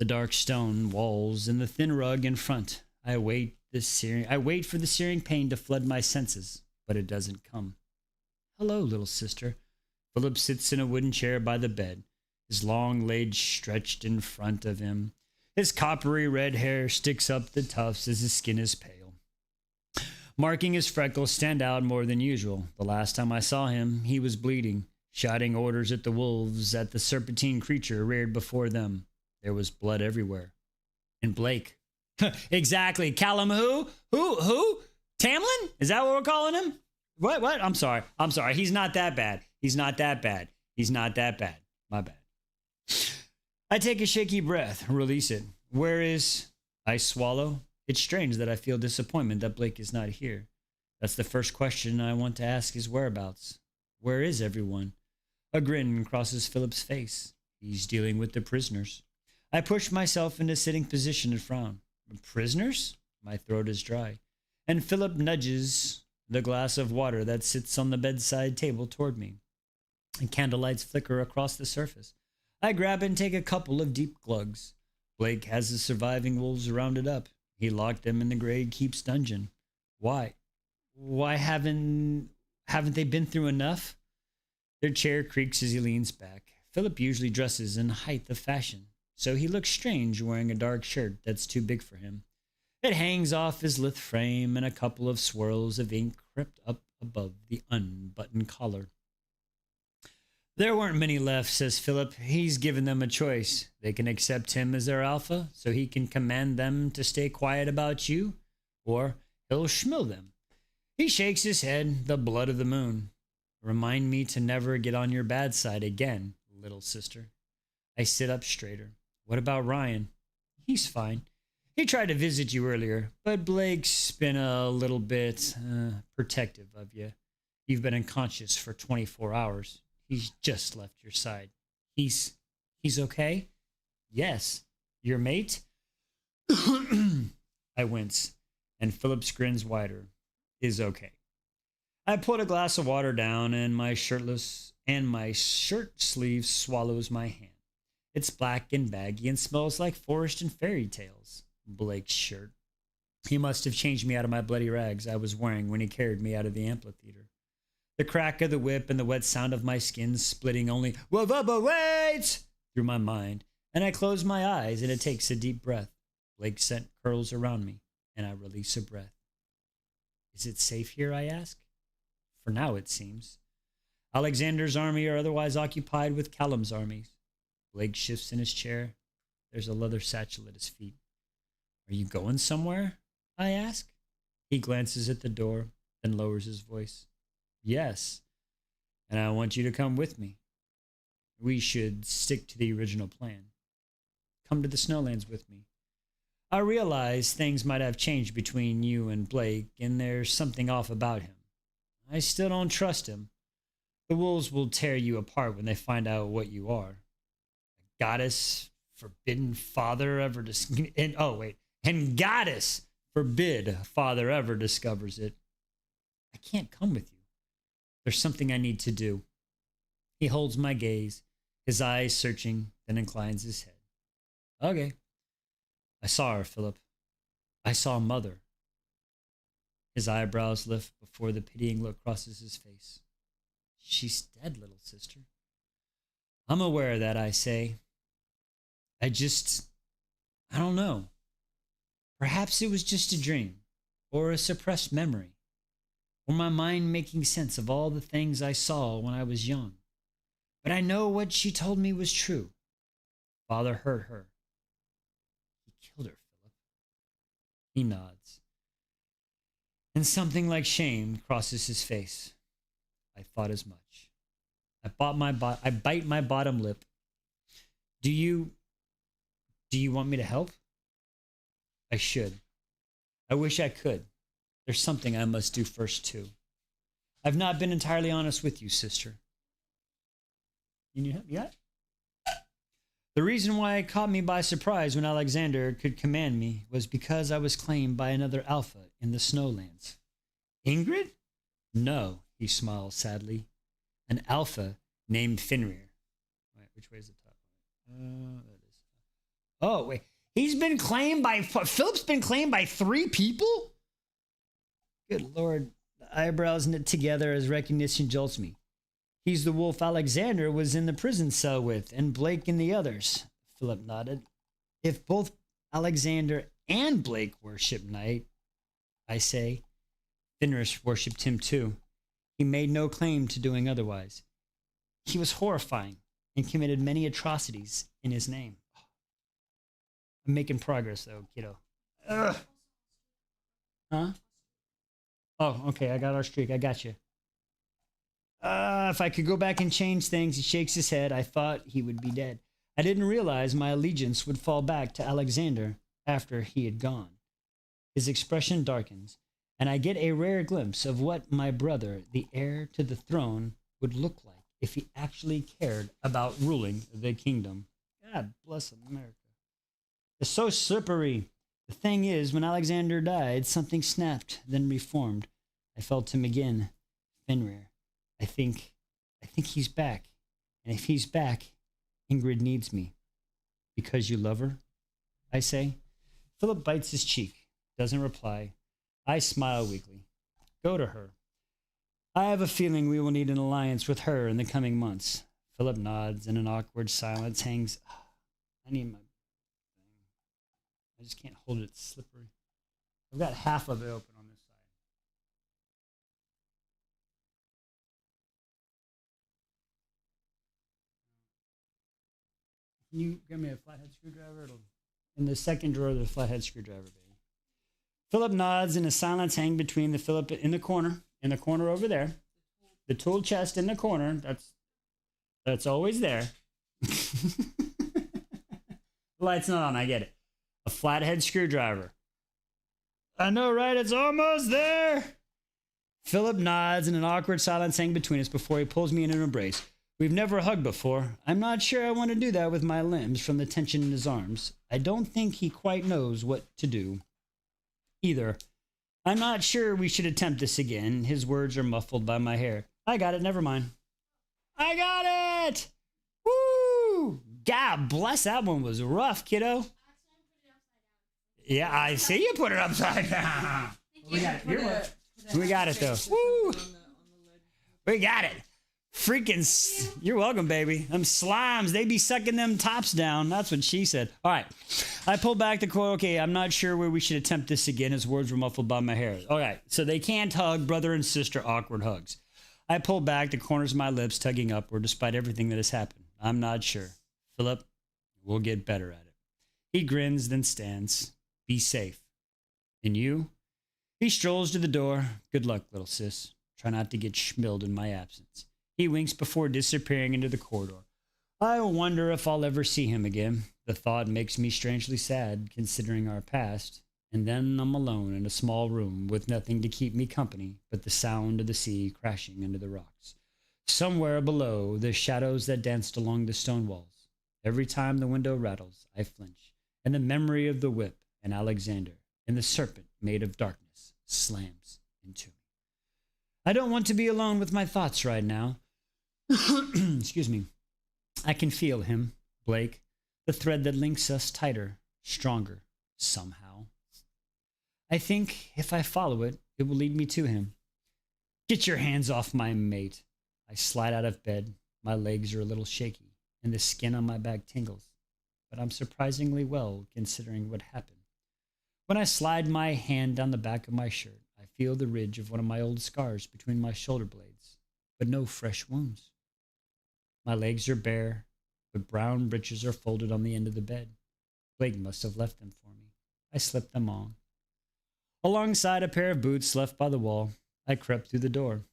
the dark stone walls and the thin rug in front. I wait for the searing pain to flood my senses, but it doesn't come. Hello, little sister. Philip sits in a wooden chair by the bed, his long legs stretched in front of him. His coppery red hair sticks up the tufts as his skin is pale, marking his freckles stand out more than usual. The last time I saw him, he was bleeding, shouting orders at the wolves at the serpentine creature reared before them. There was blood everywhere. And Blake. Exactly. Callum who? Who? Tamlin? Is that what we're calling him? What? I'm sorry. He's not that bad. He's not that bad. My bad. I take a shaky breath, release it. Where is... I swallow. It's strange that I feel disappointment that Blake is not here. That's the first question I want to ask his whereabouts. Where is everyone? A grin crosses Philip's face. He's dealing with the prisoners. I push myself into sitting position and frown. Prisoners? My throat is dry. And Philip nudges the glass of water that sits on the bedside table toward me. And candlelights flicker across the surface. I grab and take a couple of deep glugs. Blake has the surviving wolves rounded up. He locked them in the Grey Keep's dungeon. Why? Why haven't they been through enough? Their chair creaks as he leans back. Philip usually dresses in height of fashion, so he looks strange wearing a dark shirt that's too big for him. It hangs off his lithe frame, and a couple of swirls of ink crept up above the unbuttoned collar. There weren't many left, says Philip. He's given them a choice. They can accept him as their alpha, so he can command them to stay quiet about you, or he'll schmill them. He shakes his head, the blood of the moon. Remind me to never get on your bad side again, little sister. I sit up straighter. What about Ryan? He's fine. He tried to visit you earlier, but Blake's been a little bit protective of you. You've been unconscious for 24 hours. He's just left your side. He's okay? Yes. Your mate? I wince, and Philip grins wider. Is okay. I put a glass of water down, and my shirt sleeve swallows my hand. It's black and baggy and smells like forest and fairy tales. Blake's shirt. He must have changed me out of my bloody rags I was wearing when he carried me out of the amphitheater. The crack of the whip and the wet sound of my skin splitting only wait through my mind, and I close my eyes and it takes a deep breath. Blake's scent curls around me, and I release a breath. Is it safe here, I ask? For now, it seems. Alexander's army are otherwise occupied with Callum's armies. Blake shifts in his chair. There's a leather satchel at his feet. Are you going somewhere? I ask. He glances at the door, then lowers his voice. Yes, and I want you to come with me. We should stick to the original plan. Come to the Snowlands with me. I realize things might have changed between you and Blake, and there's something off about him. I still don't trust him. The wolves will tear you apart when they find out what you are. A goddess forbidden father ever and goddess forbid father ever discovers it. I can't come with you. There's something I need to do. He holds my gaze, his eyes searching, then inclines his head. Okay. I saw her, Philip. I saw Mother. His eyebrows lift before the pitying look crosses his face. She's dead, little sister. I'm aware of that, I say. I don't know. Perhaps it was just a dream, or a suppressed memory, or my mind making sense of all the things I saw when I was young. But I know what she told me was true. Father hurt her. He killed her, Philip. He nods. And something like shame crosses his face. I thought as much. I bite my bottom lip. Do you want me to help? I should. I wish I could. There's something I must do first, too. I've not been entirely honest with you, sister. You need help yet? The reason why it caught me by surprise when Alexander could command me was because I was claimed by another alpha in the Snowlands. Ingrid? No, he smiles sadly. An alpha named Fenrir. Wait, which way is the top? That is. Oh, wait. Philip's been claimed by 3 people? Good Lord. The eyebrows knit together as recognition jolts me. He's the wolf Alexander was in the prison cell with, and Blake and the others. Philip nodded. If both Alexander and Blake worship night, I say, Fenrir worshipped him too. He made no claim to doing otherwise. He was horrifying and committed many atrocities in his name. I'm making progress though, kiddo. Ugh. Huh? Oh, okay, I got our streak. I got you. If I could go back and change things, he shakes his head. I thought he would be dead. I didn't realize my allegiance would fall back to Alexander after he had gone. His expression darkens, and I get a rare glimpse of what my brother, the heir to the throne, would look like if he actually cared about ruling the kingdom. God bless America. It's so slippery. The thing is, when Alexander died, something snapped, then reformed. I felt him again. Fenrir. I think he's back. And if he's back, Ingrid needs me. Because you love her? I say. Philip bites his cheek, doesn't reply. I smile weakly. Go to her. I have a feeling we will need an alliance with her in the coming months. Philip nods and an awkward silence hangs. I need my thing. I just can't hold it. It's slippery. I've got half of it open on this side. Can you give me a flathead screwdriver? In the second drawer, there's a flathead screwdriver, baby. Philip nods and a silence hang between the Philip in the corner over there. The tool chest in the corner. That's always there. The light's not on, I get it. A flathead screwdriver. I know, right? It's almost there. Philip nods and an awkward silence hangs between us before he pulls me in an embrace. We've never hugged before. I'm not sure I want to do that with my limbs from the tension in his arms. I don't think he quite knows what to do either. I'm not sure we should attempt this again. His words are muffled by my hair. I got it. Never mind. I got it. Woo! God bless, that one was rough, kiddo. Yeah, I see you put it upside down. We got it. We got it though. Woo! We got it. Freaking, you're welcome, baby. Them slimes, they be sucking them tops down. That's what she said. All right. I pulled back the quote. Okay, I'm not sure where we should attempt this again. His words were muffled by my hair. All right. So they can't hug, brother and sister, awkward hugs. I pulled back, the corners of my lips tugging upward despite everything that has happened. I'm not sure. Philip, we'll get better at it. He grins, then stands. Be safe. And you? He strolls to the door. Good luck, little sis. Try not to get schmilled in my absence. He winks before disappearing into the corridor. I wonder if I'll ever see him again. The thought makes me strangely sad, considering our past. And then I'm alone in a small room with nothing to keep me company but the sound of the sea crashing into the rocks. Somewhere below, the shadows that danced along the stone walls. Every time the window rattles, I flinch, and the memory of the whip and Alexander and the serpent made of darkness slams into me. I don't want to be alone with my thoughts right now. Excuse me. I can feel him, Blake, the thread that links us tighter, stronger, somehow. I think if I follow it, it will lead me to him. Get your hands off my mate. I slide out of bed. My legs are a little shaky, and the skin on my back tingles. But I'm surprisingly well, considering what happened. When I slide my hand down the back of my shirt, I feel the ridge of one of my old scars between my shoulder blades, but no fresh wounds. My legs are bare, but brown breeches are folded on the end of the bed. Blake must have left them for me. I slipped them on. Alongside a pair of boots left by the wall, I crept through the door.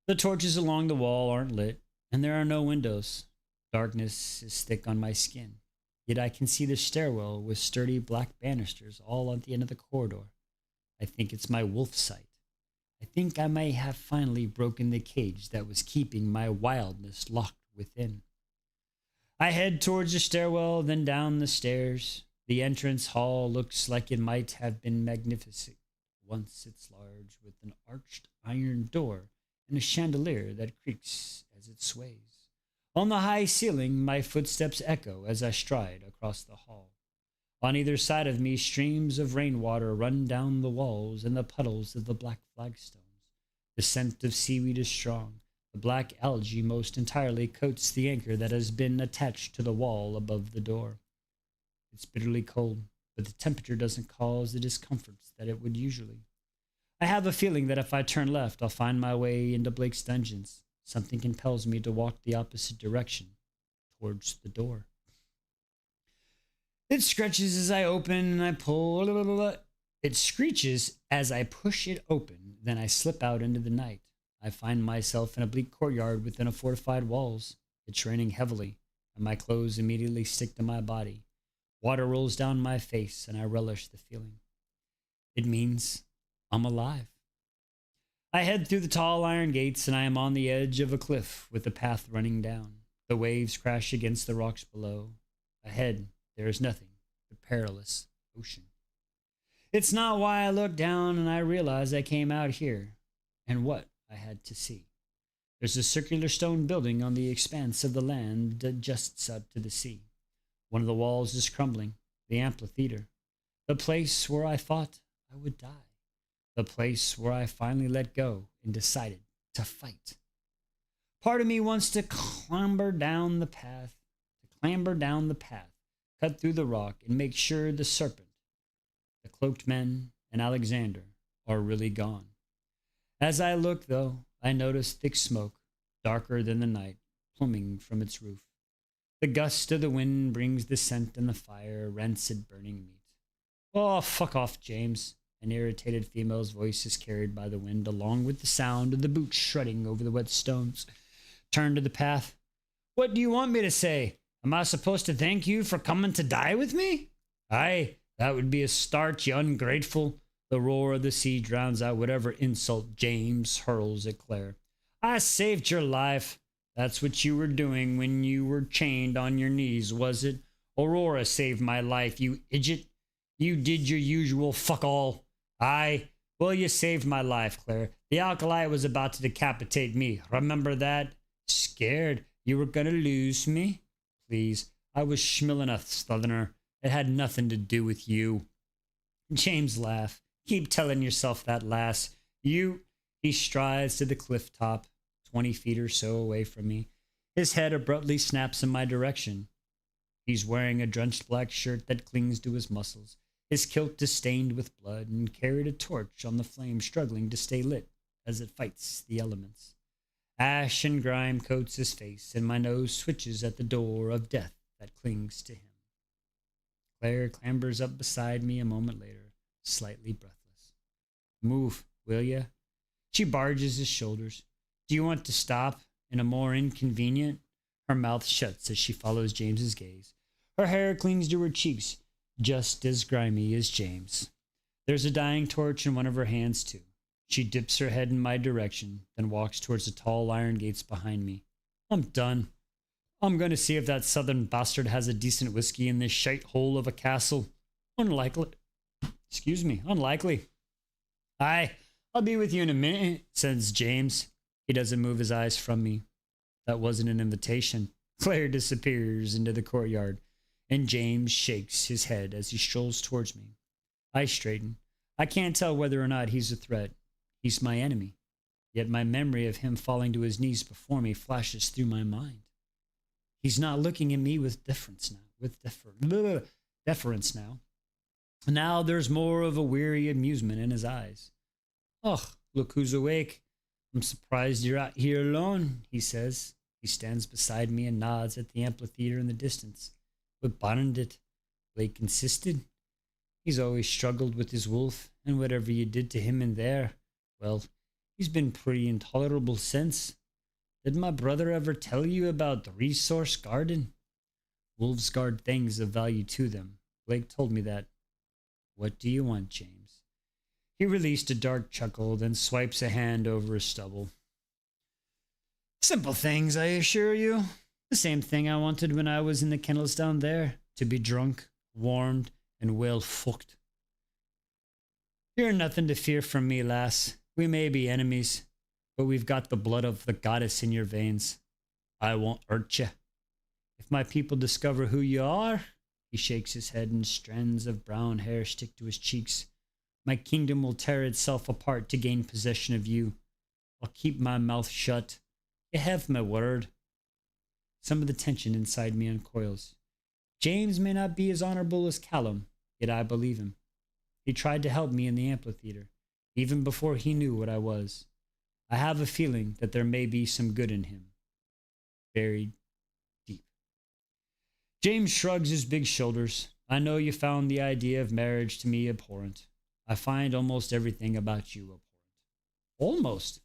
The torches along the wall aren't lit, and there are no windows. Darkness is thick on my skin, yet I can see the stairwell with sturdy black banisters all at the end of the corridor. I think it's my wolf sight. I think I may have finally broken the cage that was keeping my wildness locked within. I head towards the stairwell, then down the stairs. The entrance hall looks like it might have been magnificent. Once it's large, with an arched iron door and a chandelier that creaks as it sways. On the high ceiling, my footsteps echo as I stride across the hall. On either side of me, streams of rainwater run down the walls and the puddles of the black flagstones. The scent of seaweed is strong. The black algae most entirely coats the anchor that has been attached to the wall above the door. It's bitterly cold, but the temperature doesn't cause the discomforts that it would usually. I have a feeling that if I turn left, I'll find my way into Blake's dungeons. Something compels me to walk the opposite direction, towards the door. It scratches as I open and I pull. It screeches as I push it open. Then I slip out into the night. I find myself in a bleak courtyard within a fortified walls. It's raining heavily, and my clothes immediately stick to my body. Water rolls down my face, and I relish the feeling. It means I'm alive. I head through the tall iron gates, and I am on the edge of a cliff with the path running down. The waves crash against the rocks below. Ahead, there is nothing but perilous ocean. It's not why I look down and I realize I came out here and what I had to see. There's a circular stone building on the expanse of the land that juts out to the sea. One of the walls is crumbling, the amphitheater, the place where I thought I would die, the place where I finally let go and decided to fight. Part of me wants to clamber down the path, cut through the rock, and make sure the serpent, the cloaked men, and Alexander are really gone. As I look, though, I notice thick smoke, darker than the night, pluming from its roof. The gust of the wind brings the scent and the fire, rancid burning meat. Oh, fuck off, James. An irritated female's voice is carried by the wind, along with the sound of the boots shredding over the wet stones. Turn to the path. What do you want me to say? Am I supposed to thank you for coming to die with me? Aye, that would be a start, you ungrateful. The roar of the sea drowns out whatever insult James hurls at Claire. I saved your life. That's what you were doing when you were chained on your knees, was it? Aurora saved my life, you idiot. You did your usual fuck all. Aye, well, you saved my life, Claire. The alkali was about to decapitate me. Remember that? Scared you were gonna lose me? Please, I was schmilling a southerner. It had nothing to do with you. James laughed. Keep telling yourself that, lass. You. He strides to the cliff top, 20 feet or so away from me. His head abruptly snaps in my direction. He's wearing a drenched black shirt that clings to his muscles. His kilt is stained with blood and carried a torch on the flame, struggling to stay lit as it fights the elements. Ash and grime coats his face, and my nose switches at the door of death that clings to him. Claire clambers up beside me a moment later, slightly breathless. Move, will ya? She barges his shoulders. Do you want to stop in a more inconvenient? Her mouth shuts as she follows James's gaze. Her hair clings to her cheeks, just as grimy as James. There's a dying torch in one of her hands, too. She dips her head in my direction, then walks towards the tall iron gates behind me. I'm done. I'm going to see if that southern bastard has a decent whiskey in this shite hole of a castle. Unlikely. Excuse me, unlikely. Aye, I'll be with you in a minute, says James. He doesn't move his eyes from me. That wasn't an invitation. Claire disappears into the courtyard, and James shakes his head as he strolls towards me. I straighten. I can't tell whether or not he's a threat. He's my enemy. Yet my memory of him falling to his knees before me flashes through my mind. He's not looking at me with deference now. Now there's more of a weary amusement in his eyes. Oh, look who's awake. I'm surprised you're out here alone, he says. He stands beside me and nods at the amphitheater in the distance. What bottomed it? Blake insisted. He's always struggled with his wolf, and whatever you did to him in there, well, he's been pretty intolerable since. Did my brother ever tell you about the resource garden? Wolves guard things of value to them. Blake told me that. What do you want, James? He released a dark chuckle, then swipes a hand over his stubble. Simple things, I assure you. The same thing I wanted when I was in the kennels down there. To be drunk, warmed, and well fucked. You're nothing to fear from me, lass. We may be enemies, but we've got the blood of the goddess in your veins. I won't hurt you. If my people discover who you are, he shakes his head and strands of brown hair stick to his cheeks. My kingdom will tear itself apart to gain possession of you. I'll keep my mouth shut. You have my word. Some of the tension inside me uncoils. James may not be as honorable as Callum, yet I believe him. He tried to help me in the amphitheater, even before he knew what I was. I have a feeling that there may be some good in him. Buried deep. James shrugs his big shoulders. I know you found the idea of marriage to me abhorrent. I find almost everything about you abhorrent. Almost?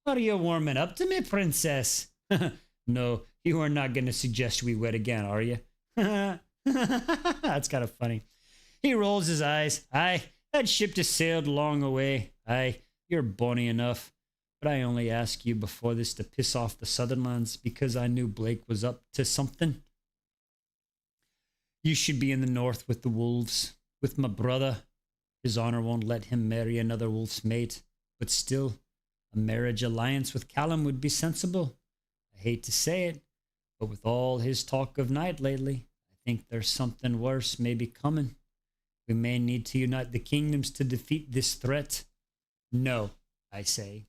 Are you warming up to me, princess? No, you are not going to suggest we wed again, are you? That's kind of funny. He rolls his eyes. Aye, that ship has sailed long away. Aye, you're bonny enough. But I only ask you before this to piss off the Sutherlands because I knew Blake was up to something. You should be in the north with the wolves, with my brother. His honor won't let him marry another wolf's mate, but still, a marriage alliance with Callum would be sensible. I hate to say it, but with all his talk of night lately, I think there's something worse maybe coming. We may need to unite the kingdoms to defeat this threat. No, I say.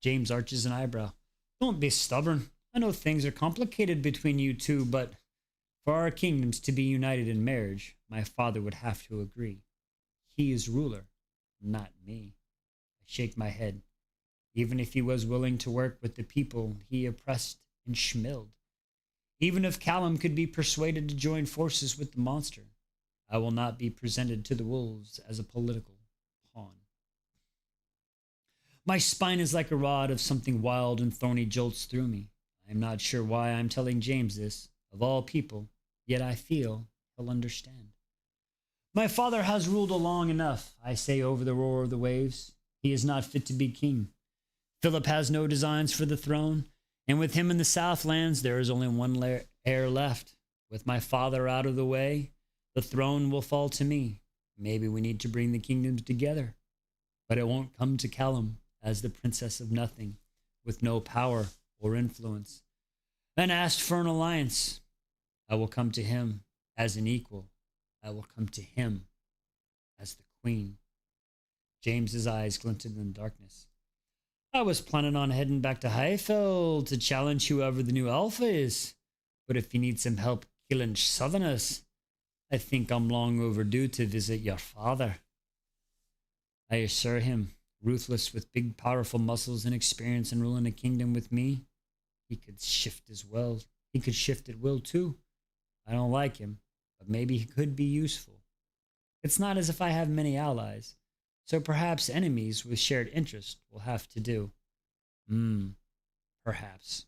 James arches an eyebrow. Don't be stubborn. I know things are complicated between you two, but for our kingdoms to be united in marriage, my father would have to agree. He is ruler, not me. I shake my head. Even if he was willing to work with the people he oppressed and schmilled. Even if Callum could be persuaded to join forces with the monster, I will not be presented to the wolves as a political pawn. My spine is like a rod of something wild and thorny jolts through me. I am not sure why I'm telling James this, of all people, yet I feel he'll understand. My father has ruled long enough, I say over the roar of the waves. He is not fit to be king. Philip has no designs for the throne, and with him in the Southlands, there is only one heir left. With my father out of the way, the throne will fall to me. Maybe we need to bring the kingdoms together, but it won't come to Callum as the princess of nothing, with no power or influence. Then asked for an alliance. I will come to him as an equal. I will come to him as the queen. James's eyes glinted in the darkness. I was planning on heading back to Highfell to challenge whoever the new alpha is. But if you need some help killing southerners, I think I'm long overdue to visit your father. I assure him, ruthless with big powerful muscles and experience in ruling a kingdom with me, he could shift as well. He could shift at will too. I don't like him, but maybe he could be useful. It's not as if I have many allies, so perhaps enemies with shared interest will have to do. Perhaps.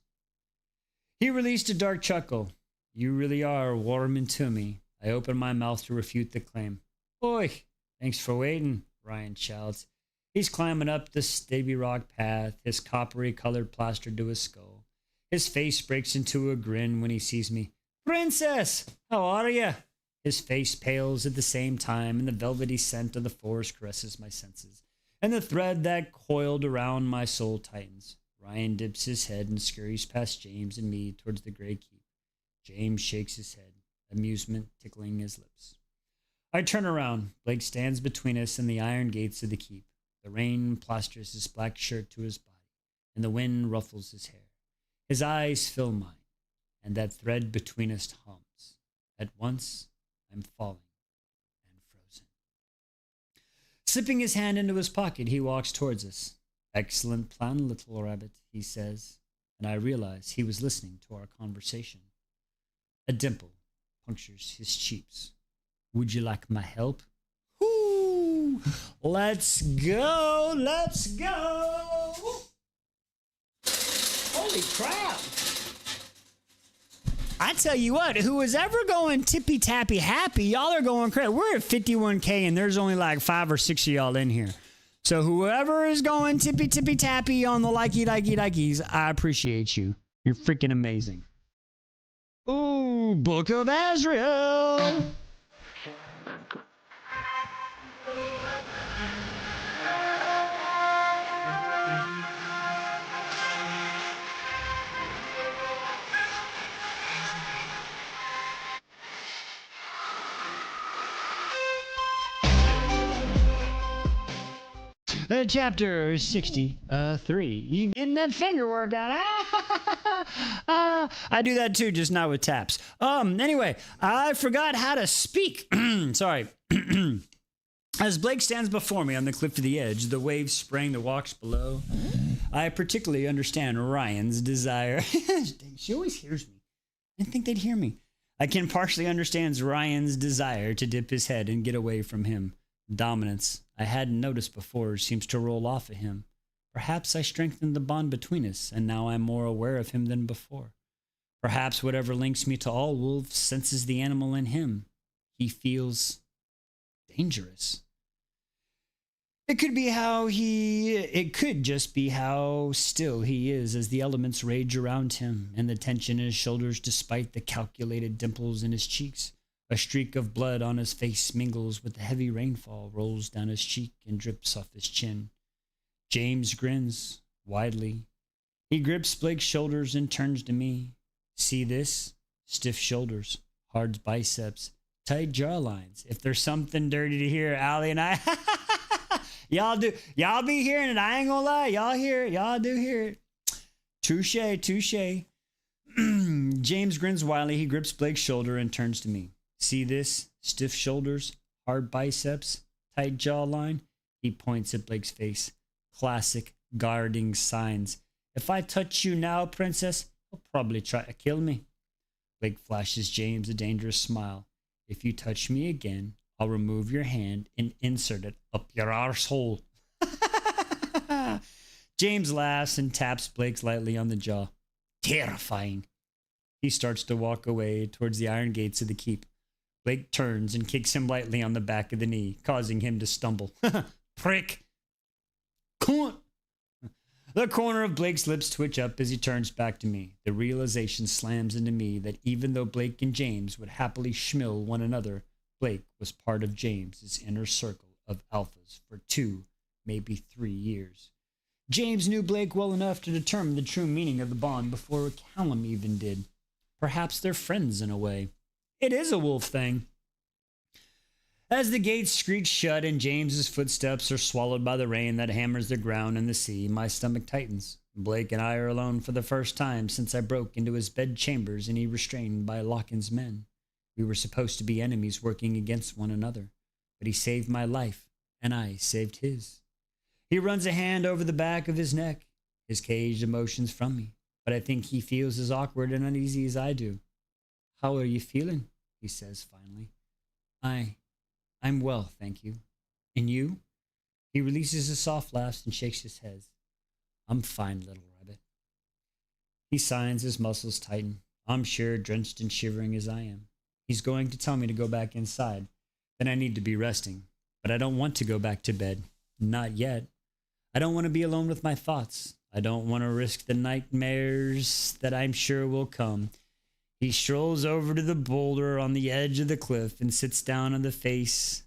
He released a dark chuckle. You really are warming to me. I opened my mouth to refute the claim. Oi, thanks for waiting, Ryan shouts. He's climbing up the stubby rock path, his coppery colored plastered to his skull. His face breaks into a grin when he sees me. Princess, how are you? His face pales at the same time, and the velvety scent of the forest caresses my senses, and the thread that coiled around my soul tightens. Ryan dips his head and scurries past James and me towards the gray keep. James shakes his head, amusement tickling his lips. I turn around. Blake stands between us and the iron gates of the keep. The rain plasters his black shirt to his body, and the wind ruffles his hair. His eyes fill mine, and that thread between us hums. At once, I'm falling and frozen. Slipping his hand into his pocket, he walks towards us. Excellent plan, little rabbit, he says, and I realize he was listening to our conversation. A dimple punctures his cheeks. Would you like my help? Whoo! Let's go! Let's go! Holy crap! I tell you what, who was ever going tippy tappy happy, y'all are going crazy. We're at 51K and there's only like 5 or 6 of y'all in here. So whoever is going tippy tappy on the likey, I appreciate you. You're freaking amazing. Ooh, Book of Azrael. Chapter 63. You getting that finger workout? I do that too, just not with taps. Anyway, I forgot how to speak. Sorry. As Blake stands before me on the cliff of the edge, the waves spraying the walks below, I particularly understand Ryan's desire. She always hears me. I didn't think they'd hear me. I can partially understand Ryan's desire to dip his head and get away from him. Dominance I hadn't noticed before seems to roll off of him. Perhaps I strengthened the bond between us, and now I'm more aware of him than before. Perhaps whatever links me to all wolves senses the animal in him. He feels dangerous. It could just be how still he is as the elements rage around him and the tension in his shoulders despite the calculated dimples in his cheeks. A streak of blood on his face mingles with the heavy rainfall, rolls down his cheek and drips off his chin. James grins widely. He grips Blake's shoulders and turns to me. See this? Stiff shoulders, hard biceps, tight jawlines. If there's something dirty to hear, Allie and I, y'all be hearing it. I ain't gonna lie. Y'all hear it. Y'all do hear it. Touche. James grins widely. He grips Blake's shoulder and turns to me. See this? Stiff shoulders, hard biceps, tight jawline. He points at Blake's face. Classic guarding signs. If I touch you now, princess, he'll probably try to kill me. Blake flashes James a dangerous smile. If you touch me again, I'll remove your hand and insert it up your arsehole. James laughs and taps Blake lightly on the jaw. Terrifying. He starts to walk away towards the iron gates of the keep. Blake turns and kicks him lightly on the back of the knee, causing him to stumble. Prick! Cunt! The corner of Blake's lips twitch up as he turns back to me. The realization slams into me that even though Blake and James would happily schmill one another, Blake was part of James's inner circle of alphas for 2, maybe 3 years. James knew Blake well enough to determine the true meaning of the bond before Callum even did. Perhaps they're friends in a way. It is a wolf thing. As the gates screech shut and James's footsteps are swallowed by the rain that hammers the ground and the sea, my stomach tightens. Blake and I are alone for the first time since I broke into his bed chambers and he restrained by Lockin's men. We were supposed to be enemies working against one another, but he saved my life and I saved his. He runs a hand over the back of his neck, his caged emotions from me, but I think he feels as awkward and uneasy as I do. How are you feeling? He says finally. I'm well, thank you. And you? He releases a soft laugh and shakes his head. I'm fine, little rabbit. He signs, his muscles tighten. I'm sure, drenched and shivering as I am. He's going to tell me to go back inside, that I need to be resting. But I don't want to go back to bed. Not yet. I don't want to be alone with my thoughts. I don't want to risk the nightmares that I'm sure will come. He strolls over to the boulder on the edge of the cliff and sits down on the face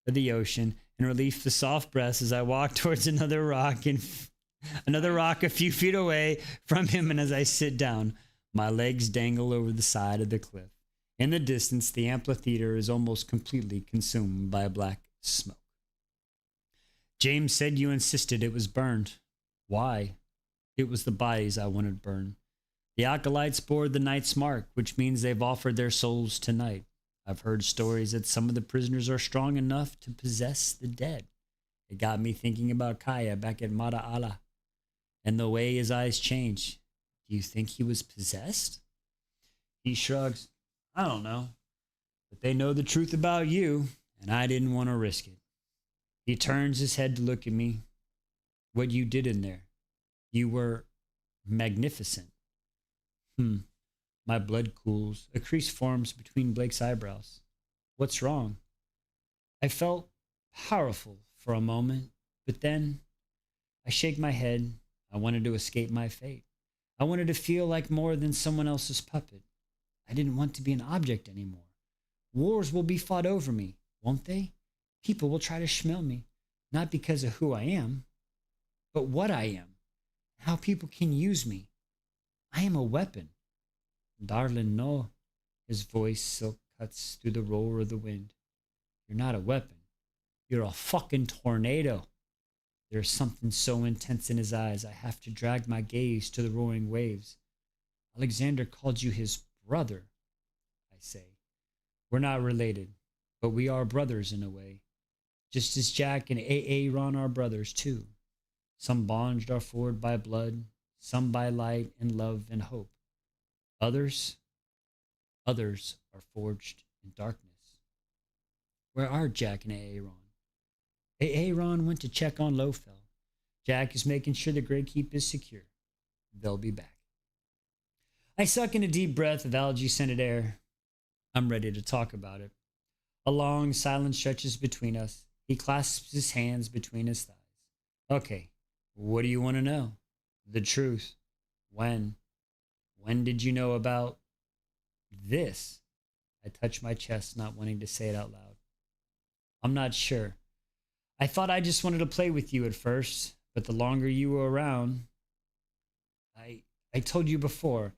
of the ocean and relief the soft breaths as I walk towards another rock a few feet away from him. And as I sit down, my legs dangle over the side of the cliff. In the distance, the amphitheater is almost completely consumed by black smoke. James said you insisted it was burned. Why? It was the bodies I wanted burned. The acolytes bore the knight's mark, which means they've offered their souls tonight. I've heard stories that some of the prisoners are strong enough to possess the dead. It got me thinking about Kaya back at Mata Allah and the way his eyes changed. Do you think he was possessed? He shrugs. I don't know. But they know the truth about you, and I didn't want to risk it. He turns his head to look at me. What you did in there. You were magnificent. My blood cools. A crease forms between Blake's eyebrows. What's wrong? I felt powerful for a moment, but then I shake my head. I wanted to escape my fate. I wanted to feel like more than someone else's puppet. I didn't want to be an object anymore. Wars will be fought over me, won't they? People will try to schmill me, not because of who I am, but what I am, how people can use me. I am a weapon. Darling, no. His voice silk cuts through the roar of the wind. You're not a weapon. You're a fucking tornado. There's something so intense in his eyes, I have to drag my gaze to the roaring waves. Alexander called you his brother, I say. We're not related, but we are brothers in a way. Just as Jack and Aaron are brothers too. Some bonds are forged by blood, some by light and love and hope. Others are forged in darkness. Where are Jack and Aaron? Aaron went to check on Lofel. Jack is making sure the Great Keep is secure. They'll be back. I suck in a deep breath of algae-scented air. I'm ready to talk about it. A long silence stretches between us. He clasps his hands between his thighs. Okay, what do you want to know? The truth. When? When did you know about this? I touch my chest, not wanting to say it out loud. I'm not sure. I thought I just wanted to play with you at first, but the longer you were around, I told you before,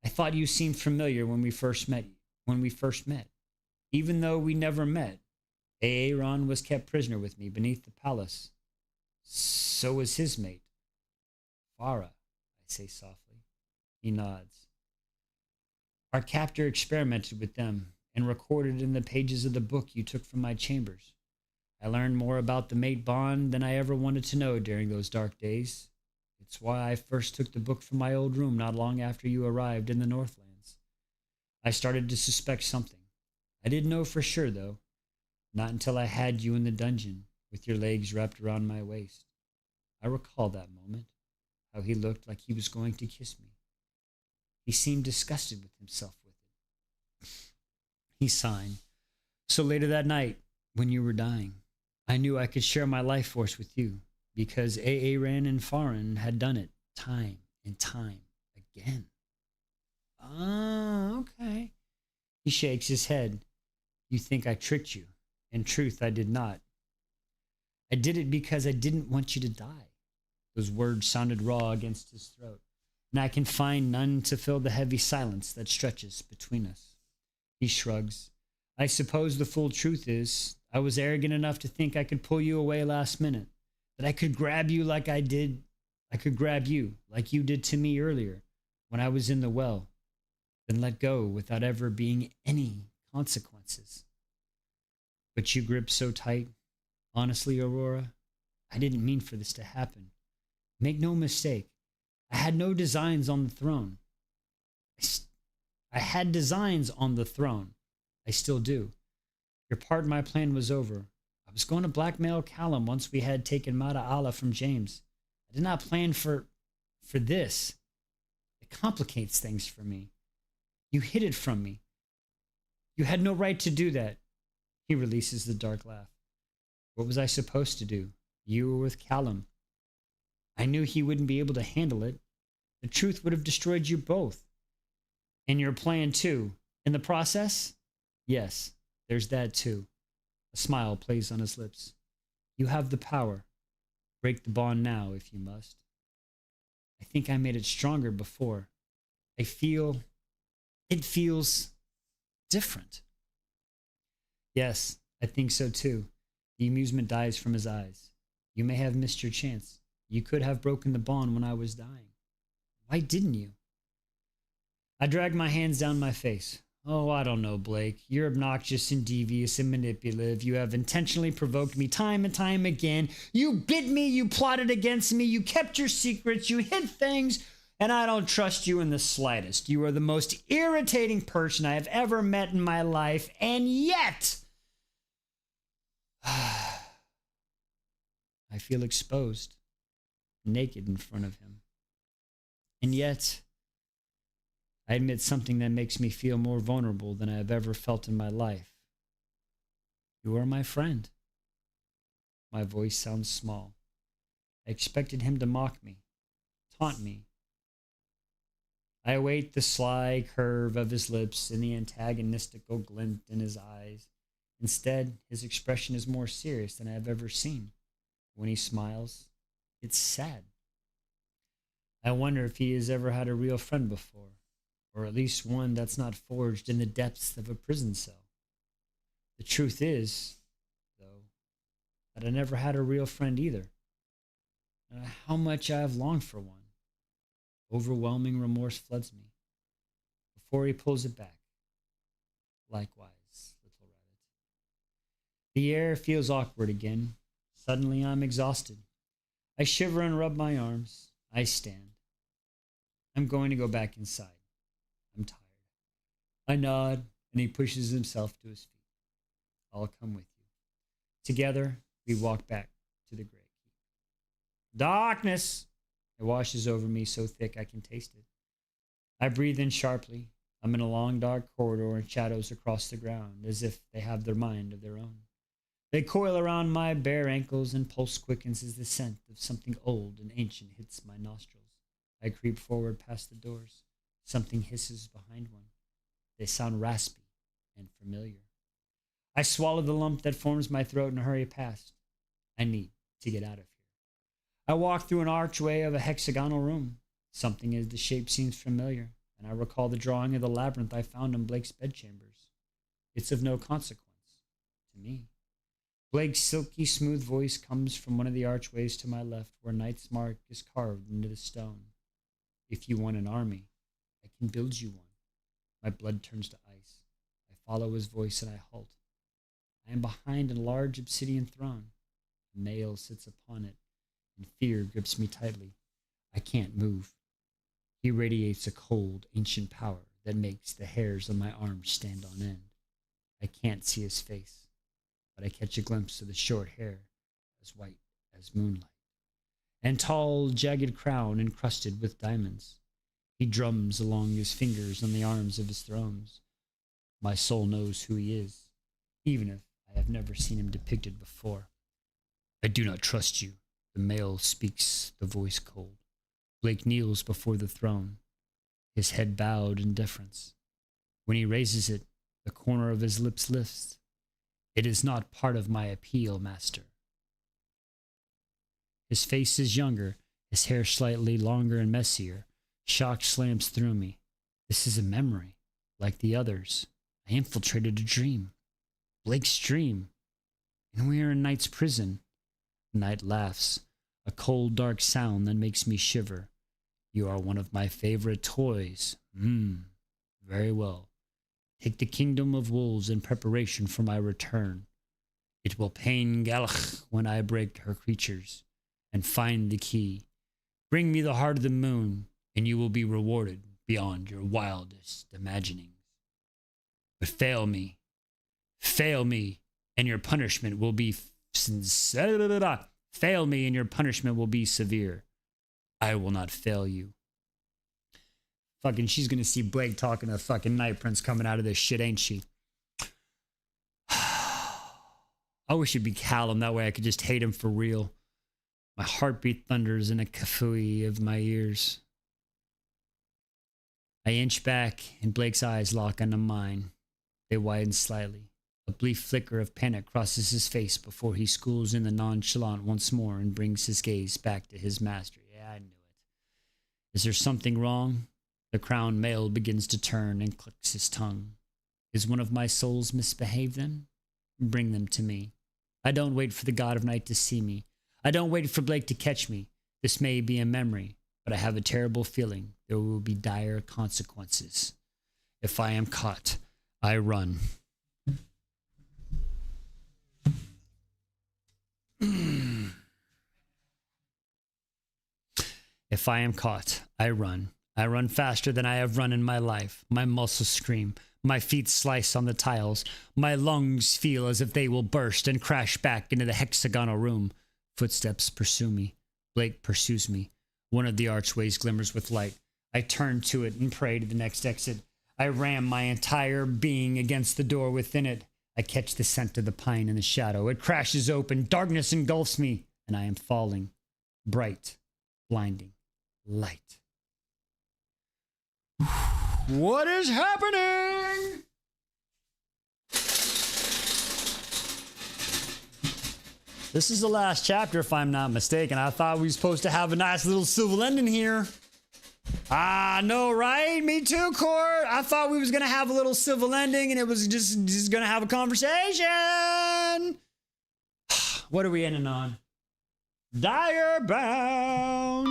I thought you seemed familiar when we first met. Even though we never met, Aaron was kept prisoner with me beneath the palace. So was his mate, Farah, I say softly. He nods. Our captor experimented with them and recorded in the pages of the book you took from my chambers. I learned more about the mate bond than I ever wanted to know during those dark days. It's why I first took the book from my old room not long after you arrived in the Northlands. I started to suspect something. I didn't know for sure, though. Not until I had you in the dungeon, with your legs wrapped around my waist. I recall that moment, how he looked like he was going to kiss me. He seemed disgusted with himself with it. He sighed. So later that night, when you were dying, I knew I could share my life force with you because Aaron and Farin had done it time and time again. Ah, okay. He shakes his head. You think I tricked you. In truth, I did not. I did it because I didn't want you to die. Those words sounded raw against his throat, and I can find none to fill the heavy silence that stretches between us. He shrugs. I suppose the full truth is, I was arrogant enough to think I could pull you away last minute, that I could grab you like I did. I could grab you like you did to me earlier when I was in the well, then let go without ever being any consequences. But you gripped so tight. Honestly, Aurora, I didn't mean for this to happen. Make no mistake, I had no designs on the throne. I had designs on the throne. I still do. Your part in my plan was over. I was going to blackmail Callum once we had taken Mata Allah from James. I did not plan for this. It complicates things for me. You hid it from me. You had no right to do that. He releases the dark laugh. What was I supposed to do? You were with Callum. I knew he wouldn't be able to handle it. The truth would have destroyed you both. And your plan too. In the process? Yes, there's that too. A smile plays on his lips. You have the power. Break the bond now if you must. I think I made it stronger before. It feels different. Yes, I think so too. The amusement dies from his eyes. You may have missed your chance. You could have broken the bond when I was dying. Why didn't you? I drag my hands down my face. Oh, I don't know, Blake. You're obnoxious and devious and manipulative. You have intentionally provoked me time and time again. You bit me. You plotted against me. You kept your secrets. You hid things. And I don't trust you in the slightest. You are the most irritating person I have ever met in my life. And yet, I feel exposed, naked in front of him. And yet, I admit something that makes me feel more vulnerable than I have ever felt in my life. You are my friend. My voice sounds small. I expected him to mock me, taunt me. I await the sly curve of his lips and the antagonistical glint in his eyes. Instead, his expression is more serious than I have ever seen. When he smiles, it's sad. I wonder if he has ever had a real friend before, or at least one that's not forged in the depths of a prison cell. The truth is, though, that I never had a real friend either. And how much I have longed for one. Overwhelming remorse floods me. Before he pulls it back. Likewise, little rabbit. The air feels awkward again. Suddenly I'm exhausted. I shiver and rub my arms. I stand. I'm going to go back inside. I'm tired. I nod, and he pushes himself to his feet. I'll come with you. Together, we walk back to the Grey Keep. Darkness! It washes over me so thick I can taste it. I breathe in sharply. I'm in a long, dark corridor and shadows across the ground, as if they have their mind of their own. They coil around my bare ankles and pulse quickens as the scent of something old and ancient hits my nostrils. I creep forward past the doors. Something hisses behind one. They sound raspy and familiar. I swallow the lump that forms my throat and hurry past. I need to get out of here. I walk through an archway of a hexagonal room. Something as the shape seems familiar, and I recall the drawing of the labyrinth I found in Blake's bedchambers. It's of no consequence to me. Blake's silky smooth voice comes from one of the archways to my left, where Knight's mark is carved into the stone. If you want an army, I can build you one. My blood turns to ice. I follow his voice and I halt. I am behind a large obsidian throne. A male sits upon it, and fear grips me tightly. I can't move. He radiates a cold, ancient power that makes the hairs on my arms stand on end. I can't see his face, but I catch a glimpse of the short hair, as white as moonlight, and tall, jagged crown encrusted with diamonds. He drums along his fingers on the arms of his thrones. My soul knows who he is. even if I have never seen him depicted before. I do not trust you. The male speaks, the voice cold. Blake kneels before the throne, his head bowed in deference. When he raises it, the corner of his lips lifts. It is not part of my appeal, master. His face is younger, his hair slightly longer and messier. Shock slams through me. This is a memory, like the others. I infiltrated a dream. Blake's dream. And we are in Knight's prison. Knight laughs, a cold, dark sound that makes me shiver. You are one of my favorite toys. Very well. Take the kingdom of wolves in preparation for my return. It will pain Galach when I break her creatures and find the key. Bring me the heart of the moon, and you will be rewarded beyond your wildest imaginings. But fail me, and your punishment will be fail me, and your punishment will be severe. I will not fail you. Fucking, she's gonna see Blake talking to fucking Night Prince coming out of this shit, ain't she? I wish it'd be Callum, that way I could just hate him for real. My heartbeat thunders in a kafooey of my ears. I inch back, and Blake's eyes lock onto mine. They widen slightly. A brief flicker of panic crosses his face before he schools in the nonchalant once more and brings his gaze back to his master. Yeah, I knew it. Is there something wrong? The crowned male begins to turn and clicks his tongue. Is one of my souls misbehaved then? Bring them to me. I don't wait for the God of Night to see me. I don't wait for Blake to catch me. This may be a memory, but I have a terrible feeling there will be dire consequences. If I am caught, I run. If I am caught, I run. I run faster than I have run in my life. My muscles scream. My feet slice on the tiles. My lungs feel as if they will burst and crash back into the hexagonal room. Footsteps pursue me. Blake pursues me. One of the archways glimmers with light. I turn to it and pray to the next exit. I ram my entire being against the door within it. I catch the scent of the pine in the shadow. It crashes open. Darkness engulfs me, and I am falling. Bright, blinding light. What is happening? This is the last chapter, if I'm not mistaken. I thought we were supposed to have a nice little civil ending here. I know, right? Me too, Court. I thought we was gonna have a little civil ending, and it was just gonna have a conversation. What are we ending on? Dire Bound.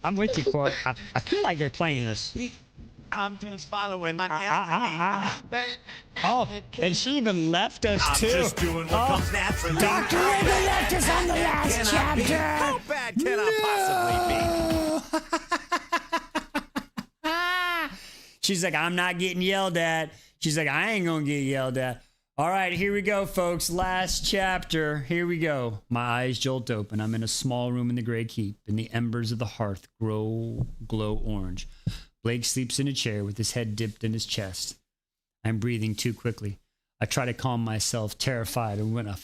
I'm with you, Court. I feel like they're playing this. I'm just following my destiny. Oh, and she even left us I'm too. just doing what comes naturally. Dr. Raven left us on the last chapter. How bad can I possibly be? She's like, I'm not getting yelled at. She's like, I ain't gonna get yelled at. All right, here we go, folks. Last chapter. Here we go. My eyes jolt open. I'm in a small room in the Grey Keep, and the embers of the hearth glow orange. Blake sleeps in a chair with his head dipped in his chest. I'm breathing too quickly. I try to calm myself, terrified, and when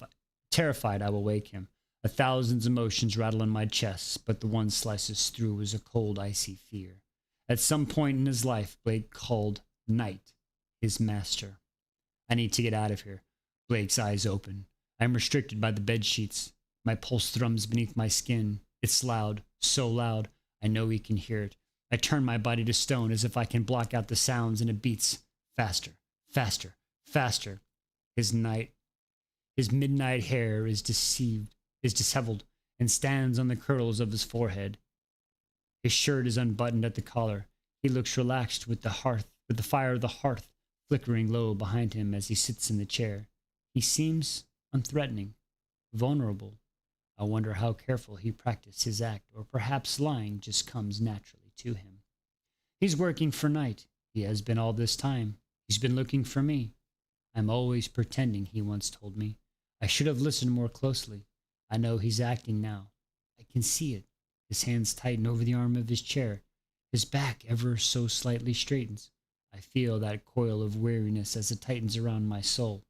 terrified, I will wake him. 1,000 emotions rattle in my chest, but the one slices through is a cold, icy fear. At some point in his life, Blake called Night his master. I need to get out of here. Blake's eyes open. I'm restricted by the bed sheets. My pulse thrums beneath my skin. It's loud, so loud. I know he can hear it. I turn my body to stone as if I can block out the sounds, and it beats faster, faster, faster. His midnight hair is disheveled and stands on the curls of his forehead. His shirt is unbuttoned at the collar. He looks relaxed with the fire of the hearth flickering low behind him as he sits in the chair. He seems unthreatening, vulnerable. I wonder how careful he practiced his act, or perhaps lying just comes naturally to him. He's working for Night. He has been all this time. He's been looking for me. I'm always pretending, he once told me. I should have listened more closely. I know he's acting now. I can see it. His hands tighten over the arm of his chair. His back ever so slightly straightens. I feel that coil of weariness as it tightens around my soul.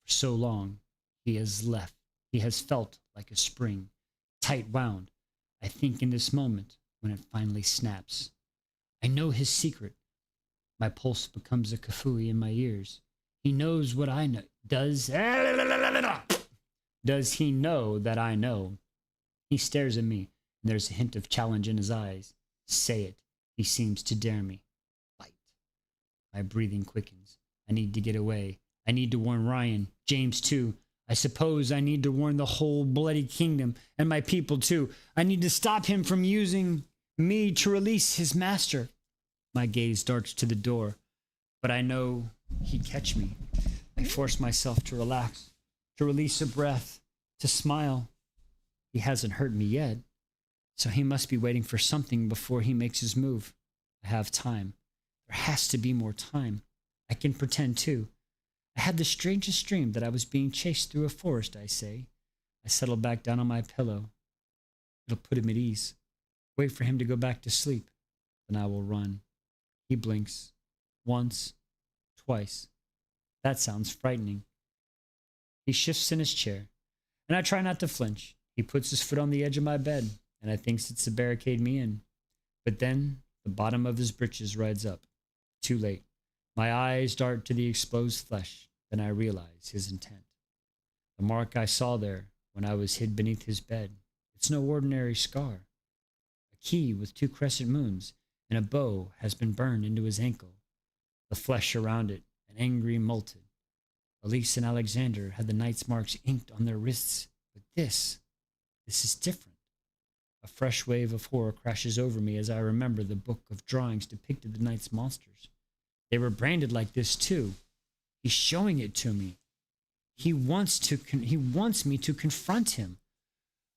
For so long, he has left. He has felt like a spring, tight wound. I think in this moment, when it finally snaps. I know his secret. My pulse becomes a kafui in my ears. He knows what I know. Does he know that I know? He stares at me, and there's a hint of challenge in his eyes. Say it. He seems to dare me. Fight. My breathing quickens. I need to get away. I need to warn Ryan, James too. I suppose I need to warn the whole bloody kingdom and my people too. I need to stop him from using me to release his master. My gaze darts to the door, but I know he'd catch me. I force myself to relax, to release a breath, to smile. He hasn't hurt me yet, so he must be waiting for something before he makes his move. I have time. There has to be more time. I can pretend too. I had the strangest dream that I was being chased through a forest, I say. I settle back down on my pillow. It'll put him at ease. Wait for him to go back to sleep. Then I will run. He blinks. Once. Twice. That sounds frightening. He shifts in his chair, and I try not to flinch. He puts his foot on the edge of my bed, and I thinks it's to barricade me in. But then the bottom of his britches rides up. Too late. My eyes dart to the exposed flesh. Then I realize his intent. The mark I saw there when I was hid beneath his bed, it's no ordinary scar. A key with 2 crescent moons and a bow has been burned into his ankle. The flesh around it, an angry molted. Elise and Alexander had the knight's marks inked on their wrists, but this is different. A fresh wave of horror crashes over me as I remember the book of drawings depicted the knight's monsters. They were branded like this too. He's showing it to me. He wants me to confront him.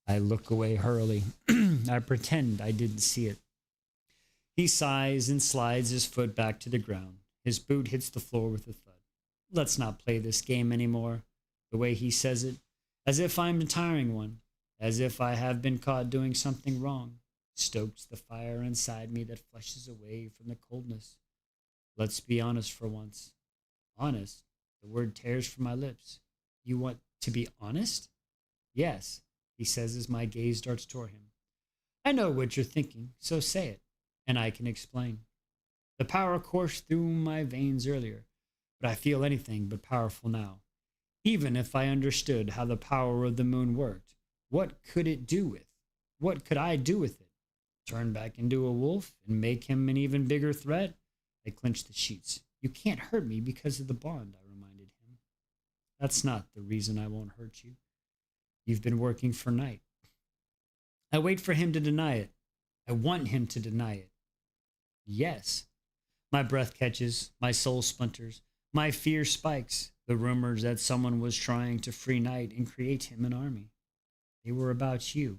I look away hurriedly. I pretend I didn't see it. He sighs and slides his foot back to the ground. His boot hits the floor with a thud. Let's not play this game anymore. The way he says it, as if I'm the tiring one, as if I have been caught doing something wrong, stokes the fire inside me that flushes away from the coldness. Let's be honest for once. Honest? The word tears from my lips. You want to be honest? Yes, he says as my gaze darts toward him. I know what you're thinking, so say it, and I can explain. The power coursed through my veins earlier, but I feel anything but powerful now. Even if I understood how the power of the moon worked, what could it do with? What could I do with it? Turn back into a wolf and make him an even bigger threat? I clenched the sheets. You can't hurt me because of the bond, I reminded him. That's not the reason I won't hurt you. You've been working for Knight. I wait for him to deny it. I want him to deny it. Yes. My breath catches, my soul splinters, my fear spikes. The rumors that someone was trying to free Knight and create him an army. They were about you.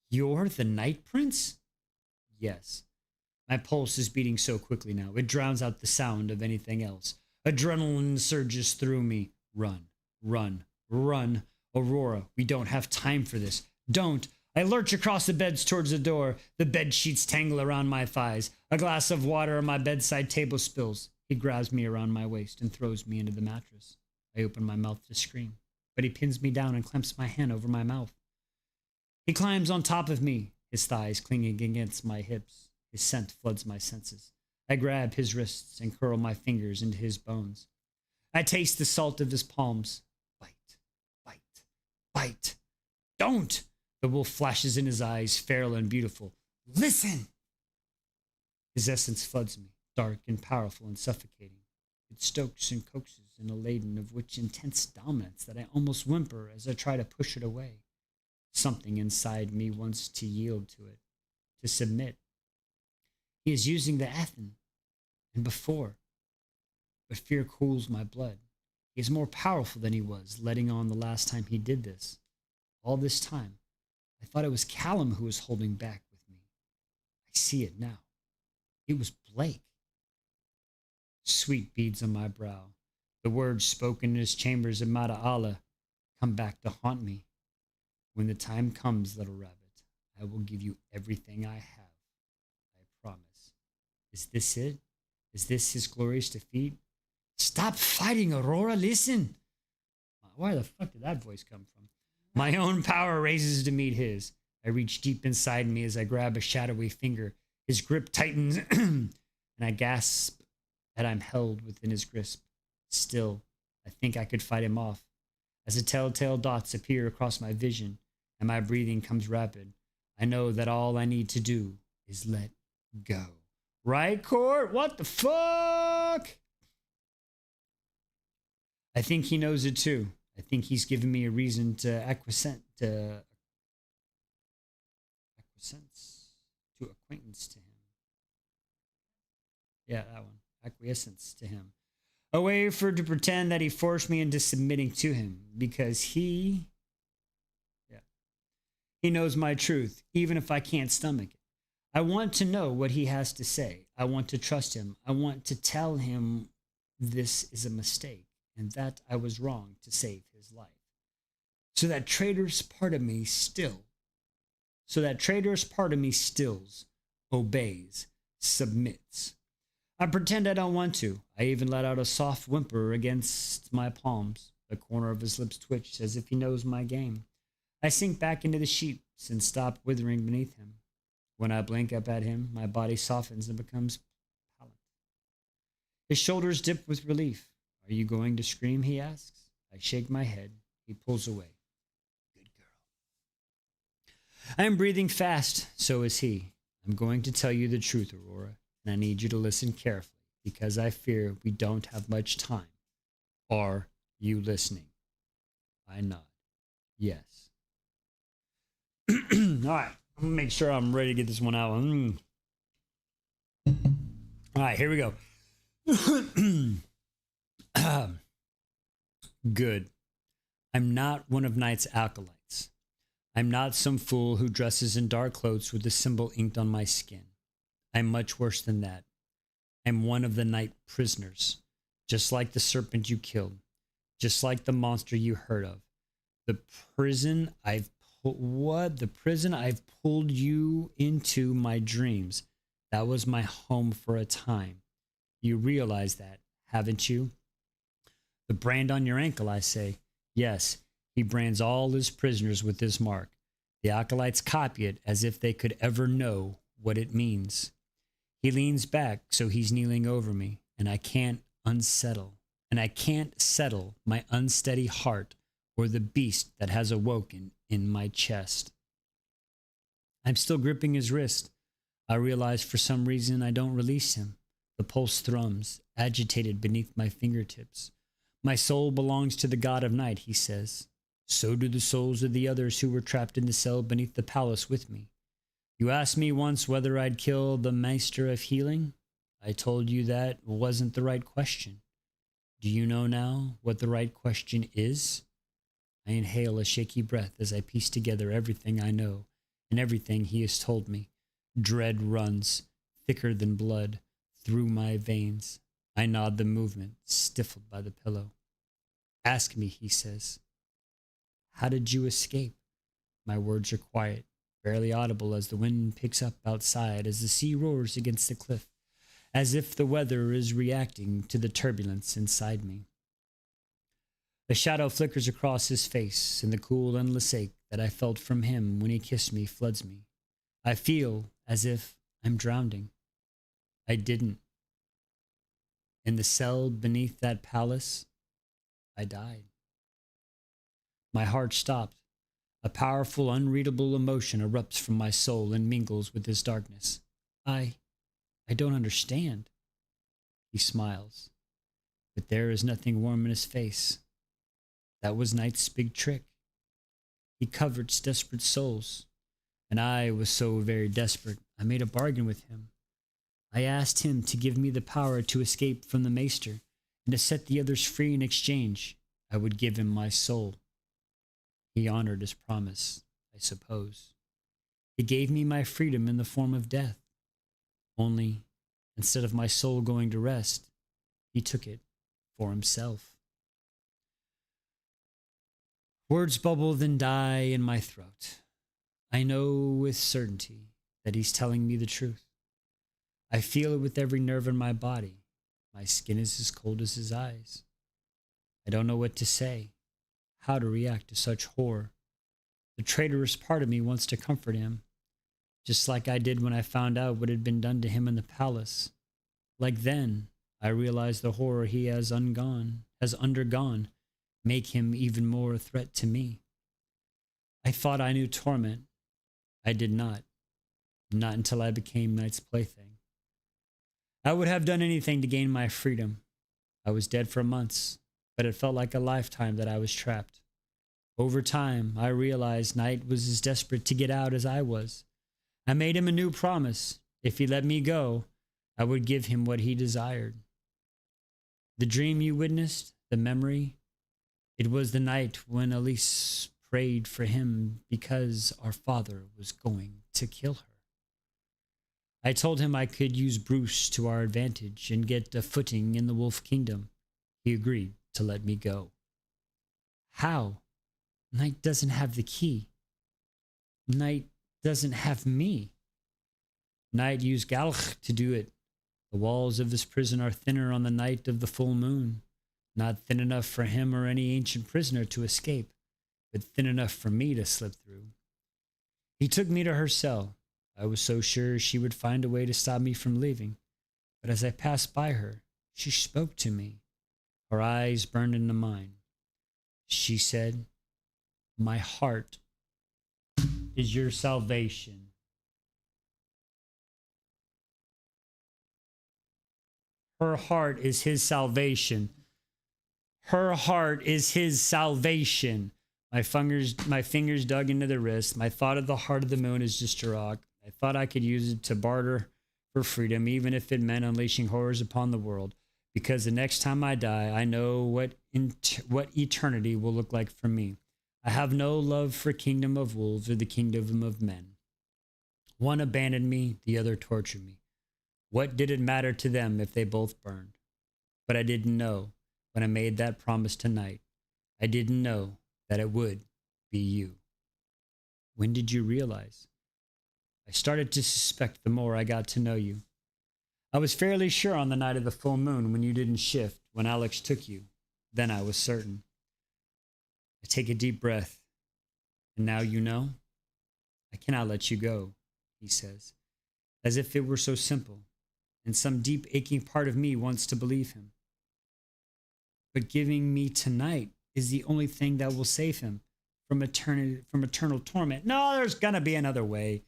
You're the Night Prince? Yes. My pulse is beating so quickly now, it drowns out the sound of anything else. Adrenaline surges through me. Run, run, run. Aurora, we don't have time for this. Don't. I lurch across the beds towards the door. The bed sheets tangle around my thighs. A glass of water on my bedside table spills. He grabs me around my waist and throws me into the mattress. I open my mouth to scream, but he pins me down and clamps my hand over my mouth. He climbs on top of me, his thighs clinging against my hips. His scent floods my senses. I grab his wrists and curl my fingers into his bones. I taste the salt of his palms. Bite, bite, bite. Don't! The wolf flashes in his eyes, feral and beautiful. Listen! His essence floods me, dark and powerful and suffocating. It stokes and coaxes in a laden of which intense dominance that I almost whimper as I try to push it away. Something inside me wants to yield to it, to submit. He is using the Athen, and before. But fear cools my blood. He is more powerful than he was, letting on the last time he did this. All this time, I thought it was Callum who was holding back with me. I see it now. It was Blake. Sweet beads on my brow. The words spoken in his chambers of Mata Allah. come back to haunt me. When the time comes, little rabbit, I will give you everything I have. I promise. Is this it? Is this his glorious defeat? Stop fighting, Aurora. Listen. Where the fuck did that voice come from? My own power raises to meet his. I reach deep inside me as I grab a shadowy finger. His grip tightens, and I gasp that I'm held within his grasp. Still, I think I could fight him off. As the telltale dots appear across my vision and my breathing comes rapid, I know that all I need to do is let go. Right, Court? What the fuck? I think he knows it too. I think he's given me a reason to acquiescence to him. Yeah, that one. Acquiescence to him. A way for to pretend that he forced me into submitting to him because he knows my truth, even if I can't stomach it. I want to know what he has to say. I want to trust him. I want to tell him this is a mistake and that I was wrong to save his life. So that traitorous part of me stills, obeys, submits. I pretend I don't want to. I even let out a soft whimper against my palms. The corner of his lips twitched as if he knows my game. I sink back into the sheets and stop withering beneath him. When I blink up at him, my body softens and becomes pallid. His shoulders dip with relief. Are you going to scream? He asks. I shake my head. He pulls away. Good girl. I am breathing fast. So is he. I'm going to tell you the truth, Aurora, and I need you to listen carefully because I fear we don't have much time. Are you listening? I nod. Yes. All right. I'm going to make sure I'm ready to get this one out. All right, here we go. Good. I'm not one of Night's acolytes. I'm not some fool who dresses in dark clothes with the symbol inked on my skin. I'm much worse than that. I'm one of the Night prisoners, just like the serpent you killed, just like the monster you heard of. The prison I've pulled you into my dreams. That was my home for a time. You realize that, haven't you? The brand on your ankle, I say. Yes, he brands all his prisoners with this mark. The acolytes copy it as if they could ever know what it means. He leans back so he's kneeling over me, and I can't settle my unsteady heart or the beast that has awoken in my chest. I'm still gripping his wrist. I realize for some reason I don't release him. The pulse thrums, agitated beneath my fingertips. My soul belongs to the god of night, he says. So do the souls of the others who were trapped in the cell beneath the palace with me. You asked me once whether I'd kill the Maester of Healing. I told you that wasn't the right question. Do you know now what the right question is? I inhale a shaky breath as I piece together everything I know and everything he has told me. Dread runs, thicker than blood, through my veins. I nod the movement, stifled by the pillow. Ask me, he says. How did you escape? My words are quiet, barely audible as the wind picks up outside, as the sea roars against the cliff, as if the weather is reacting to the turbulence inside me. A shadow flickers across his face, and the cool, endless ache that I felt from him when he kissed me floods me. I feel as if I'm drowning. I didn't. In the cell beneath that palace, I died. My heart stopped. A powerful, unreadable emotion erupts from my soul and mingles with this darkness. I don't understand. He smiles, but there is nothing warm in his face. That was Night's big trick. He covets desperate souls, and I was so very desperate, I made a bargain with him. I asked him to give me the power to escape from the Maester and to set the others free in exchange. I would give him my soul. He honored his promise, I suppose. He gave me my freedom in the form of death. Only, instead of my soul going to rest, he took it for himself. Words bubble then die in my throat. I know with certainty that he's telling me the truth. I feel it with every nerve in my body. My skin is as cold as his eyes. I don't know what to say, how to react to such horror. The traitorous part of me wants to comfort him, just like I did when I found out what had been done to him in the palace. Like then, I realized the horror he has undergone, make him even more a threat to me. I thought I knew torment. I did not until I became Knight's plaything. I would have done anything to gain my freedom. I was dead for months, but it felt like a lifetime that I was trapped. Over time, I realized Knight was as desperate to get out as I was. I made him a new promise. If he let me go, I would give him what he desired. The dream you witnessed, the memory, it was the night when Elise prayed for him because our father was going to kill her. I told him I could use Bruce to our advantage and get a footing in the Wolf Kingdom. He agreed to let me go. How? Knight doesn't have the key. Knight doesn't have me. Knight used Galch to do it. The walls of his prison are thinner on the night of the full moon. Not thin enough for him or any ancient prisoner to escape, but thin enough for me to slip through. He took me to her cell. I was so sure she would find a way to stop me from leaving. But as I passed by her, she spoke to me. Her eyes burned into mine. She said, "My heart is your salvation." Her heart is his salvation. Her heart is his salvation. My fingers dug into the wrist. My thought of the heart of the moon is just a rock. I thought I could use it to barter for freedom, even if it meant unleashing horrors upon the world. Because the next time I die, I know what eternity will look like for me. I have no love for kingdom of wolves or the kingdom of men. One abandoned me, the other tortured me. What did it matter to them if they both burned? But I didn't know when I made that promise tonight. I didn't know that it would be you. When did you realize? I started to suspect the more I got to know you. I was fairly sure on the night of the full moon when you didn't shift, when Alex took you. Then I was certain. I take a deep breath. And now you know? I cannot let you go, he says, as if it were so simple, and some deep aching part of me wants to believe him. But giving me tonight is the only thing that will save him from eternal torment. No, there's gonna be another way.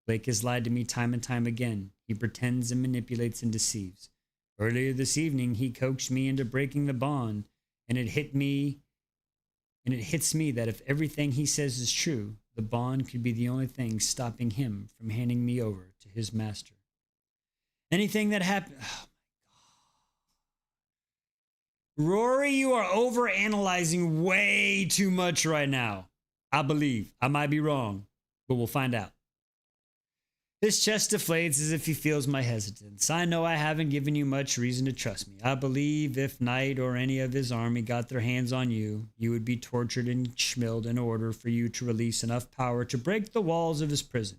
Blake has lied to me time and time again. He pretends and manipulates and deceives. Earlier this evening, he coaxed me into breaking the bond, and it hits me that if everything he says is true, the bond could be the only thing stopping him from handing me over to his master. Anything that happened... Oh my God. Rory, you are overanalyzing way too much right now. I believe. I might be wrong, but we'll find out. His chest deflates as if he feels my hesitance. I know I haven't given you much reason to trust me. I believe if Knight or any of his army got their hands on you, you would be tortured and schmilled in order for you to release enough power to break the walls of his prison.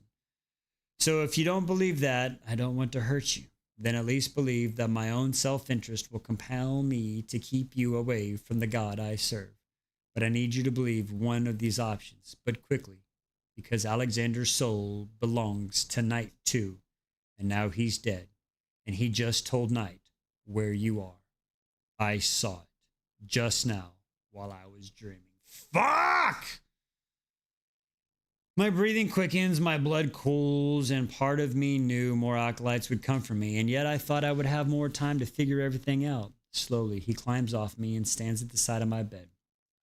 So if you don't believe that, I don't want to hurt you. Then at least believe that my own self-interest will compel me to keep you away from the God I serve. But I need you to believe one of these options, but quickly. Because Alexander's soul belongs to Knight too, and now he's dead, and he just told Knight where you are. I saw it just now while I was dreaming. Fuck! My breathing quickens, my blood cools, and part of me knew more acolytes would come for me, and yet I thought I would have more time to figure everything out. Slowly, he climbs off me and stands at the side of my bed.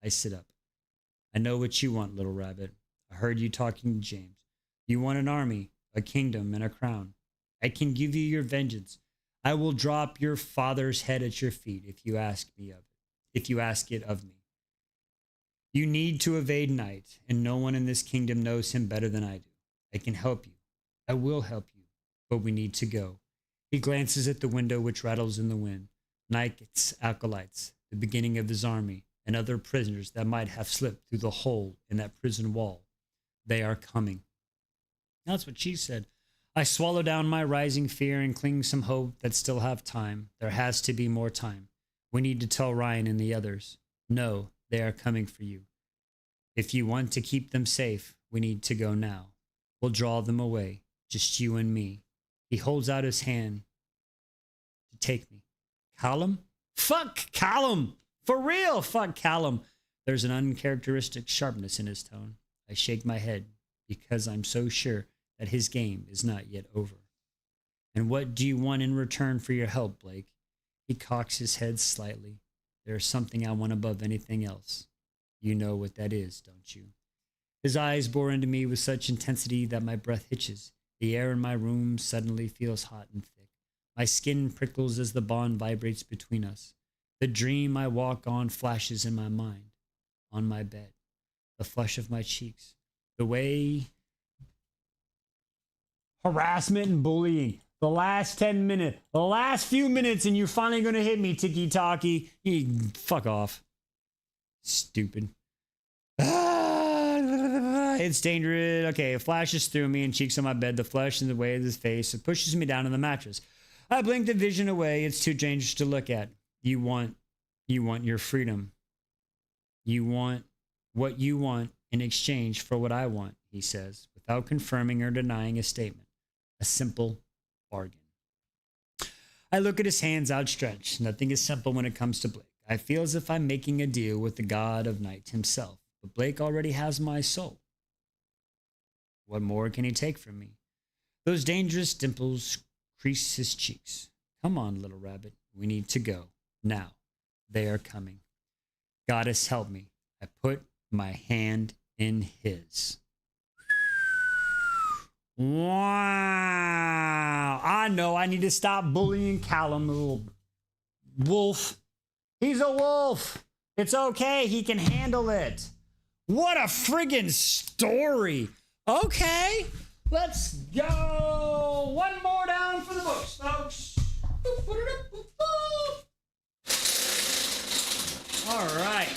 I sit up. I know what you want, little rabbit. I heard you talking to James. You want an army, a kingdom, and a crown. I can give you your vengeance. I will drop your father's head at your feet if you ask it of me. You need to evade Knight, and no one in this kingdom knows him better than I do. I can help you. I will help you, but we need to go. He glances at the window which rattles in the wind. Knight's acolytes, the beginning of his army. and other prisoners that might have slipped through the hole in that prison wall. They are coming. That's what she said. I swallow down my rising fear and cling some hope that still have time. There has to be more time. We need to tell Ryan and the others. No, they are coming for you. If you want to keep them safe, we need to go now. We'll draw them away, just you and me. He holds out his hand to take me. Callum? Fuck Callum! For real, fuck Callum. There's an uncharacteristic sharpness in his tone. I shake my head because I'm so sure that his game is not yet over. And what do you want in return for your help, Blake? He cocks his head slightly. There's something I want above anything else. You know what that is, don't you? His eyes bore into me with such intensity that my breath hitches. The air in my room suddenly feels hot and thick. My skin prickles as the bond vibrates between us. The dream I walk on flashes in my mind. On my bed. The flush of my cheeks. The way... Harassment and bullying. The last 10 minutes. The last few minutes and you're finally going to hit me, tiki-taki. Fuck off. Stupid. It's dangerous. Okay, it flashes through me and cheeks on my bed. The flesh in the way of his face. It pushes me down on the mattress. I blink the vision away. It's too dangerous to look at. You want your freedom. You want what you want in exchange for what I want, he says, without confirming or denying a statement. A simple bargain. I look at his hands outstretched. Nothing is simple when it comes to Blake. I feel as if I'm making a deal with the god of night himself. But Blake already has my soul. What more can he take from me? Those dangerous dimples crease his cheeks. Come on, little rabbit. We need to go. Now. They are coming. Goddess, help me. I put my hand in his. Wow. I know I need to stop bullying Callum, the little wolf. He's a wolf. It's okay. He can handle it. What a friggin' story. Okay. Let's go. One more down for the books, folks. All right.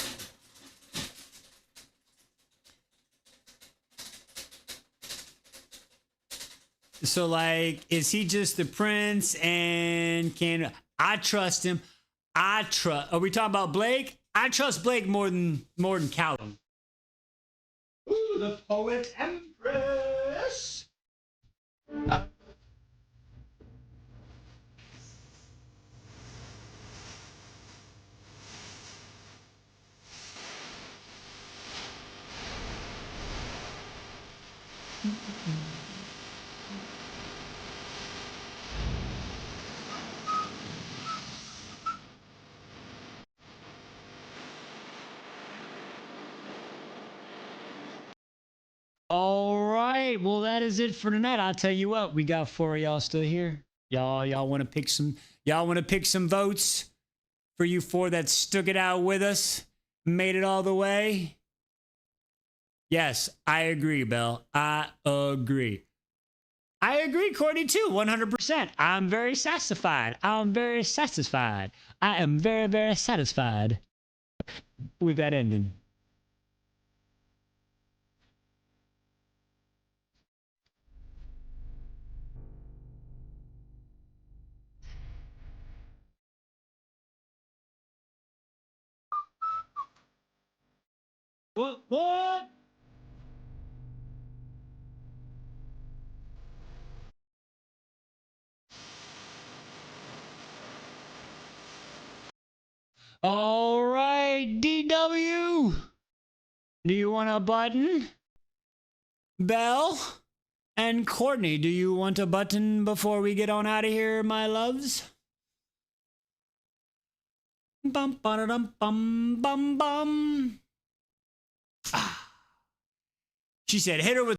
So, like, is he just the prince and can I trust him? Are we talking about Blake? I trust Blake more than Callum. Ooh, the poet empress. All right. Well, that is it for tonight. I'll tell you what, we got 4 of y'all still here. Y'all want to pick some votes for you 4 that stuck it out with us, made it all the way? Yes, I agree, Belle. I agree. I agree, Courtney, too, 100%. I'm very satisfied. I am very, very satisfied with that ending. What? All right, DW. Do you want a button? Belle? And Courtney, do you want a button before we get on out of here, my loves? Bum ba dum bum bum bum. Ah. She said, hit her with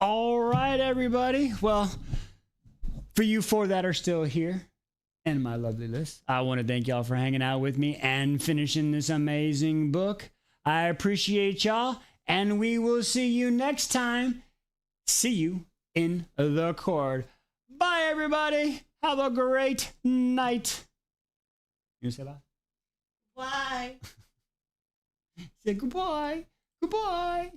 All right, everybody. Well, for you four that are still here and my lovely list, I want to thank y'all for hanging out with me and finishing this amazing book. I appreciate y'all, and we will see you next time. See you in the cord. Bye, everybody. Have a great night. You say bye? Why? Say goodbye. Goodbye.